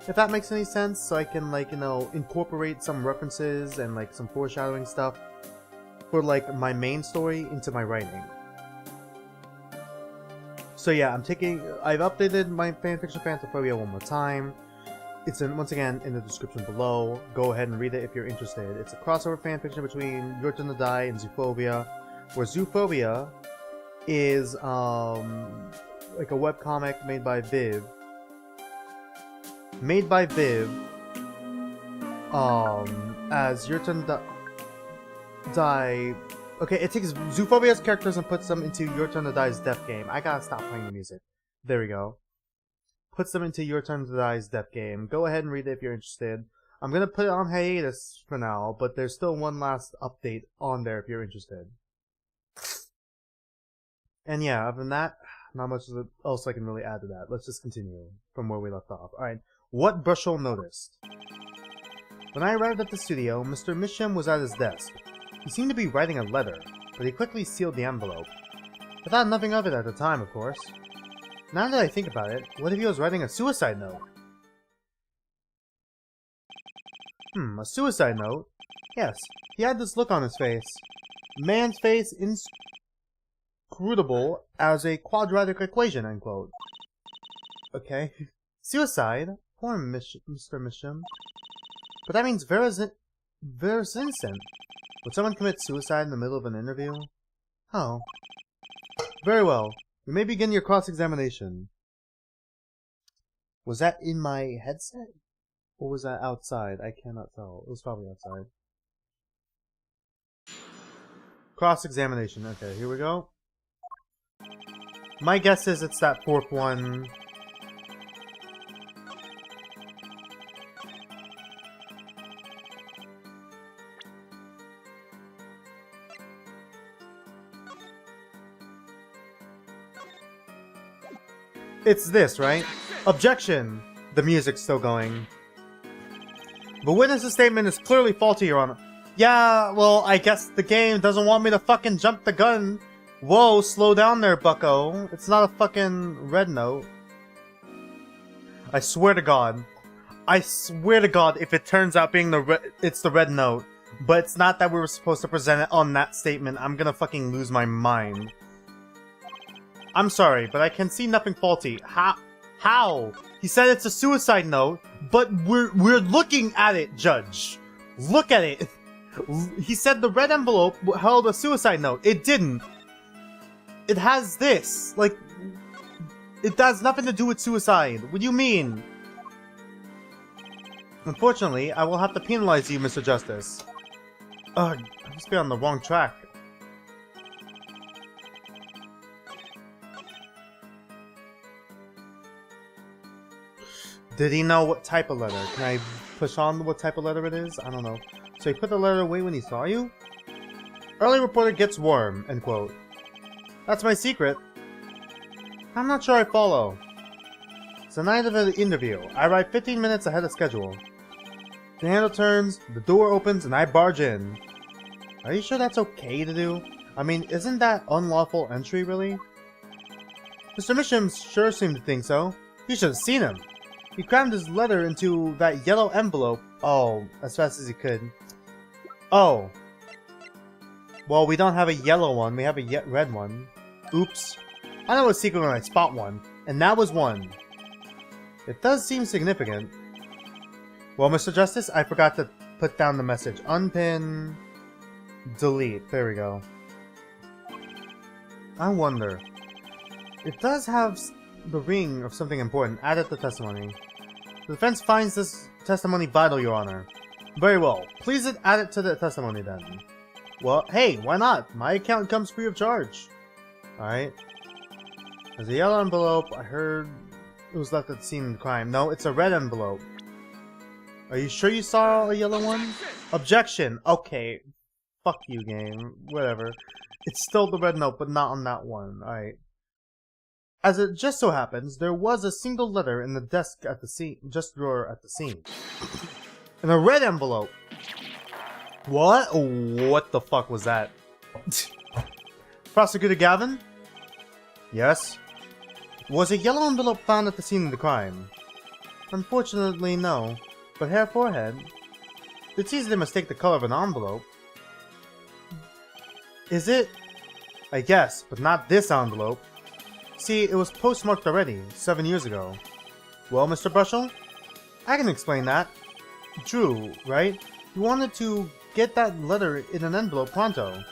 if that makes any sense, so I can, like, incorporate some references and, like, some foreshadowing stuff for, like, my main story into my writing. So yeah, I've updated my fanfiction Phantophobia one more time. It's once again in the description below. Go ahead and read it if you're interested. It's a crossover fanfiction between Your Turn to Die and Zoophobia, where Zoophobia is, like a webcomic made by Viv, as Your Turn to Die. Okay, it takes Zoophobia's characters and puts them into Your Turn to Die's death game. I gotta stop playing the music. There we go. Puts them into Your Turn to Die's death game. Go ahead and read it if you're interested. I'm gonna put it on hiatus for now, but there's still one last update on there if you're interested. And yeah, other than that, not much else I can really add to that. Let's just continue from where we left off. Alright, what Brushel noticed. When I arrived at the studio, Mr. Misham was at his desk. He seemed to be writing a letter, but he quickly sealed the envelope. I thought nothing of it at the time, of course. Now that I think about it, what if he was writing a suicide note? A suicide note? Yes, he had this look on his face. Man's face inscrutable as a quadratic equation, end quote. Okay. Suicide? Poor Mr. Misham. But that means Vera's innocent. Would someone commit suicide in the middle of an interview? Oh. Very well. You may begin your cross-examination. Was that in my headset? Or was that outside? I cannot tell. It was probably outside. Cross-examination. Okay, here we go. My guess is it's that fourth one. It's this, right? Objection! The music's still going. The witness's statement is clearly faulty, Your Honor. Yeah, well, I guess the game doesn't want me to fucking jump the gun. Whoa, slow down there, bucko. It's not a fucking red note. I swear to God. I swear to God, if it turns out being it's the red note, but it's not that we were supposed to present it on that statement, I'm gonna fucking lose my mind. I'm sorry, but I can see nothing faulty. How? He said it's a suicide note, but we're looking at it, Judge. Look at it. He said the red envelope held a suicide note. It didn't. It has this. Like, it has nothing to do with suicide. What do you mean? Unfortunately, I will have to penalize you, Mr. Justice. Ugh, I must be on the wrong track. Did he know what type of letter? Can I push on what type of letter it is? I don't know. So he put the letter away when he saw you? Early reporter gets warm, end quote. That's my secret. I'm not sure I follow. It's the night of the interview. I arrive 15 minutes ahead of schedule. The handle turns, the door opens, and I barge in. Are you sure that's okay to do? I mean, isn't that unlawful entry, really? Mr. Misham sure seemed to think so. You should have seen him. He crammed his letter into that yellow envelope. Oh, as fast as he could. Oh. Well, we don't have a yellow one. We have a red one. Oops. I know a secret when I spot one. And that was one. It does seem significant. Well, Mr. Justice, I forgot to put down the message. Unpin. Delete. There we go. I wonder. It does have the ring of something important added to the testimony. The defense finds this testimony vital, Your Honor. Very well. Please add it to the testimony then. Well, hey, why not? My account comes free of charge. Alright. There's a yellow envelope. I heard it was left at the scene of the crime. No, it's a red envelope. Are you sure you saw a yellow one? Objection. Okay. Fuck you, game. Whatever. It's still the red note, but not on that one. Alright. As it just so happens, there was a single letter in the desk at the scene, just drawer at the scene. In a red envelope. What? What the fuck was that? Prosecutor Gavin? Yes? Was a yellow envelope found at the scene of the crime? Unfortunately, no. But hair forehead? It's easy to mistake the color of an envelope. Is it? I guess, but not this envelope. See, it was postmarked already, 7 years ago. Well, Mr. Brushel? I can explain that. True, right? You wanted to get that letter in an envelope pronto.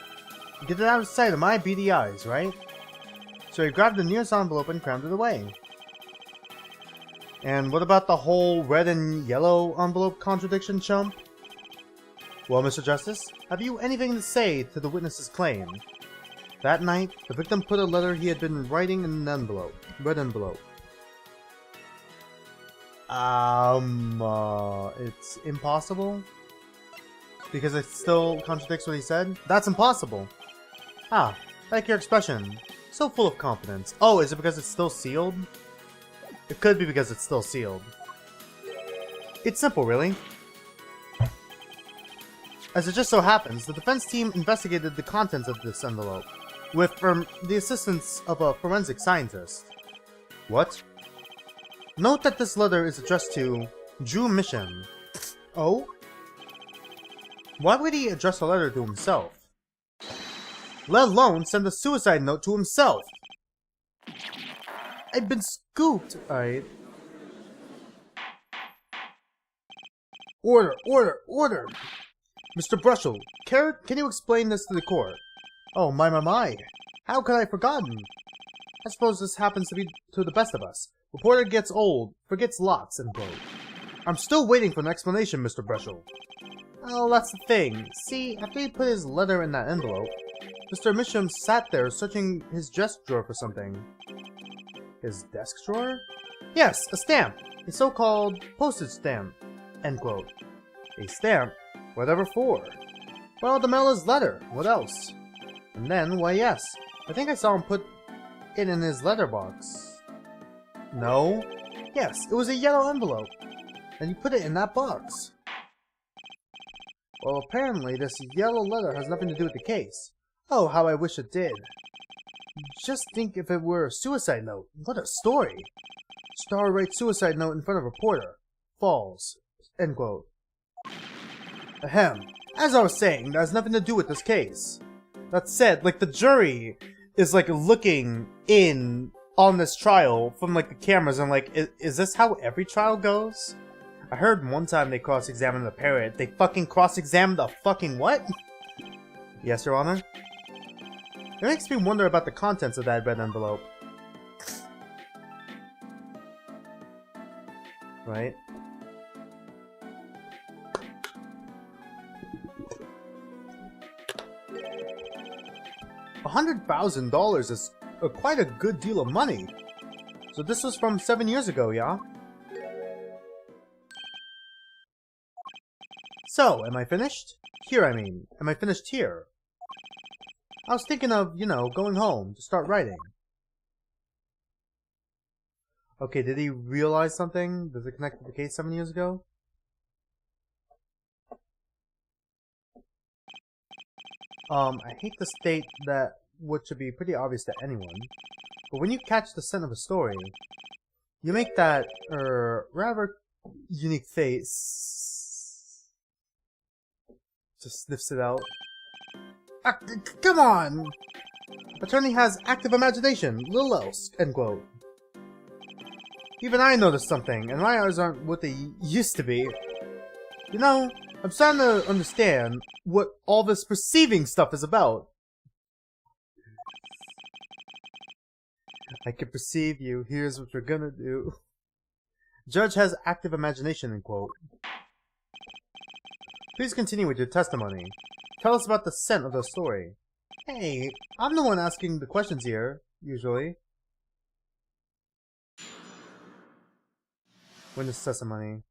Get it out of sight of my beady eyes, right? So he grabbed the nearest envelope and crammed it away. And what about the whole red and yellow envelope contradiction, chump? Well, Mr. Justice, have you anything to say to the witness's claim? That night, the victim put a letter he had been writing in an envelope. Red envelope. It's impossible? Because it still contradicts what he said? That's impossible! Ah, like your expression. So full of confidence. Oh, is it because it's still sealed? It could be because it's still sealed. It's simple, really. As it just so happens, the defense team investigated the contents of this envelope, with the assistance of a forensic scientist. What? Note that this letter is addressed to Drew Mission. Oh? Why would he address a letter to himself? Let alone send a suicide note to himself! I've been scooped! Alright. Order! Order! Order! Mr. Brushel, can you explain this to the court? Oh, my. How could I have forgotten? I suppose this happens to the best of us. Reporter gets old, forgets lots, and quote. I'm still waiting for an explanation, Mr. Brushel. Oh, that's the thing. See, after he put his letter in that envelope, Mr. Misham sat there searching his desk drawer for something. His desk drawer? Yes, a stamp. A so-called postage stamp. End quote. A stamp? Whatever for? Well, to mail his letter. What else? And then, why yes, I think I saw him put it in his letterbox. No? Yes, it was a yellow envelope. And you put it in that box. Well, apparently this yellow letter has nothing to do with the case. Oh, how I wish it did. Just think if it were a suicide note. What a story. Star writes suicide note in front of reporter. Falls. End quote. Ahem. As I was saying, that has nothing to do with this case. That said, like, the jury is, like, looking in on this trial from, like, the cameras and, like, is this how every trial goes? I heard one time they cross-examined the parrot. They fucking cross-examined the fucking what? Yes, Your Honor? It makes me wonder about the contents of that red envelope. Right? $100,000 is quite a good deal of money. So this was from 7 years ago, yeah? So, am I finished? Here, I mean. Am I finished here? I was thinking of, you know, going home to start writing. Okay, did he realize something? Does it connect to the case 7 years ago? I hate to state that what should be pretty obvious to anyone, but when you catch the scent of a story, you make that, rather unique face. Just sniffs it out. Come on! Attorney has active imagination, little else, end quote. Even I noticed something, and my eyes aren't what they used to be. You know, I'm starting to understand what all this perceiving stuff is about. I can perceive you, here's what you're gonna do. Judge has active imagination, end quote. Please continue with your testimony. Tell us about the scent of the story. Hey, I'm the one asking the questions here, usually. Witness testimony.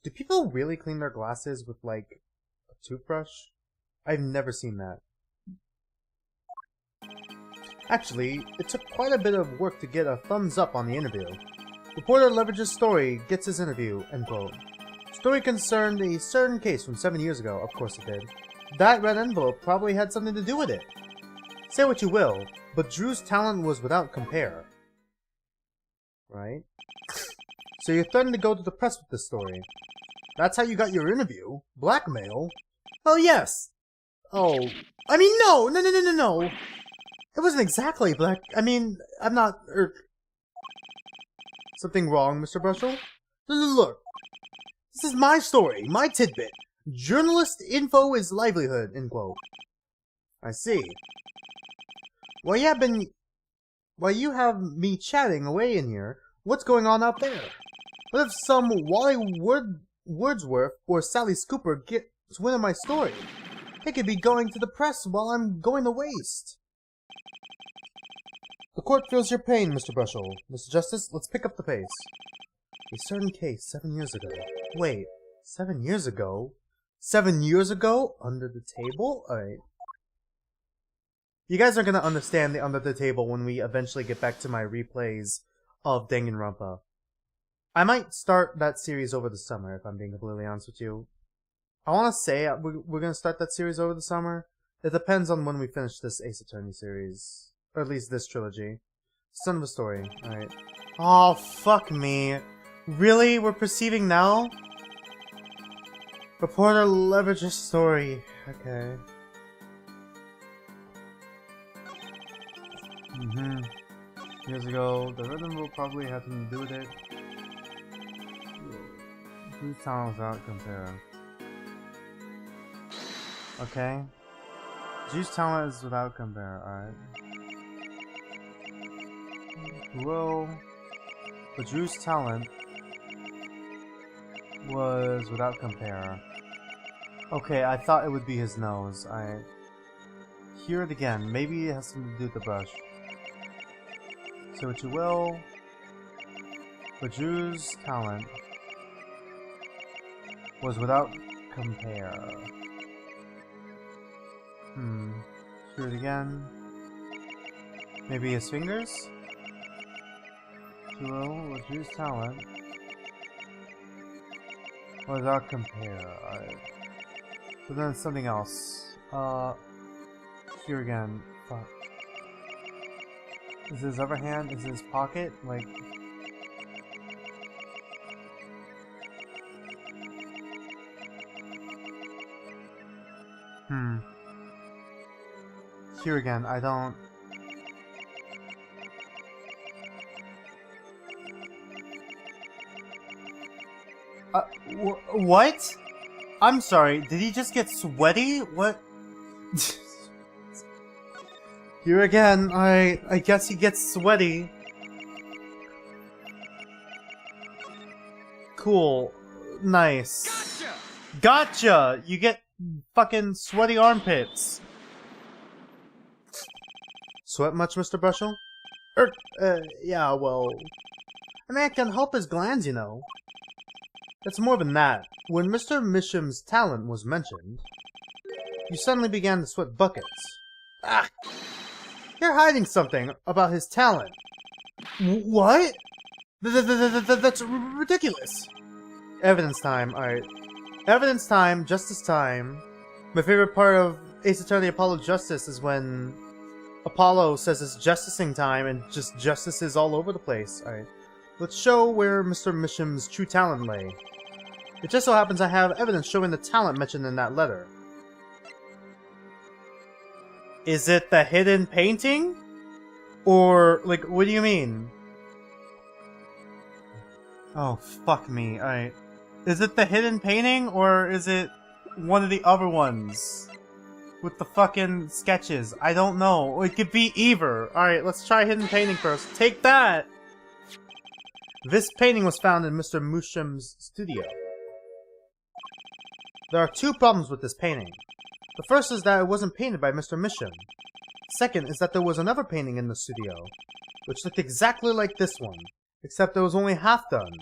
Do people really clean their glasses with, like, a toothbrush? I've never seen that. Actually, it took quite a bit of work to get a thumbs up on the interview. Reporter leverages story, gets his interview, end quote. Story concerned a certain case from 7 years ago, of course it did. That red envelope probably had something to do with it. Say what you will, but Drew's talent was without compare. Right? So you're threatening to go to the press with this story. That's how you got your interview? Blackmail? Oh yes! Oh, I mean no! No! It wasn't exactly black. I mean, I'm not, Something wrong, Mr. Brushel? Look, this is my story, my tidbit. Journalist info is livelihood, end quote. I see. While you have me chatting away in here, what's going on out there? What if some Wally Wordsworth or Sally Scooper It's one of my story. It could be going to the press while I'm going to waste. The court feels your pain, Mr. Brushel. Mr. Justice, let's pick up the pace. A certain case 7 years ago. Wait, 7 years ago? 7 years ago? Under the table? Alright. You guys are gonna understand the under the table when we eventually get back to my replays of Danganronpa. I might start that series over the summer, if I'm being completely honest with you. I want to say we're gonna start that series over the summer. It depends on when we finish this Ace Attorney series. Or at least this trilogy. Son of a story. Alright. Oh, fuck me. Really? We're perceiving now? Reporter leverages story. Okay. Years ago, the rhythm will probably have something to do with it. Whose talent without compare? Okay. Juice talent is without compare, alright. Well, the Juice talent was without compare. Okay, I thought it would be his nose. I hear it again. Maybe it has something to do with the brush. Say what you will. Baju's talent was without compare. Hear it again. Maybe his fingers? Well, Baju's talent was without compare. Alright. But then something else. Here again. Fuck. Is his other hand? Is his pocket? Like. Here again, I don't. What? I'm sorry, did he just get sweaty? What? Here again, I guess he gets sweaty. Cool. Nice. Gotcha! You get fucking sweaty armpits. Sweat much, Mr. Brushel? Yeah, well... a man can't help his glands, you know. It's more than that. When Mr. Misham's talent was mentioned, you suddenly began to sweat buckets. Ah! You're hiding something about his talent. What? That's ridiculous. Evidence time, alright. Evidence time, justice time. My favorite part of Ace Attorney Apollo Justice is when Apollo says it's justicing time and just justices all over the place. Alright. Let's show where Mr. Misham's true talent lay. It just so happens I have evidence showing the talent mentioned in that letter. Is it the hidden painting? Or, like, what do you mean? Oh, fuck me. Alright. Is it the hidden painting, or is it one of the other ones? With the fucking sketches? I don't know. It could be either. Alright, let's try hidden painting first. Take that! This painting was found in Mr. Musham's studio. There are two problems with this painting. The first is that it wasn't painted by Mr. Misham. Second is that there was another painting in the studio, which looked exactly like this one, except it was only half done.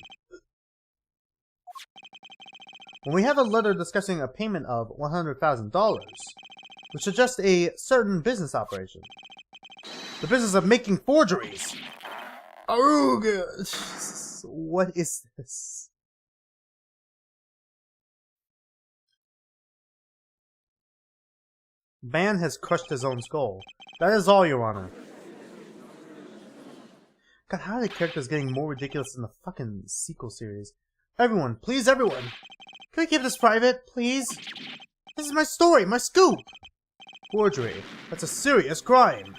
When we have a letter discussing a payment of $100,000, which suggests a certain business operation. The business of making forgeries! Aruga! What is this? Man has crushed his own skull. That is all, Your Honor. God, how are the characters getting more ridiculous in the fucking sequel series? Everyone, please everyone! Can we keep this private, please? This is my story, my scoop! Forgery. That's a serious crime.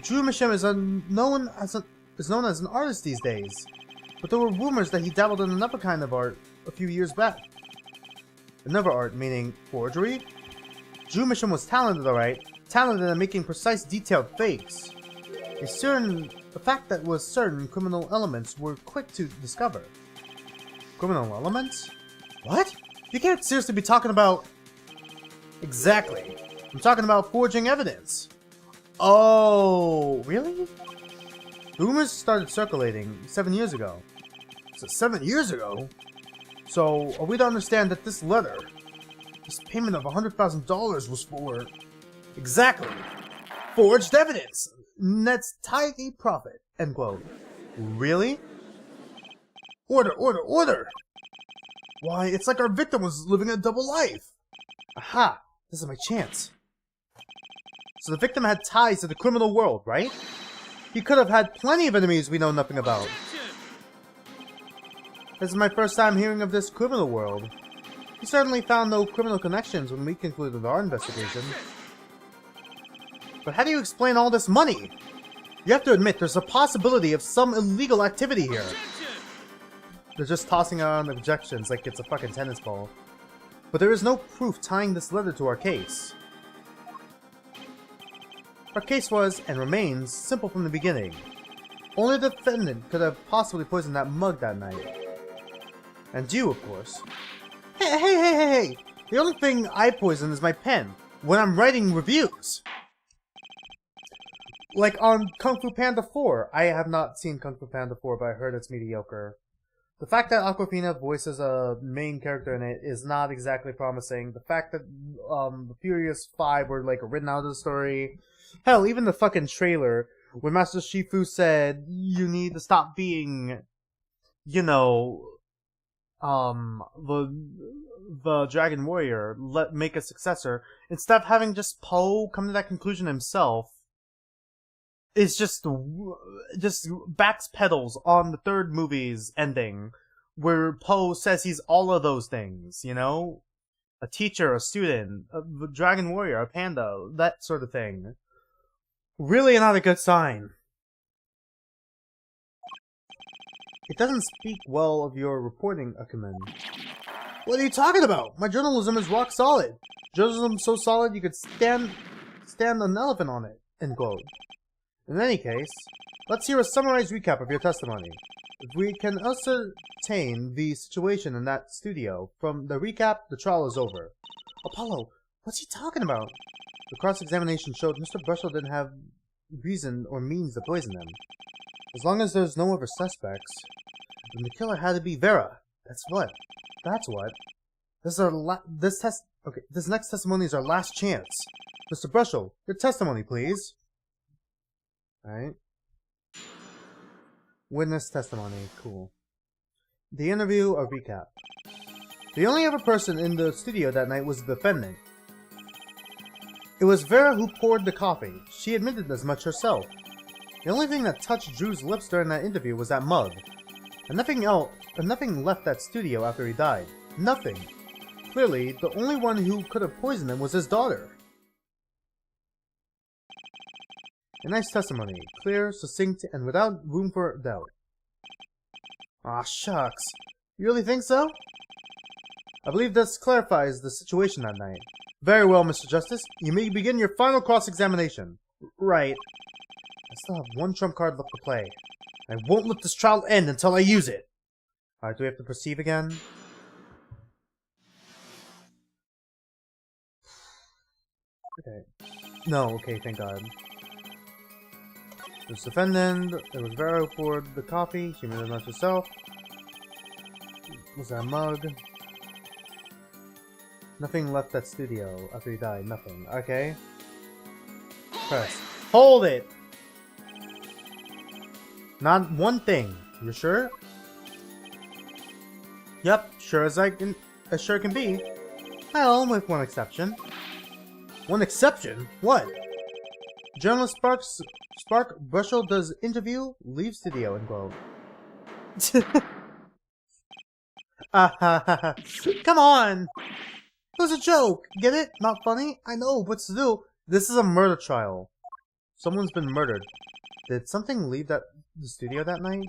Drew Misham is known as an artist these days. But there were rumors that he dabbled in another kind of art a few years back. Another art meaning forgery? Drew Misham was talented, alright. Talented at making precise, detailed fakes. The fact that was certain criminal elements were quick to discover. Criminal elements? What? You can't seriously be talking about... Exactly. I'm talking about forging evidence. Oh, really? Rumors started circulating 7 years ago. So 7 years ago? So, are we to understand that this letter, this payment of $100,000 was for... Exactly! Forged evidence! Nets tidy profit, end quote. Really? Order, order, order! Why, it's like our victim was living a double life! Aha! This is my chance. So the victim had ties to the criminal world, right? He could have had plenty of enemies we know nothing about. This is my first time hearing of this criminal world. We certainly found no criminal connections when we concluded our investigation. But how do you explain all this money? You have to admit there's a possibility of some illegal activity here. They're just tossing around objections like it's a fucking tennis ball. But there is no proof tying this letter to our case. Our case was, and remains, simple from the beginning. Only the defendant could have possibly poisoned that mug that night. And you, of course. Hey! The only thing I poison is my pen, when I'm writing reviews! Like on Kung Fu Panda 4. I have not seen Kung Fu Panda 4, but I heard it's mediocre. The fact that Awkwafina voices a main character in it is not exactly promising. The fact that the Furious 5 were like written out of the story. Hell, even the fucking trailer, when Master Shifu said, you need to stop being, you know, the Dragon Warrior, make a successor, instead of having just Poe come to that conclusion himself, is just backpedals on the third movie's ending, where Poe says he's all of those things, you know? A teacher, a student, a Dragon Warrior, a panda, that sort of thing. Really not a good sign. It doesn't speak well of your reporting acumen. What are you talking about? My journalism is rock solid. Journalism so solid you could stand an elephant on it, end quote. In any case, let's hear a summarized recap of your testimony. If we can ascertain the situation in that studio, from the recap, the trial is over. Apollo, what's he talking about? The cross-examination showed Mr. Brushel didn't have reason or means to poison him. As long as there's no other suspects, then the killer had to be Vera. That's what. This next testimony is our last chance. Mr. Brushel, your testimony, please. Alright. Witness testimony. Cool. The interview, a recap. The only other person in the studio that night was the defendant. It was Vera who poured the coffee. She admitted as much herself. The only thing that touched Drew's lips during that interview was that mug. And nothing left that studio after he died. Nothing. Clearly, the only one who could have poisoned him was his daughter. A nice testimony. Clear, succinct, and without room for doubt. Aw, shucks. You really think so? I believe this clarifies the situation that night. Very well, Mr. Justice. You may begin your final cross-examination. Right. I still have one trump card left to play. I won't let this trial end until I use it. Alright, do we have to proceed again? Okay. No, okay, thank God. There's defendant, there was Vera who poured the coffee, she made it not herself. Was that a mug? Nothing left that studio after he died, nothing. Okay. Press. Hold it! Not one thing. You sure? Yep, sure as sure can be. Well, with one exception. One exception? What? Journalist Spark Brushel does interview, leave studio, and quote. Come on! It was a joke! Get it? Not funny? I know, what's to do? This is a murder trial. Someone's been murdered. Did something leave the studio that night?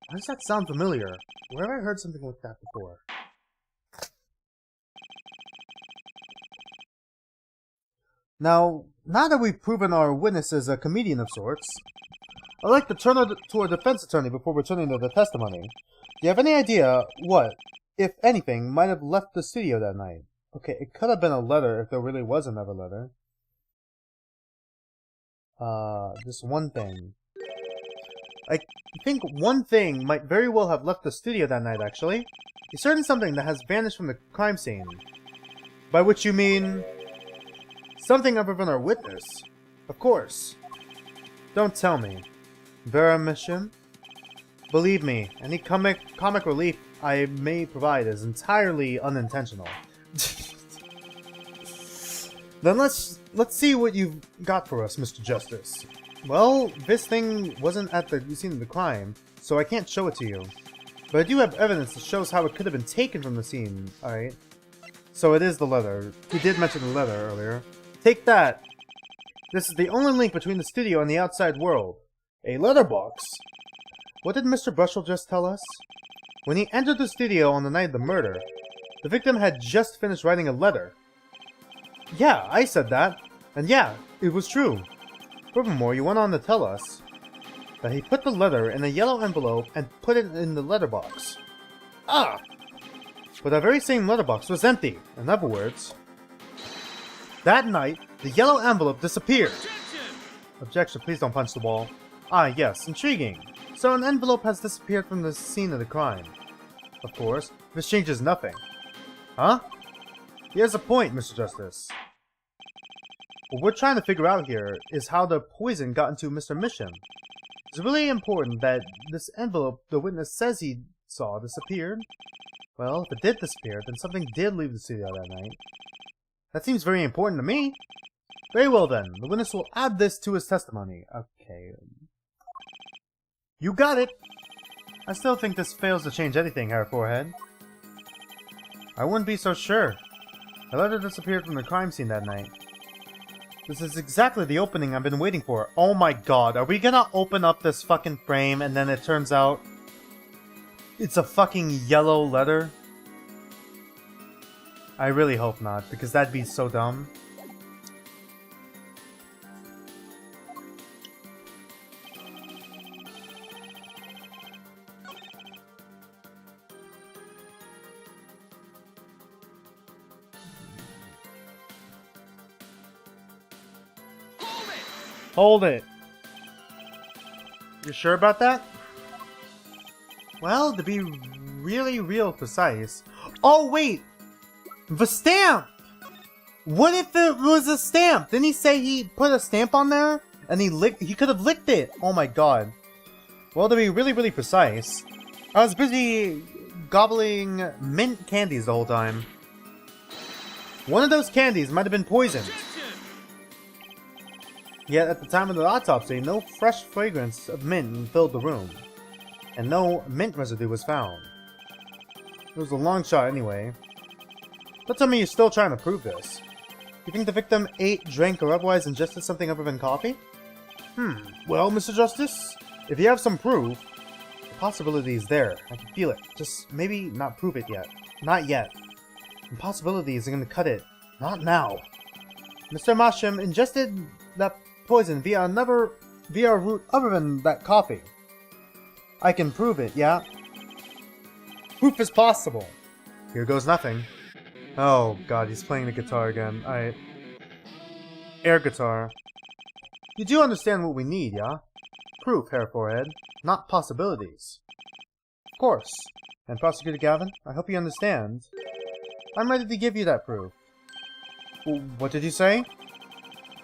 Why does that sound familiar? Where have I heard something like that before? Now that we've proven our witness is a comedian of sorts, I'd like to turn to our defense attorney before returning to the testimony. Do you have any idea what, if anything, might have left the studio that night? Okay, it could have been a letter if there really was another letter. Just one thing. I think one thing might very well have left the studio that night, actually. A certain something that has vanished from the crime scene. By which you mean... something other than our witness. Of course. Don't tell me. Vera Mission? Believe me, any comic relief I may provide is entirely unintentional. Then let's see what you've got for us, Mr. Justice. Well, this thing wasn't at the scene of the crime, so I can't show it to you. But I do have evidence that shows how it could have been taken from the scene, alright? So it is the letter. He did mention the letter earlier. Take that! This is the only link between the studio and the outside world. A letterbox? What did Mr. Brushel just tell us? When he entered the studio on the night of the murder, the victim had just finished writing a letter. Yeah, I said that. And yeah, it was true. Furthermore, you went on to tell us that he put the letter in a yellow envelope and put it in the letterbox. Ah! But that very same letterbox was empty. In other words, that night, the yellow envelope disappeared. Objection, please don't punch the wall. Ah, yes, intriguing. So an envelope has disappeared from the scene of the crime. Of course, this changes nothing. Huh? He has a point, Mr. Justice. What we're trying to figure out here is how the poison got into Mr. Misham. It's really important that this envelope the witness says he saw disappeared. Well, if it did disappear, then something did leave the studio that night. That seems very important to me. Very well then, the witness will add this to his testimony. Okay. You got it! I still think this fails to change anything, Hair Forehead. I wouldn't be so sure. The letter disappeared from the crime scene that night. This is exactly the opening I've been waiting for. Oh my god, are we gonna open up this fucking frame and then it turns out it's a fucking yellow letter? I really hope not, because that'd be so dumb. Hold it! You sure about that? Well, to be really real precise... Oh, wait! The stamp! What if it was a stamp? Didn't he say he put a stamp on there? And he could have licked it! Oh my god. Well, to be really precise, I was busy gobbling mint candies the whole time. One of those candies might have been poisoned. Yet at the time of the autopsy, no fresh fragrance of mint filled the room, and no mint residue was found. It was a long shot anyway. Don't tell me you're still trying to prove this. You think the victim ate, drank, or otherwise ingested something other than coffee? Well, Mr. Justice, if you have some proof, the possibility is there. I can feel it. Just maybe not prove it yet. Not yet. The possibility isn't going to cut it. Not now. Mr. Masham ingested that poison via a route other than that coffee. I can prove it, yeah? Proof is possible. Here goes nothing. Oh god, he's playing the guitar again. Alright. Air guitar. You do understand what we need, yeah? Proof, Hair Forehead, not possibilities. Of course. And Prosecutor Gavin, I hope you understand. I'm ready to give you that proof. What did you say?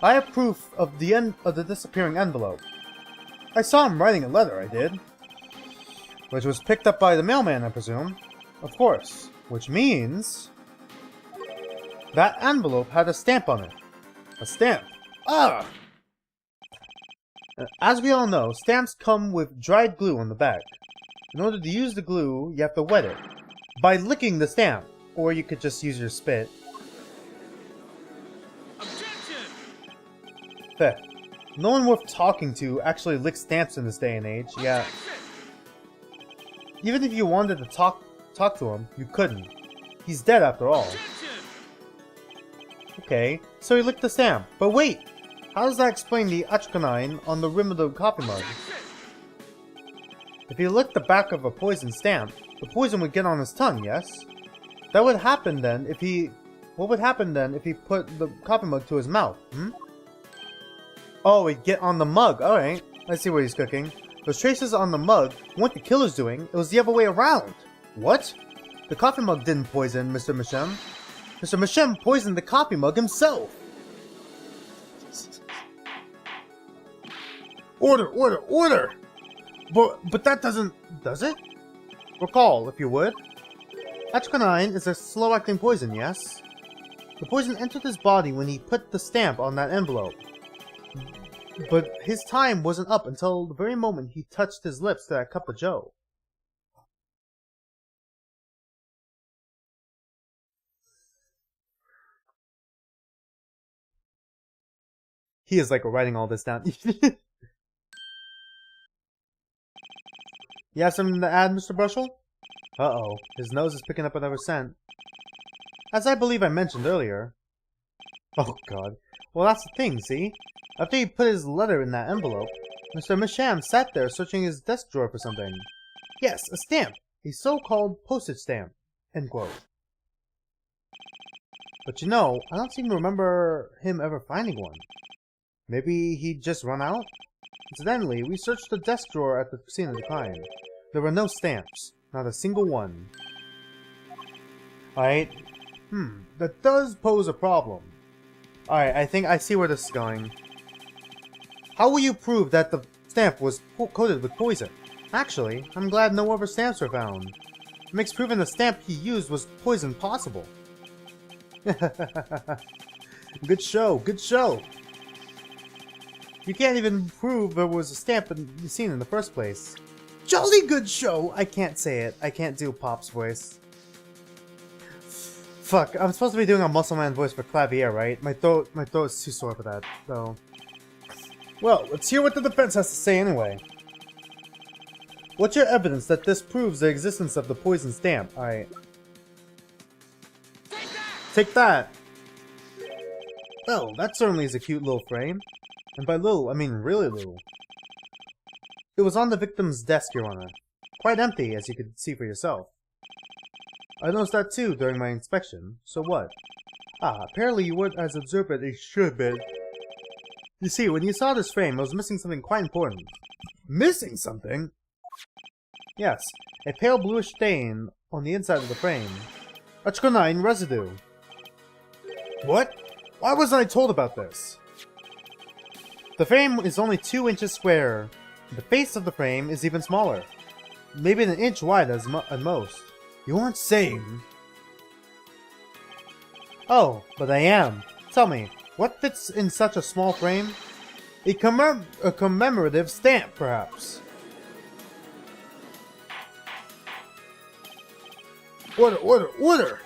I have proof of the disappearing envelope. I saw him writing a letter, I did. Which was picked up by the mailman, I presume. Of course. Which means... that envelope had a stamp on it. A stamp. Ah! As we all know, stamps come with dried glue on the back. In order to use the glue, you have to wet it. By licking the stamp. Or you could just use your spit. Feh. No one worth talking to actually licks stamps in this day and age, yeah. Even if you wanted to talk to him, you couldn't. He's dead after all. Okay, so he licked the stamp. But wait! How does that explain the atropine on the rim of the coffee mug? If he licked the back of a poisoned stamp, the poison would get on his tongue, yes? That would happen then if he What would happen then if he put the coffee mug to his mouth, Oh, he'd get on the mug. Alright, I see what he's cooking. Those traces on the mug weren't the killer's doing, it was the other way around. What? The coffee mug didn't poison Mr. Mishem. Mr. Mishem poisoned the coffee mug himself. Order! But that doesn't... does it? Recall, if you would. Atropine is a slow-acting poison, yes? The poison entered his body when he put the stamp on that envelope. But his time wasn't up until the very moment he touched his lips to that cup of joe. He is like writing all this down. You have something to add, Mr. Brushel? Uh-oh, his nose is picking up another scent. As I believe I mentioned earlier. Oh god. Well, that's the thing, see? After he put his letter in that envelope, Mr. Misham sat there searching his desk drawer for something. Yes, a stamp. A so-called postage stamp. End quote. But you know, I don't seem to remember him ever finding one. Maybe he'd just run out? Incidentally, we searched the desk drawer at the scene of the crime. There were no stamps. Not a single one. Alright. That does pose a problem. Alright, I think I see where this is going. How will you prove that the stamp was coated with poison? Actually, I'm glad no other stamps were found. It makes proving the stamp he used was poison possible. Good show, good show! You can't even prove there was a stamp in the scene in the first place. Jolly good show! I can't say it. I can't do Pop's voice. Fuck, I'm supposed to be doing a muscle man voice for Clavier, right? My throat is too sore for that, though. Well, let's hear what the defense has to say anyway. What's your evidence that this proves the existence of the poison stamp? Alright. Take that! Well, that certainly is a cute little frame. And by little, I mean really little. It was on the victim's desk, Your Honor. Quite empty, as you could see for yourself. I noticed that too during my inspection, so what? Ah, apparently you weren't as observant as you should have been. You see, when you saw this frame, it was missing something quite important. Missing something? Yes, a pale bluish stain on the inside of the frame. Atropine residue. What? Why wasn't I told about this? The frame is only 2 inches square. The face of the frame is even smaller. Maybe an inch wide at most. You aren't saying... Oh, but I am. Tell me, what fits in such a small frame? A commemorative stamp, perhaps. Order!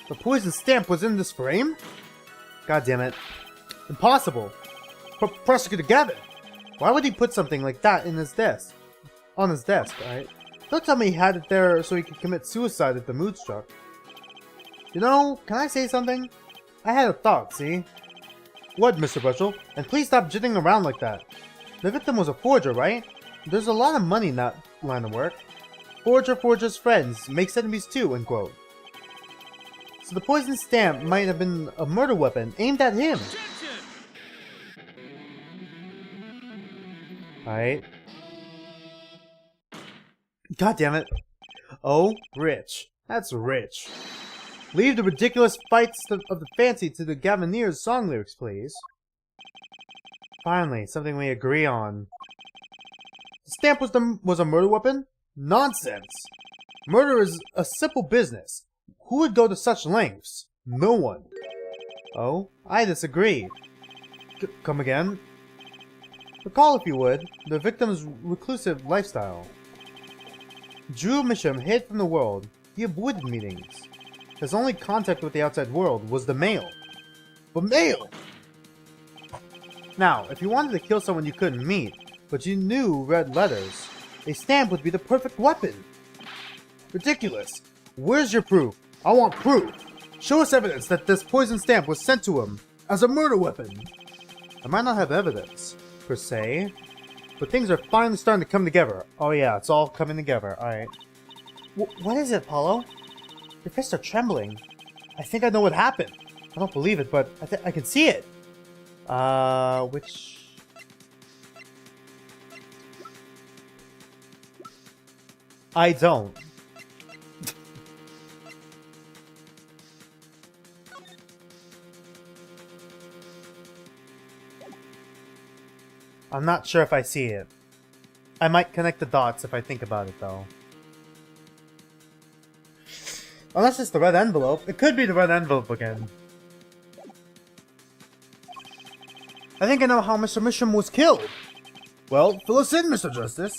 The poison stamp was in this frame? God damn it. Impossible. Prosecutor Gavin! Why would he put something like that in his desk? On his desk, right? Don't tell me he had it there so he could commit suicide if the mood struck. You know, can I say something? I had a thought, see? What, Mr. Brushel? And please stop jitting around like that. The victim was a forger, right? There's a lot of money in that line of work. Forger's friends makes enemies too, end quote. So the poison stamp might have been a murder weapon aimed at him. Alright. God damn it. Oh, rich. That's rich. Leave the ridiculous fights of the fancy to the Gavineers' song lyrics, please. Finally, something we agree on. The stamp was a murder weapon? Nonsense! Murder is a simple business. Who would go to such lengths? No one. Oh, I disagree. Come again? Recall, if you would, the victim's reclusive lifestyle. Drew Misham hid from the world. He avoided meetings. His only contact with the outside world was the mail. But mail! Now, if you wanted to kill someone you couldn't meet, but you knew read letters, a stamp would be the perfect weapon. Ridiculous. Where's your proof? I want proof. Show us evidence that this poison stamp was sent to him as a murder weapon. I might not have evidence, per se, but things are finally starting to come together. Oh yeah, it's all coming together. Alright. What is it, Paulo? Your fists are trembling. I think I know what happened. I don't believe it, but I can see it. Which... I don't. I'm not sure if I see it. I might connect the dots if I think about it, though. Unless it's the red envelope. It could be the red envelope again. I think I know how Mr. Mishram was killed. Well, fill us in, Mr. Justice.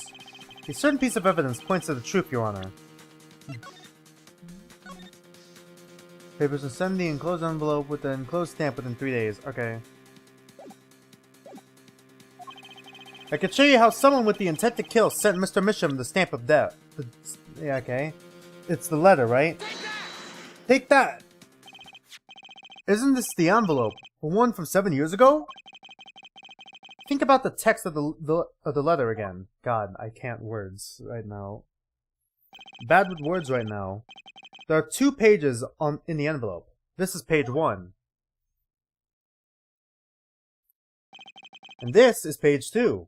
A certain piece of evidence points to the truth, Your Honor. Papers to send the enclosed envelope with the enclosed stamp within 3 days. Okay. I can show you how someone with the intent to kill sent Mr. Mishram the stamp of death. Yeah, okay. It's the letter, right? Take that! Isn't this the envelope? The one from 7 years ago? Think about the text of the letter again. God, I can't words right now. Bad with words right now. There are 2 pages in the envelope. This is page 1. And this is page 2.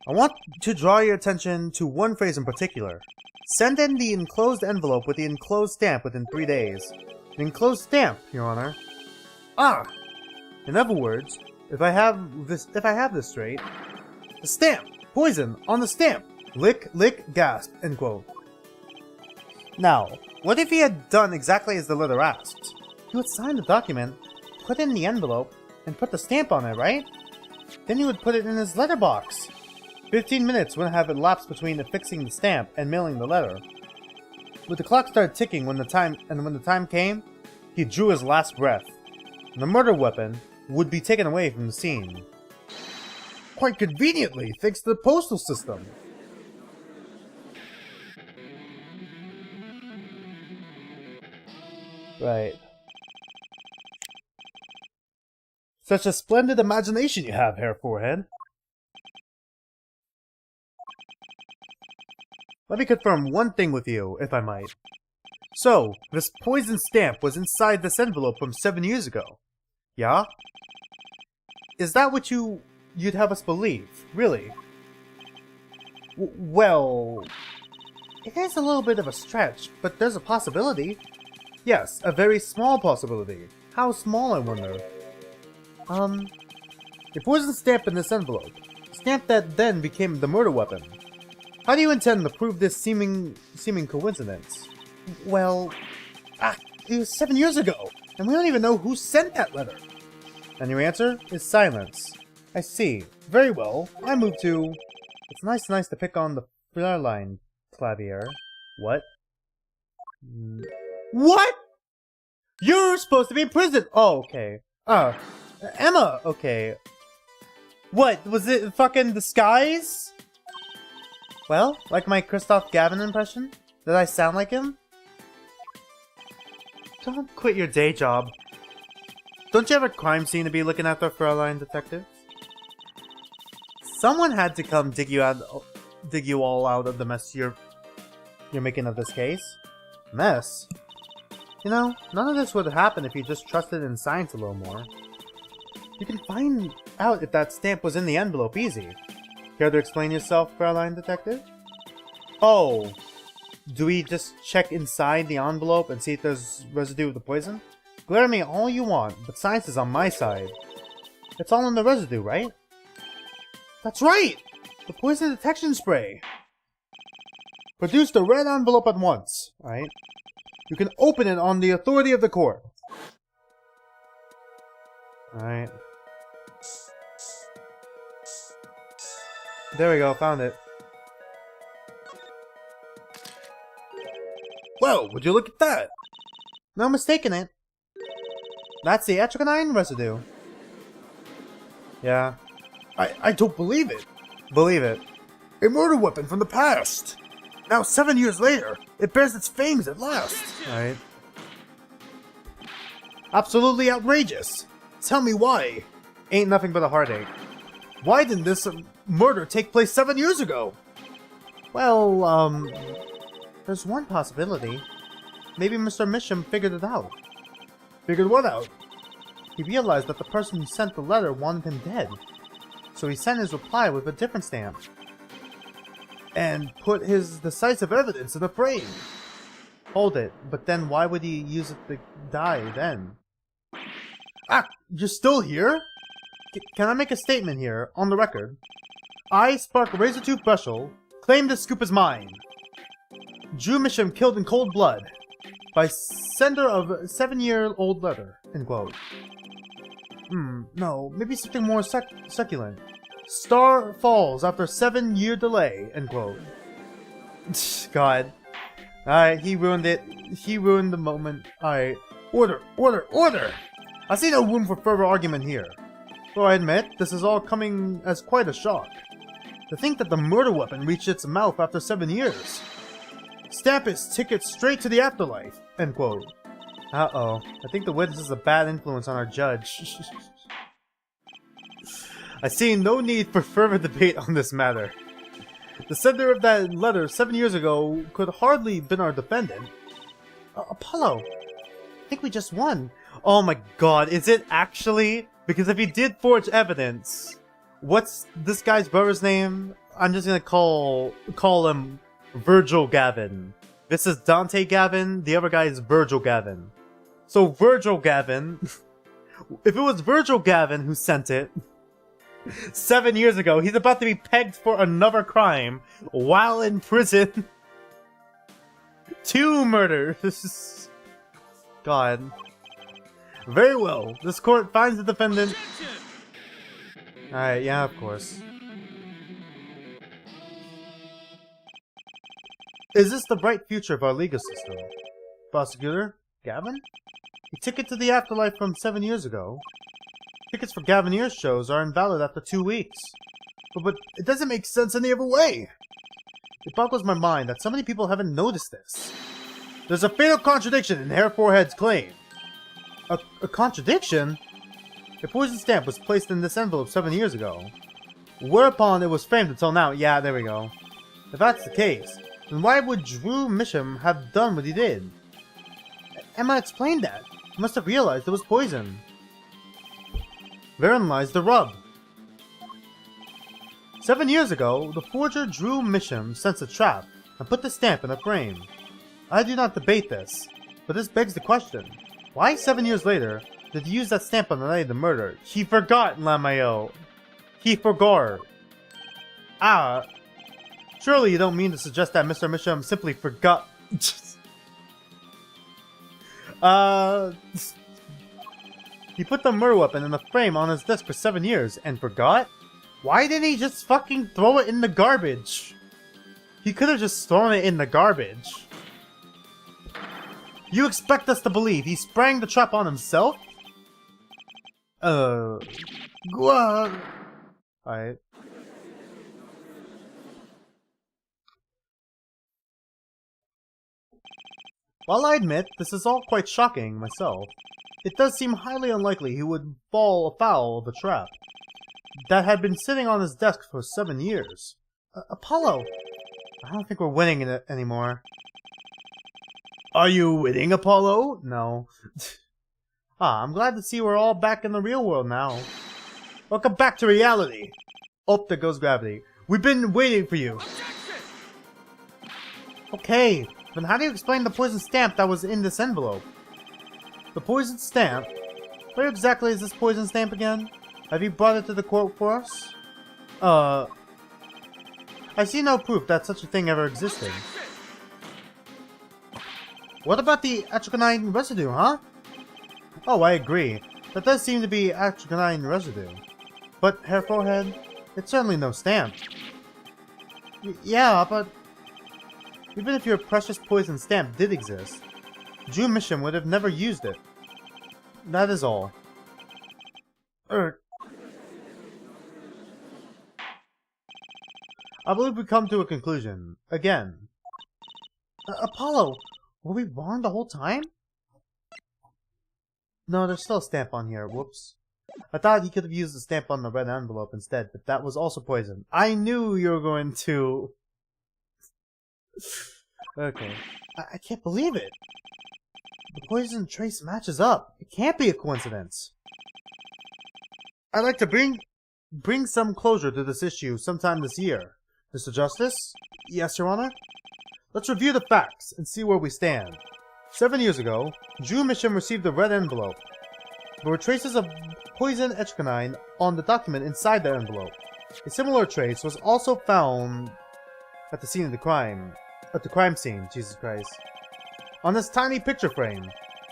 I want to draw your attention to one phrase in particular. Send in the enclosed envelope with the enclosed stamp within 3 days. The enclosed stamp, Your Honor. Ah! In other words, if I have this straight, the stamp, poison, on the stamp, lick, lick, gasp, end quote. Now, what if he had done exactly as the letter asked? He would sign the document, put it in the envelope, and put the stamp on it, right? Then he would put it in his letterbox. 15 minutes would have elapsed between affixing the stamp and mailing the letter. But the clock started ticking when the time came, he drew his last breath. The murder weapon would be taken away from the scene. Quite conveniently, thanks to the postal system. Right. Such a splendid imagination you have, Hair Forehead. Let me confirm one thing with you, if I might. So, this poison stamp was inside this envelope from 7 years ago. Yeah? Is that what you'd have us believe? Really? Well... It is a little bit of a stretch, but there's a possibility. Yes, a very small possibility. How small, I wonder? A poison stamp in this envelope. Stamp that then became the murder weapon. How do you intend to prove this seeming coincidence? Well... it was 7 years ago, and we don't even know who sent that letter. And your answer is silence. I see. Very well. I move to... It's nice to pick on the Fräulein Clavier. What? What? You're supposed to be in prison! Oh, okay. Emma! Okay. What? Was it fucking disguise? Well, like my Christoph Gavin impression? Did I sound like him? Don't quit your day job. Don't you have a crime scene to be looking after, Fräulein Detective? Someone had to come dig you all out of the mess you're making of this case. Mess? You know, none of this would have happened if you just trusted in science a little more. You can find out if that stamp was in the envelope easy. Care to explain yourself, Fräulein Detective? Oh, do we just check inside the envelope and see if there's residue of the poison? Glare at me all you want, but science is on my side. It's all in the residue, right? That's right! The poison detection spray! Produce the red envelope at once, alright? You can open it on the authority of the court. Alright. There we go, found it. Well, would you look at that? No mistaking it. That's the atrocinine residue. Yeah. I don't believe it. Believe it. A murder weapon from the past. Now 7 years later, it bears its fangs at last. Alright. Absolutely outrageous. Tell me why. Ain't nothing but a heartache. Why didn't this murder take place 7 years ago? Well, there's one possibility. maybe Mr. Misham figured it out. Figured what out? He realized that the person who sent the letter wanted him dead. So he sent his reply with a different stamp. And put his decisive evidence in a frame. Hold it, but then why would he use it to die then? Ah, you're still here? Can I make a statement here, on the record? I, Spark Razortooth Brushel, claim this scoop is mine. Drew Misham killed in cold blood by sender of 7-year-old letter, end quote. No, maybe something more succulent. Star falls after 7-year delay, end quote. God. Alright, he ruined it. He ruined the moment. Alright. Order! Order! Order! I see no room for further argument here. Though I admit, this is all coming as quite a shock. To think that the murder weapon reached its mouth after 7 years. Stamp his ticket straight to the afterlife, end quote. Uh-oh. I think the witness is a bad influence on our judge. I see no need for further debate on this matter. The sender of that letter 7 years ago could hardly have been our defendant. Apollo, I think we just won. Oh my god, is it actually? Because if he did forge evidence, what's this guy's brother's name? I'm just gonna call him Virgil Gavin. This is Dante Gavin, the other guy is Virgil Gavin. So Virgil Gavin, if it was Virgil Gavin who sent it 7 years ago, he's about to be pegged for another crime while in prison. 2 murders. God. Very well. This court finds the defendant. Alright, yeah, of course. Is this the bright future of our legal system? Prosecutor? Gavin? A ticket to the afterlife from 7 years ago. Tickets for Gavinier's shows are invalid after 2 weeks. But it doesn't make sense any other way. It boggles my mind that so many people haven't noticed this. There's a fatal contradiction in Hair Forehead's claim. A contradiction? A poison stamp was placed in this envelope 7 years ago. Whereupon it was framed until now. Yeah, there we go. If that's the case, then why would Drew Misham have done what he did? Emma explained that. He must have realized it was poison. Therein lies the rub. 7 years ago, the forger Drew Misham sensed a trap and put the stamp in a frame. I do not debate this, but this begs the question. Why 7 years later did he use that stamp on the night of the murder? He forgot, Lamayo. He forgot. Ah. Surely you don't mean to suggest that Mr. Misham simply forgot. He put the murder weapon in a frame on his desk for 7 years and forgot? Why didn't he just fucking throw it in the garbage? He could have just thrown it in the garbage. You expect us to believe he sprang the trap on himself? Alright. While I admit this is all quite shocking myself, it does seem highly unlikely he would fall afoul of a trap that had been sitting on his desk for 7 years. Apollo! I don't think we're winning it anymore. Are you winning, Apollo? No. I'm glad to see we're all back in the real world now. Welcome back to reality! Oh, there goes gravity. We've been waiting for you. Okay, then how do you explain the poison stamp that was in this envelope? The poison stamp? Where exactly is this poison stamp again? Have you brought it to the court for us? I see no proof that such a thing ever existed. What about the atrocinine residue, huh? Oh, I agree. That does seem to be atrocinine residue. But, Hair Forehead, it's certainly no stamp. Yeah, but even if your precious poison stamp did exist, Drew Misham would have never used it. That is all. I believe we come to a conclusion. Again. Apollo! Were we wrong the whole time? No, there's still a stamp on here. Whoops. I thought he could have used the stamp on the red envelope instead, but that was also poison. I knew you were going to... Okay. I can't believe it. The poison trace matches up. It can't be a coincidence. I'd like to bring some closure to this issue sometime this year. Mr. Justice? Yes, Your Honor? Let's review the facts and see where we stand. 7 years ago, Drew Misham received a red envelope. There were traces of poison etchquinine on the document inside the envelope. A similar trace was also found at the scene of the crime. At the crime scene, Jesus Christ. On this tiny picture frame,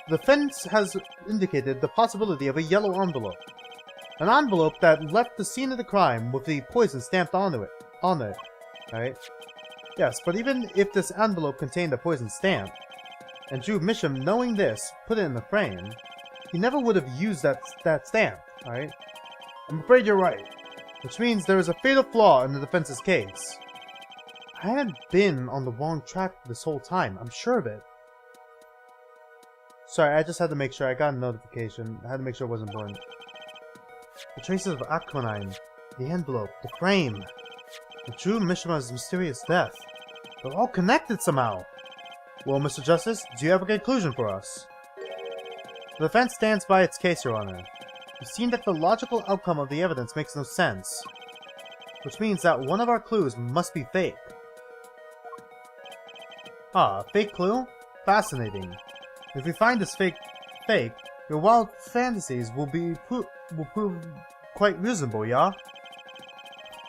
the defense has indicated the possibility of a yellow envelope. An envelope that left the scene of the crime with the poison stamped on it. Alright? Yes, but even if this envelope contained a poison stamp, and Drew Misham, knowing this, put it in the frame, he never would have used that stamp, alright? I'm afraid you're right, which means there is a fatal flaw in the defense's case. I haven't been on the wrong track this whole time, I'm sure of it. Sorry, I just had to make sure. I got a notification. I had to make sure it wasn't burned. The traces of aquinine, the envelope, the frame, and Drew Mishima's mysterious death. They're all connected somehow. Well, Mr. Justice, do you have a conclusion for us? The defense stands by its case, Your Honor. You've seen that the logical outcome of the evidence makes no sense, which means that one of our clues must be fake. Ah, a fake clue? Fascinating. If we find this fake, your wild fantasies will prove quite reasonable, yeah?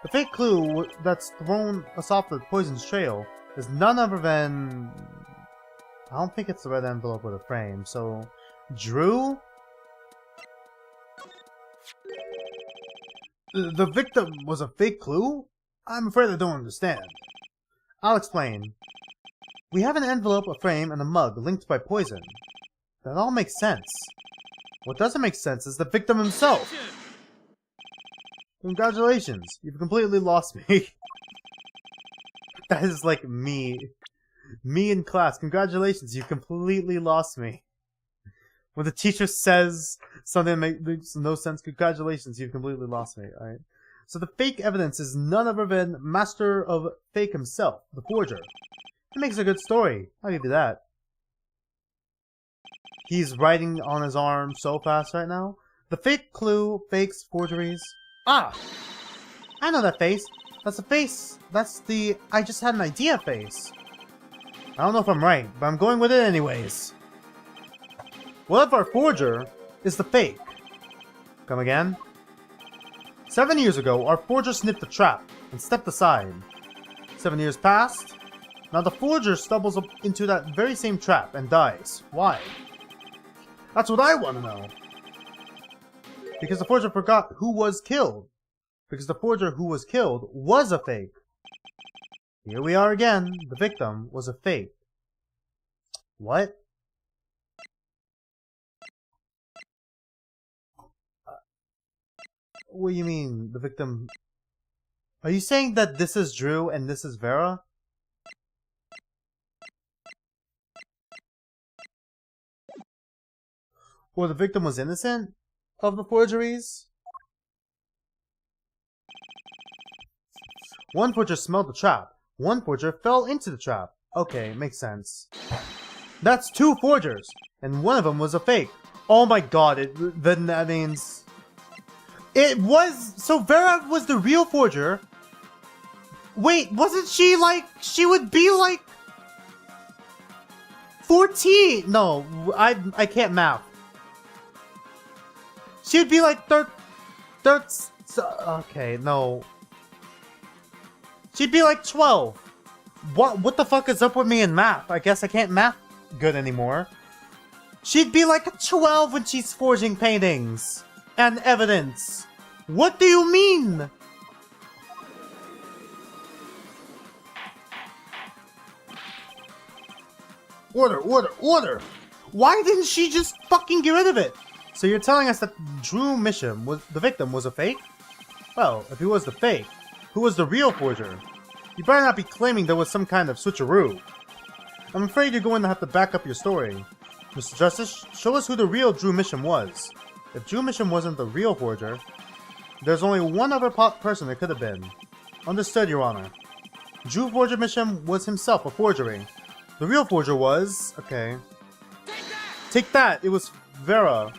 The fake clue that's thrown us off the poison's trail is none other than... I don't think it's the red envelope with a frame, so... Drew? The victim was a fake clue? I'm afraid I don't understand. I'll explain. We have an envelope, a frame, and a mug linked by poison. That all makes sense. What doesn't make sense is the victim himself. Congratulations, you've completely lost me. That is like me. Me in class. Congratulations, you've completely lost me. When the teacher says something that makes no sense, congratulations, you've completely lost me, alright? So the fake evidence is none other than Master of Fake himself, the forger. It makes a good story, I'll give you that. He's writing on his arm so fast right now. The fake clue, fakes, forgeries. Ah! I know that face. That's the face. That's the I just had an idea face. I don't know if I'm right, but I'm going with it anyways. What if our forger is the fake? Come again? 7 years ago, our forger sniffed the trap and stepped aside. 7 years passed. Now the forger stumbles up into that very same trap and dies. Why? That's what I want to know. Because the forger forgot who was killed. Because the forger who was killed was a fake. Here we are again. The victim was a fake. What? What do you mean, the victim... Are you saying that this is Drew and this is Vera? Or the victim was innocent of the forgeries? One forger smelled the trap. One forger fell into the trap. Okay, makes sense. That's two forgers, and one of them was a fake. Oh my god, then that means... It was... So Vera was the real forger. Wait, wasn't she like... She would be like... 14! No, I can't math. She'd be like okay, no. She'd be like 12. What the fuck is up with me in math? I guess I can't math good anymore. She'd be like 12 when she's forging paintings and evidence. What do you mean? Order! Why didn't she just fucking get rid of it? So you're telling us that Drew Misham, the victim, was a fake? Well, if he was the fake, who was the real forger? You better not be claiming there was some kind of switcheroo. I'm afraid you're going to have to back up your story. Mr. Justice, show us who the real Drew Misham was. If Drew Misham wasn't the real forger, there's only one other person it could have been. Understood, Your Honor. Drew Forger Misham was himself a forgery. The real forger was... okay. Take that! It was Vera.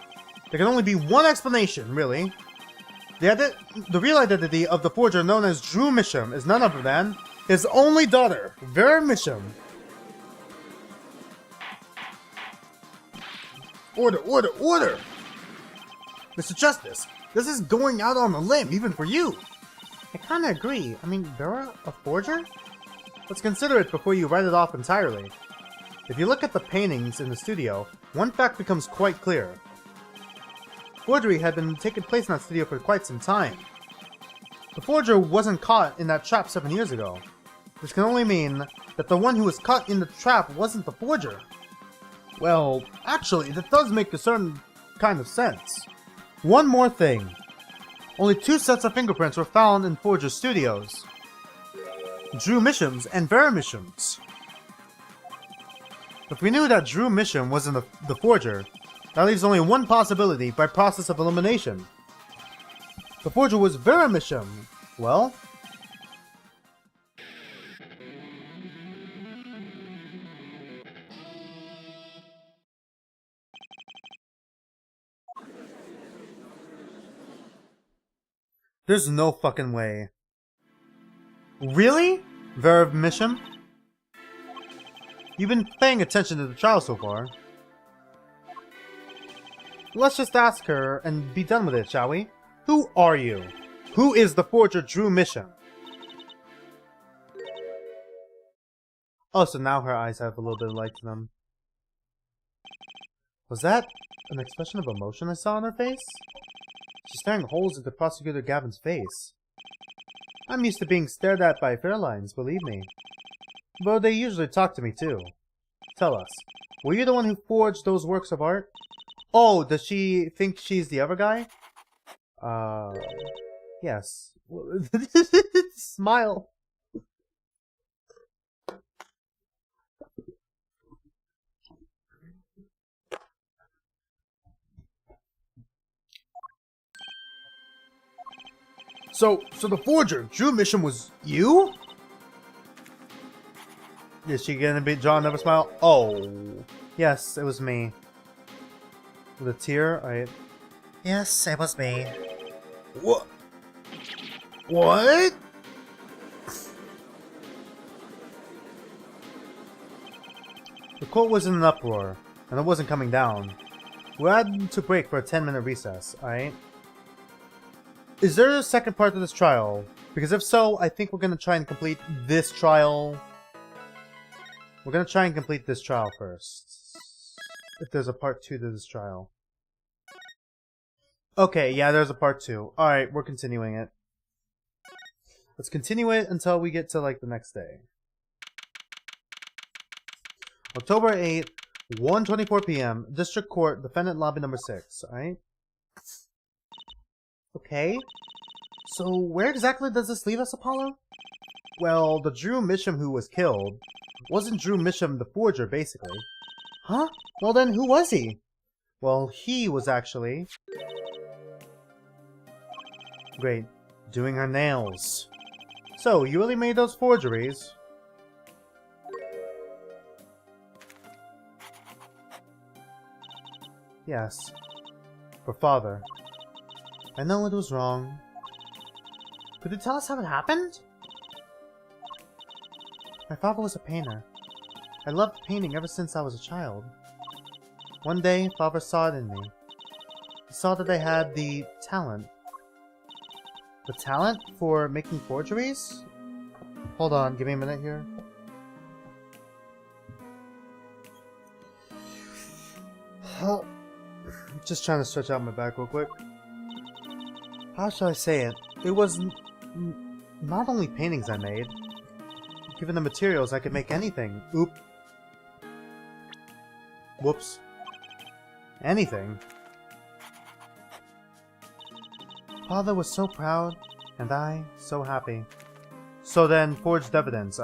There can only be one explanation, really. The real identity of the forger known as Drew Misham is none other than his only daughter, Vera Misham. Order, order, order! Mr. Justice, this is going out on a limb, even for you. I kinda agree. I mean, Vera, a forger? Let's consider it before you write it off entirely. If you look at the paintings in the studio, one fact becomes quite clear. Forgery had been taking place in that studio for quite some time. The forger wasn't caught in that trap 7 years ago, which can only mean that the one who was caught in the trap wasn't the forger. Well, actually, that does make a certain kind of sense. One more thing. Only 2 sets of fingerprints were found in Forger's studios. Drew Misham's and Vera Misham's. If we knew that Drew Misham wasn't the forger, that leaves only one possibility by process of elimination. The forger was Vera Misham. Well... there's no fucking way. Really? Vera Misham? You've been paying attention to the trial so far. Let's just ask her and be done with it, shall we? Who are you? Who is the forger Drew Misham? Oh, so now her eyes have a little bit of light to them. Was that an expression of emotion I saw on her face? She's staring holes into Prosecutor Gavin's face. I'm used to being stared at by Fairlines, believe me. Though they usually talk to me too. Tell us, were you the one who forged those works of art? Oh, does she think she's the other guy? Yes. Smile. So the forger, Drew Misham, was you? Is she gonna be draw another smile? Oh, yes, it was me. With a tear, Yes, it was me. What? What? The court was in an uproar, and it wasn't coming down. We had to break for a 10-minute recess, alright? Is there a second part to this trial? Because if so, I think we're gonna try and complete this trial. We're gonna try and complete this trial first. If there's a part 2 to this trial. Okay, yeah, there's a part 2. Alright, we're continuing it. Let's continue it until we get to, like, the next day. October 8th, 1:24 p.m., District Court, Defendant Lobby number 6, alright? Okay. So, where exactly does this leave us, Apollo? Well, the Drew Misham who was killed wasn't Drew Misham the forger, basically. Huh? Well then, who was he? Well, he was actually... Great. Doing her nails. So, you really made those forgeries? Yes. For father. I know it was wrong. Could you tell us how it happened? My father was a painter. I loved painting ever since I was a child. One day, father saw it in me. He saw that I had the talent. The talent for making forgeries? Hold on, give me a minute here. Just trying to stretch out my back real quick. How shall I say it? It was not only paintings I made. Given the materials, I could make anything. Oop. Whoops. Anything. Father was so proud, and I so happy. So then, forged evidence,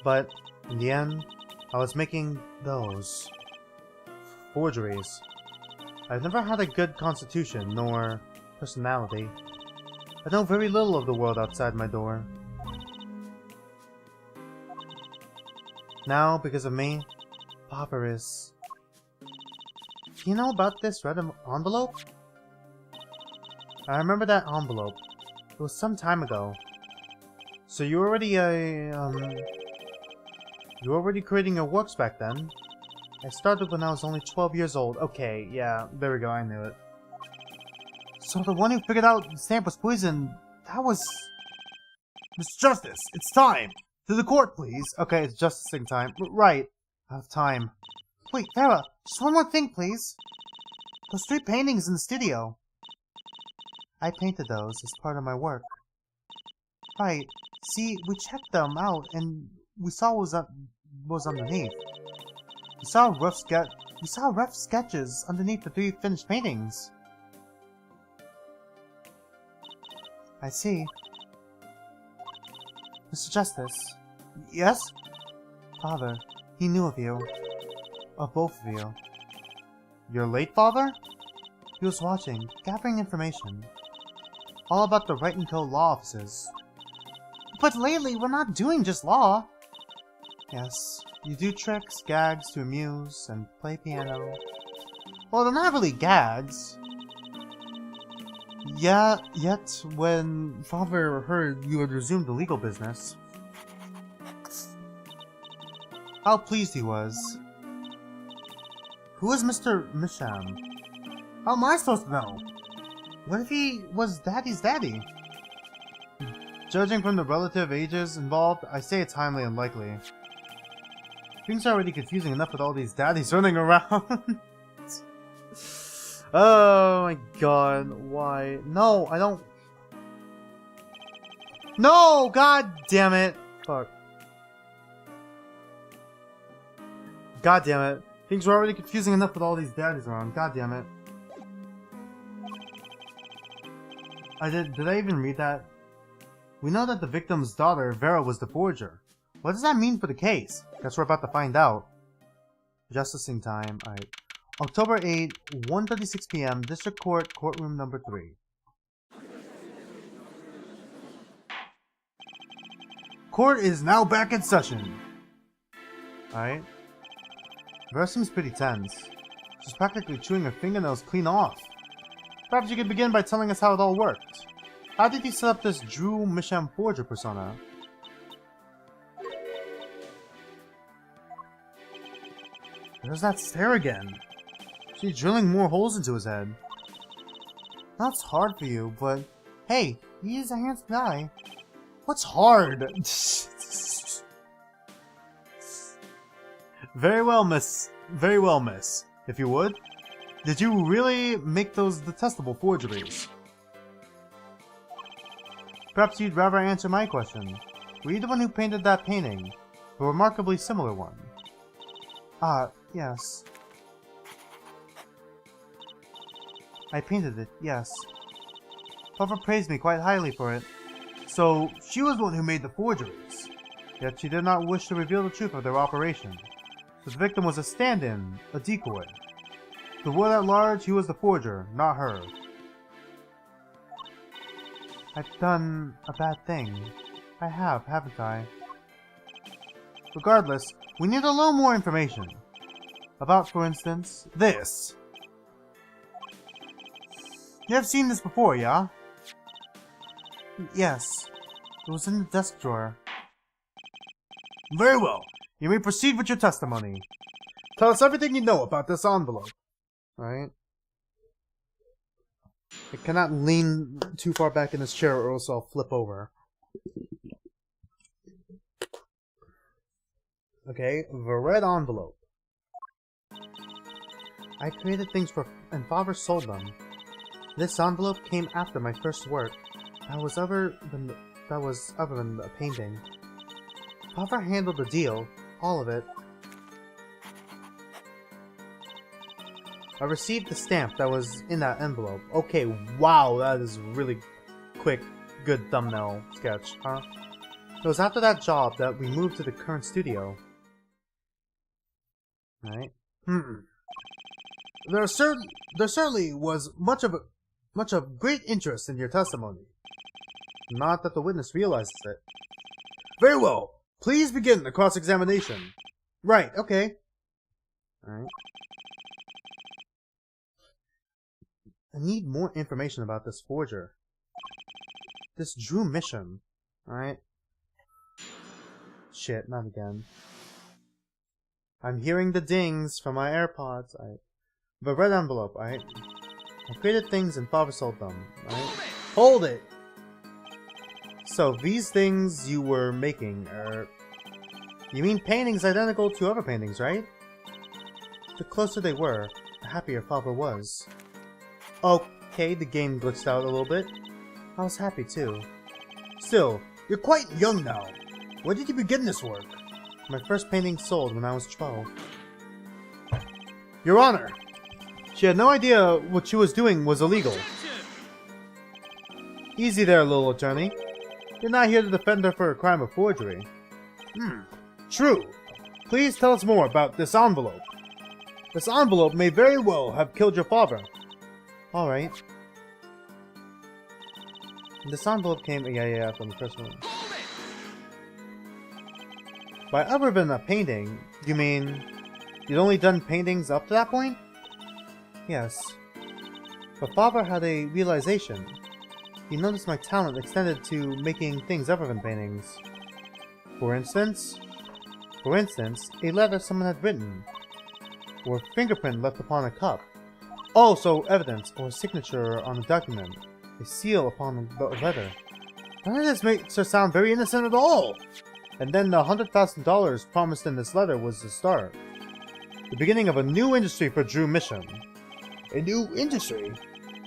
But, in the end, I was making those forgeries. I've never had a good constitution, nor personality. I know very little of the world outside my door. Now, because of me, Papa is... Do you know about this red envelope? I remember that envelope. It was some time ago. So you were already creating your works back then? I started when I was only 12 years old. Okay, yeah, there we go, I knew it. So the one who figured out the stamp was poisoned, that was... Mr. Justice, it's time! To the court, please! Okay, it's justicing time. Right. Out of time. Wait, Farah, just one more thing, please. Those 3 paintings in the studio. I painted those as part of my work. Right. See, we checked them out, and we saw what was underneath. We saw rough sketches underneath the 3 finished paintings. I see. Mr. Justice. Yes? Father, he knew of you. Of both of you. Your late father? He was watching, gathering information. All about the Wright & Co. law offices. But lately, we're not doing just law. Yes, you do tricks, gags to amuse, and play piano. Well, they're not really gags. Yeah, yet when Father heard you had resumed the legal business. How pleased he was. Who is Mr. Misham? How am I supposed to know? What if he was Daddy's daddy? Judging from the relative ages involved, I say it's highly unlikely. Things are already confusing enough with all these daddies running around. Oh my god, why? No, I don't... No! God damn it! Fuck. God damn it. Things were already confusing enough with all these daddies around. God damn it. Did I even read that? We know that the victim's daughter, Vera, was the forger. What does that mean for the case? Guess we're about to find out. Justicing time. Alright. October 8, 1:36 p.m. District Court, Courtroom number 3. Court is now back in session. Alright. Vera seems pretty tense. She's practically chewing her fingernails clean off. Perhaps you could begin by telling us how it all worked. How did you set up this Drew Misham forger persona? There's that stare again. She's drilling more holes into his head. That's hard for you, but hey, he's a handsome guy. What's hard? Very well, miss. Very well, miss. If you would. Did you really make those detestable forgeries? Perhaps you'd rather answer my question. Were you the one who painted that painting? A remarkably similar one. Ah, yes. I painted it, yes. Papa praised me quite highly for it. So, she was the one who made the forgeries. Yet she did not wish to reveal the truth of their operation. So the victim was a stand-in, a decoy. The world at large, he was the forger, not her. I've done a bad thing. I have, haven't I? Regardless, we need a little more information. About, for instance, this. You have seen this before, yeah? Yes. It was in the desk drawer. Very well. You may proceed with your testimony. Tell us everything you know about this envelope. Right? I cannot lean too far back in this chair or else I'll flip over. Okay, the red envelope. I created things for and Father sold them. This envelope came after my first work. That was other than a painting. Father handled the deal, all of it. I received the stamp that was in that envelope. Okay, wow, that is really quick, good thumbnail sketch, huh? It was after that job that we moved to the current studio. Right? There certainly was much of great interest in your testimony. Not that the witness realizes it. Very well. Please begin the cross-examination. Right, okay. Alright. I need more information about this forger. This Drew Mission. Alright. Shit, not again. I'm hearing the dings from my AirPods. The red envelope, alright? I created things and Father sold them, alright? Hold it! So, these things you were making are... You mean paintings identical to other paintings, right? The closer they were, the happier Father was. Okay, the game glitched out a little bit. I was happy too. Still, you're quite young now. When did you begin this work? My first painting sold when I was 12. Your Honor! She had no idea what she was doing was illegal. Easy there, little attorney. You're not here to defend her for a crime of forgery. True. Please tell us more about this envelope. This envelope may very well have killed your father. Alright. This envelope came... Yeah, from the first one. By other than a painting, you mean... You'd only done paintings up to that point? Yes. But Father had a realization. He noticed my talent extended to making things other than paintings. For instance, a letter someone had written. Or a fingerprint left upon a cup. Oh, so evidence, or a signature on a document. A seal upon the letter. None of this makes her sound very innocent at all! And then the $100,000 promised in this letter was the start. The beginning of a new industry for Drew Mission. A new industry?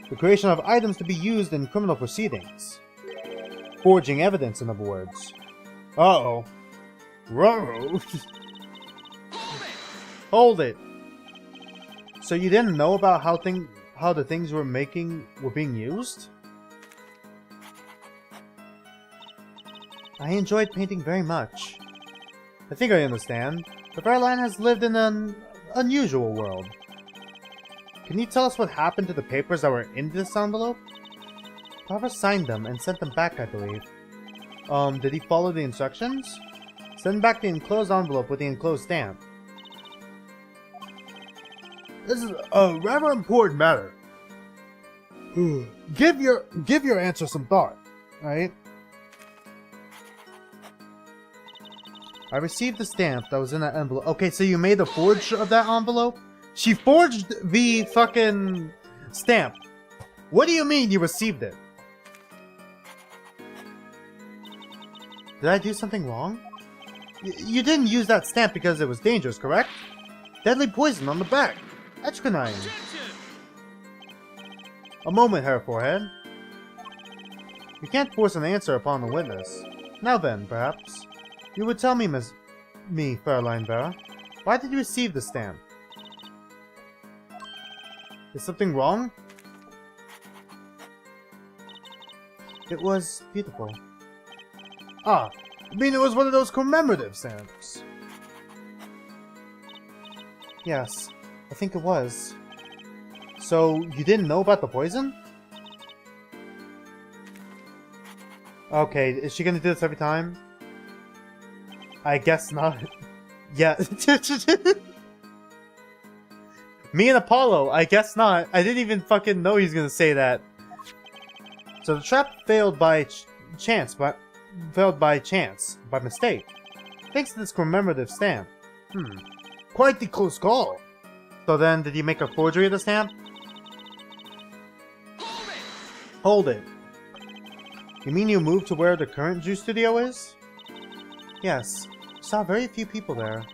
The creation of items to be used in criminal proceedings. Forging evidence, in other words. Uh-oh. Ruh-roh. Hold it! So you didn't know about how the things you were making were being used? I enjoyed painting very much. I think I understand. The Fairline has lived in an unusual world. Can you tell us what happened to the papers that were in this envelope? Papa signed them and sent them back, I believe. Did he follow the instructions? Send back the enclosed envelope with the enclosed stamp. This is a rather important matter. Give your answer some thought, right? I received the stamp that was in that envelope. Okay, so you made a forge of that envelope? She forged the fucking stamp. What do you mean you received it? Did I do something wrong? You didn't use that stamp because it was dangerous, correct? Deadly poison on the back. Etchkanine. A moment, Herr Forehead. You can't force an answer upon the witness. Now then, perhaps, you would tell me, Fräulein Vera, why did you receive the stamp? Is something wrong? It was beautiful. Ah, I mean it was one of those commemorative stamps. Yes, I think it was. So, you didn't know about the poison? Okay, is she gonna do this every time? I guess not. Yeah. Me and Apollo, I guess not. I didn't even fucking know he was gonna say that. So the trap failed by chance, by mistake. Thanks to this commemorative stamp. Quite the close call. So then, did you make a forgery of the stamp? Hold it. You mean you moved to where the current Drew studio is? Yes. I saw very few people there.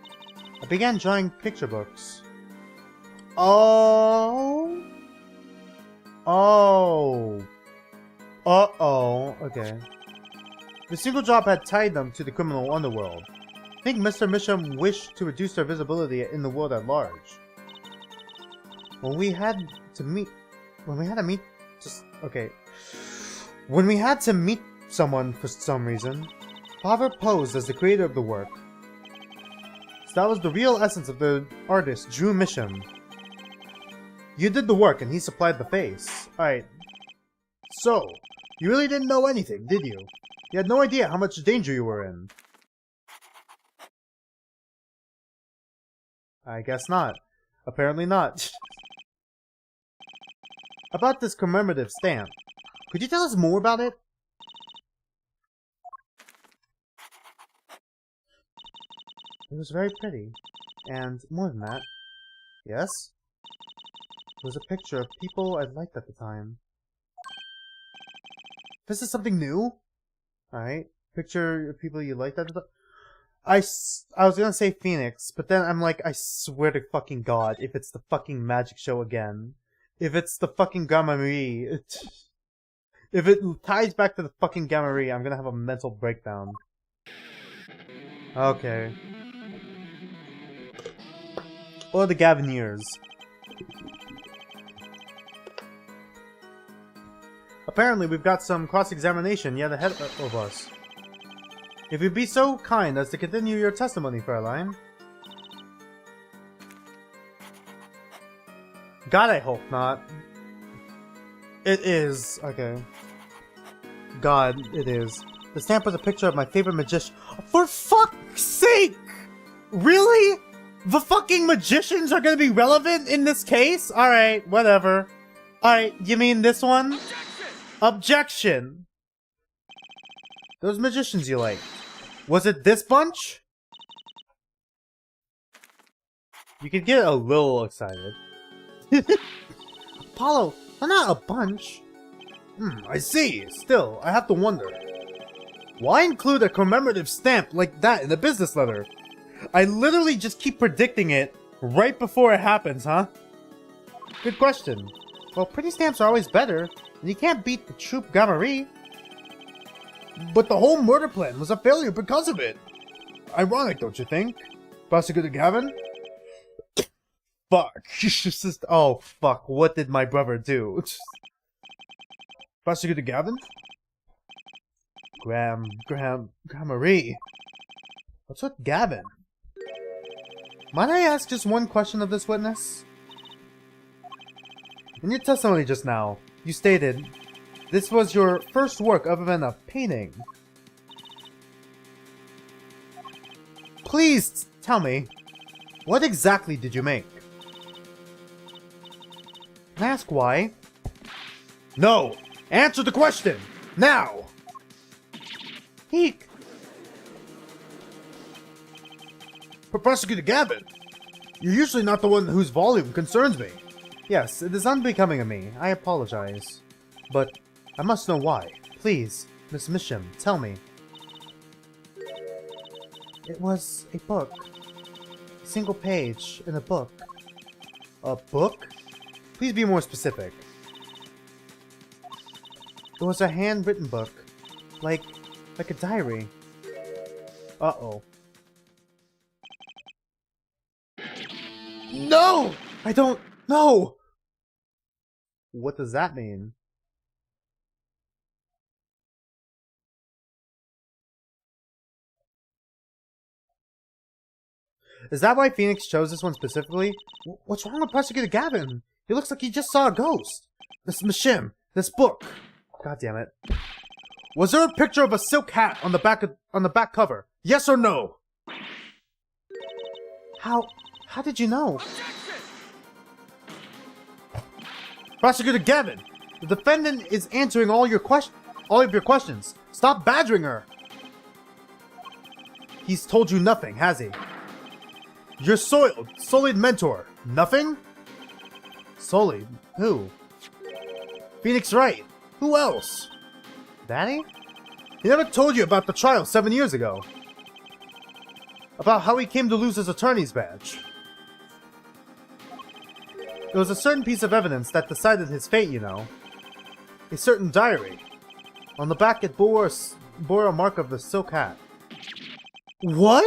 I began drawing picture books. Oh. Oh. Uh-oh. Okay. The single job had tied them to the criminal underworld. I think Mr. Misham wished to reduce their visibility in the world at large. When we had to meet someone for some reason, Father posed as the creator of the work. So that was the real essence of the artist, Drew Misham. You did the work and he supplied the face. Alright. So, you really didn't know anything, did you? You had no idea how much danger you were in. I guess not. Apparently not. About this commemorative stamp. Could you tell us more about it? It was very pretty. And more than that. Yes? It was a picture of people I liked at the time. This is something new? Alright. Picture of people you liked at the time. I was gonna say Phoenix, but then I'm like, I swear to fucking God, if it's the fucking magic show again. If it's the fucking Gamma-Marie. If it ties back to the fucking Gamma-Marie, I'm gonna have a mental breakdown. Okay. Or the Gaviniers. Apparently, we've got some cross-examination yet ahead of us. If you'd be so kind as to continue your testimony, Fraulein. God, I hope not. It is. Okay. God, it is. The stamp was a picture of my favorite magician. For fuck's sake! Really? The fucking magicians are gonna be relevant in this case? Alright, whatever. Alright, you mean this one? Objection! Those magicians you like. Was it this bunch? You could get a little excited. Apollo, they're not a bunch. I see. Still, I have to wonder. Why include a commemorative stamp like that in the business letter? I literally just keep predicting it right before it happens, huh? Good question. Well, pretty stamps are always better, and you can't beat the Troop Gamma-Marie. But the whole murder plan was a failure because of it. Ironic, don't you think? Prosecutor Gavin? Fuck. Just, oh, fuck. What did my brother do? Prosecutor Gavin? Gamma-Marie. What's with Gavin? Might I ask just one question of this witness? In your testimony just now, you stated this was your first work other than a painting. Please tell me, what exactly did you make? Can I ask why? No! Answer the question! Now! Eek! Prosecutor Gavin, you're usually not the one whose volume concerns me. Yes, it is unbecoming of me. I apologize. But I must know why. Please, Miss Misham, tell me. It was a book. A single page in a book. A book? Please be more specific. It was a handwritten book. Like a diary. Uh-oh. No! I don't know! What does that mean? Is that why Phoenix chose this one specifically? What's wrong with Prosecutor Gavin? He looks like he just saw a ghost. This Mishim, this book. God damn it. Was there a picture of a silk hat on the back cover? Yes or no? How did you know? Prosecutor Gavin, the defendant is answering all of your questions. Stop badgering her. He's told you nothing, has he? Your sullied mentor, nothing? Sullied? Who? Phoenix Wright. Who else? Danny? He never told you about the trial 7 years ago. About how he came to lose his attorney's badge. There was a certain piece of evidence that decided his fate, you know. A certain diary. On the back it bore a mark of the silk hat. What?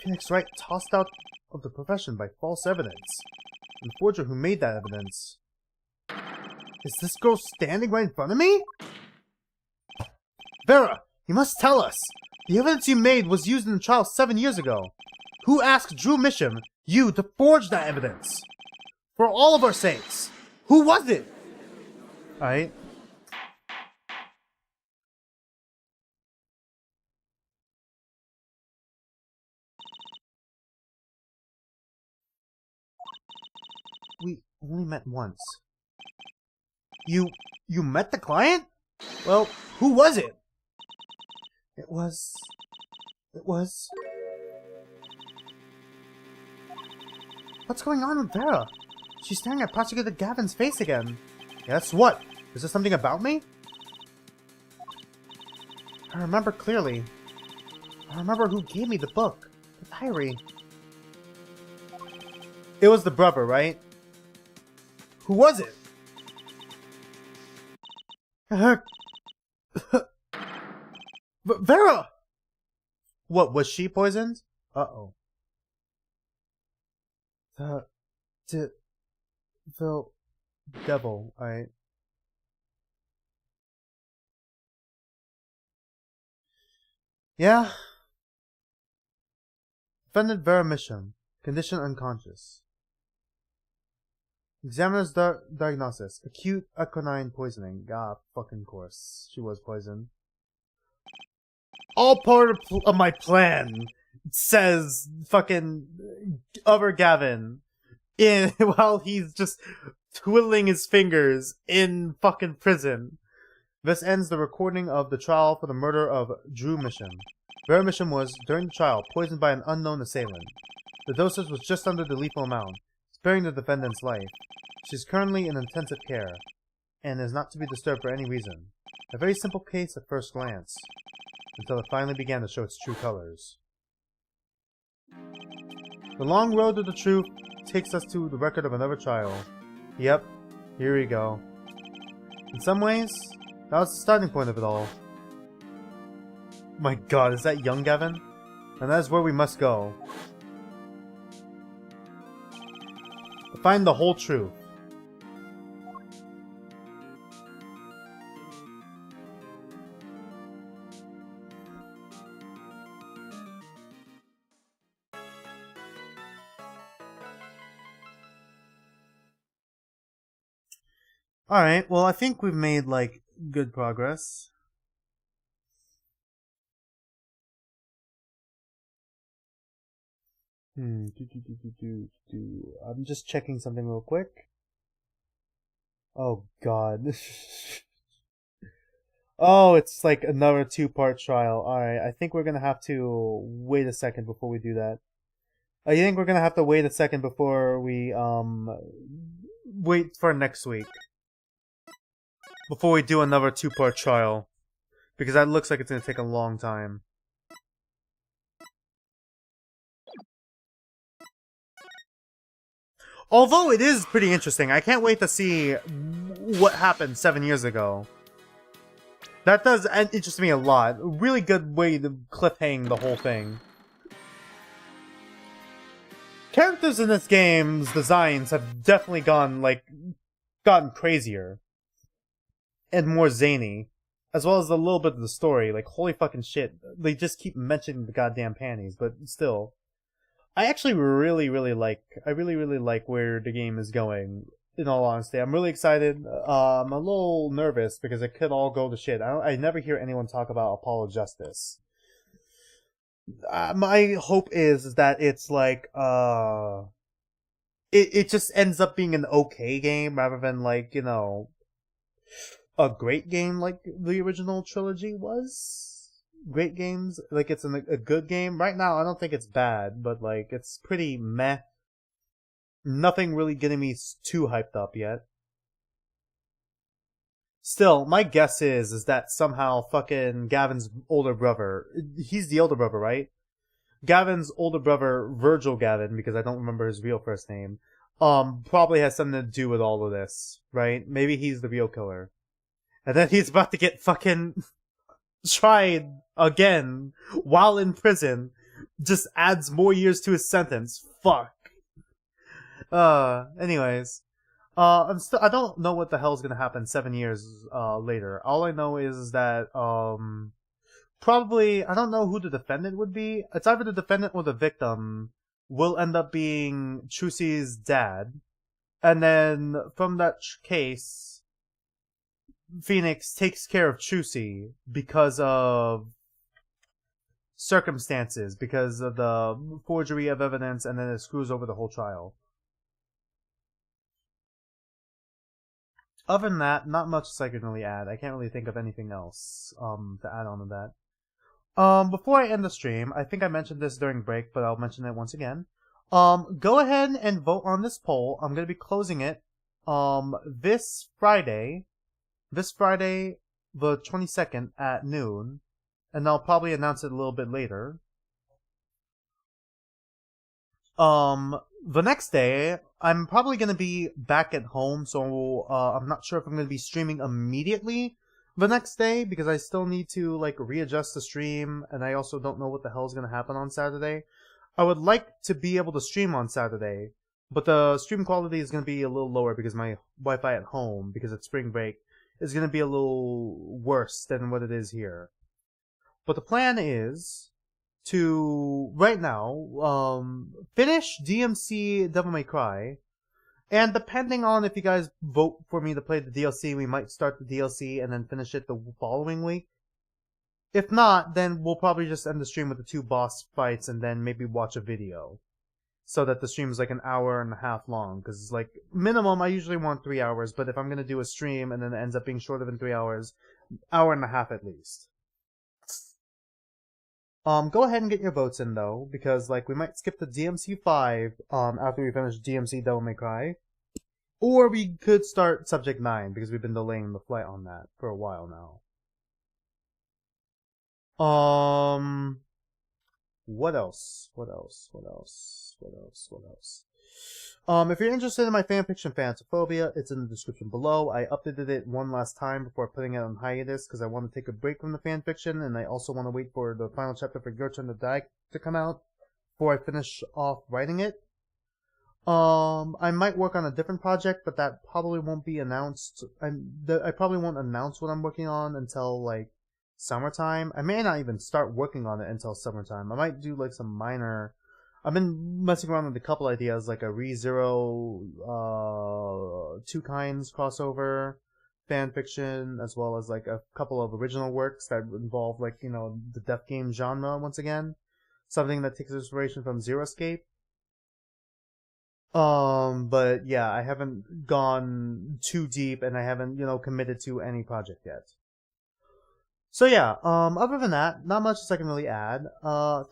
Phoenix Wright tossed out of the profession by false evidence. And the forger who made that evidence. Is this girl standing right in front of me? Vera, you must tell us. The evidence you made was used in the trial 7 years ago. Who asked Drew Misham, you, to forge that evidence? For all of our sakes. Who was it? Alright. we only met once. You met the client? Well, who was it? It was... What's going on with Vera? She's staring at Prosecutor Gavin's face again. Yes, what? Is there something about me? I remember clearly. I remember who gave me the book. The diary. It was the brother, right? Who was it? Vera! What, was she poisoned? Uh-oh. The devil, alright. Yeah. Defendant Vera Misham. Condition unconscious. Examiner's diagnosis. Acute equine poisoning. Ah, fucking course. She was poisoned. All part of my plan, says fucking other Gavin. While he's just twiddling his fingers in fucking prison. This ends the recording of the trial for the murder of Drew Misham. Vera Misham was, during the trial, poisoned by an unknown assailant. The dosage was just under the lethal amount, sparing the defendant's life. She is currently in intensive care, and is not to be disturbed for any reason. A very simple case at first glance, until it finally began to show its true colors. The long road to the truth takes us to the record of another trial. Yep, here we go. In some ways, that was the starting point of it all. My god, is that young Gavin? And that is where we must go. To find the whole truth. Alright, well I think we've made, like, good progress. I'm just checking something real quick. Oh god. Oh, it's like another 2-part trial. Alright, I think we're gonna have to wait a second before we do that. I think we're gonna have to wait a second before we, wait for next week. Before we do another 2-part trial. Because that looks like it's gonna take a long time. Although it is pretty interesting. I can't wait to see what happened 7 years ago. That does interest me a lot. A really good way to cliffhang the whole thing. Characters in this game's designs have definitely gotten crazier. And more zany. As well as a little bit of the story. Like, holy fucking shit. They just keep mentioning the goddamn panties, but still. I actually really like where the game is going, in all honesty. I'm really excited. I'm a little nervous because it could all go to shit. I never hear anyone talk about Apollo Justice. My hope is that it's like, it just ends up being an okay game rather than, like, you know, a great game like the original Trilogy was. Great games, like it's a good game. Right now, I don't think it's bad, but like it's pretty meh. Nothing really getting me too hyped up yet. Still, my guess is that somehow fucking Gavin's older brother, he's the older brother, right? Gavin's older brother, Virgil Gavin, because I don't remember his real first name, probably has something to do with all of this, right? Maybe he's the real killer. And then he's about to get fucking tried again while in prison. Just adds more years to his sentence. Fuck. Anyways. I don't know what the hell's gonna happen 7 years later. All I know is that probably, I don't know who the defendant would be. It's either the defendant or the victim will end up being Trucy's dad. And then from that case, Phoenix takes care of Trucy because of circumstances, because of the forgery of evidence, and then it screws over the whole trial. Other than that, not much I can really add. I can't really think of anything else to add on to that. Before I end the stream, I think I mentioned this during break, but I'll mention it once again. Go ahead and vote on this poll. I'm gonna be closing it this Friday, the 22nd at noon, and I'll probably announce it a little bit later. The next day, I'm probably gonna be back at home, so I'm not sure if I'm gonna be streaming immediately the next day, because I still need to like readjust the stream, and I also don't know what the hell is gonna happen on Saturday. I would like to be able to stream on Saturday, but the stream quality is gonna be a little lower because my Wi-Fi at home, because it's spring break, is gonna be a little worse than what it is here. But the plan is to right now finish DMC Devil May Cry, and depending on if you guys vote for me to play the DLC, we might start the DLC and then finish it the following week. If not, then we'll probably just end the stream with the 2 boss fights and then maybe watch a video, so that the stream is like an hour and a half long, because like minimum I usually want 3 hours, but if I'm gonna do a stream and then it ends up being shorter than 3 hours, hour and a half at least. Go ahead and get your votes in though, because like we might skip the DMC 5 after we finish DMC Devil May Cry, or we could start Subject 9 because we've been delaying the flight on that for a while now. What else? If you're interested in my fanfiction Phantophobia, it's in the description below. I updated it one last time before putting it on hiatus because I want to take a break from the fanfiction, and I also want to wait for the final chapter for Your Turn to Die to come out before I finish off writing it. I might work on a different project, but that probably won't be announced. I probably won't announce what I'm working on until like summertime. I may not even start working on it until summertime. I might do like some minor. I've been messing around with a couple ideas, like a ReZero, Two Kinds crossover fanfiction, as well as like a couple of original works that involve like, you know, the death game genre once again. Something that takes inspiration from Zero Escape. But yeah, I haven't gone too deep and I haven't, you know, committed to any project yet. So yeah, other than that, not much I can really add.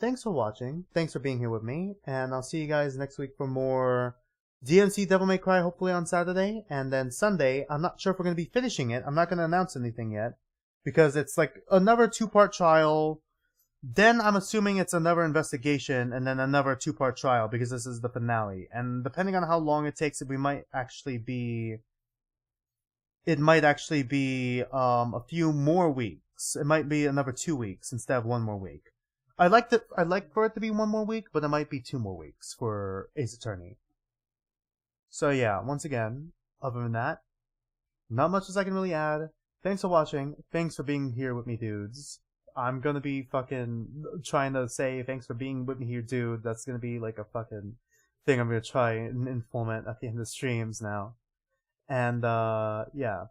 Thanks for watching. Thanks for being here with me. And I'll see you guys next week for more DMC Devil May Cry, hopefully on Saturday. And then Sunday, I'm not sure if we're going to be finishing it. I'm not going to announce anything yet, because it's like another 2-part trial. Then I'm assuming it's another investigation, and then another 2-part trial, because this is the finale. And depending on how long it takes, it might actually be a few more weeks. It might be another 2 weeks instead of 1 more week. I'd like for it to be 1 more week, but it might be 2 more weeks for Ace Attorney. So yeah, once again, other than that, not much as I can really add. Thanks for watching. Thanks for being here with me, dudes. I'm gonna be fucking trying to say thanks for being with me here, dude. That's gonna be like a fucking thing I'm gonna try and implement at the end of the streams now. And yeah.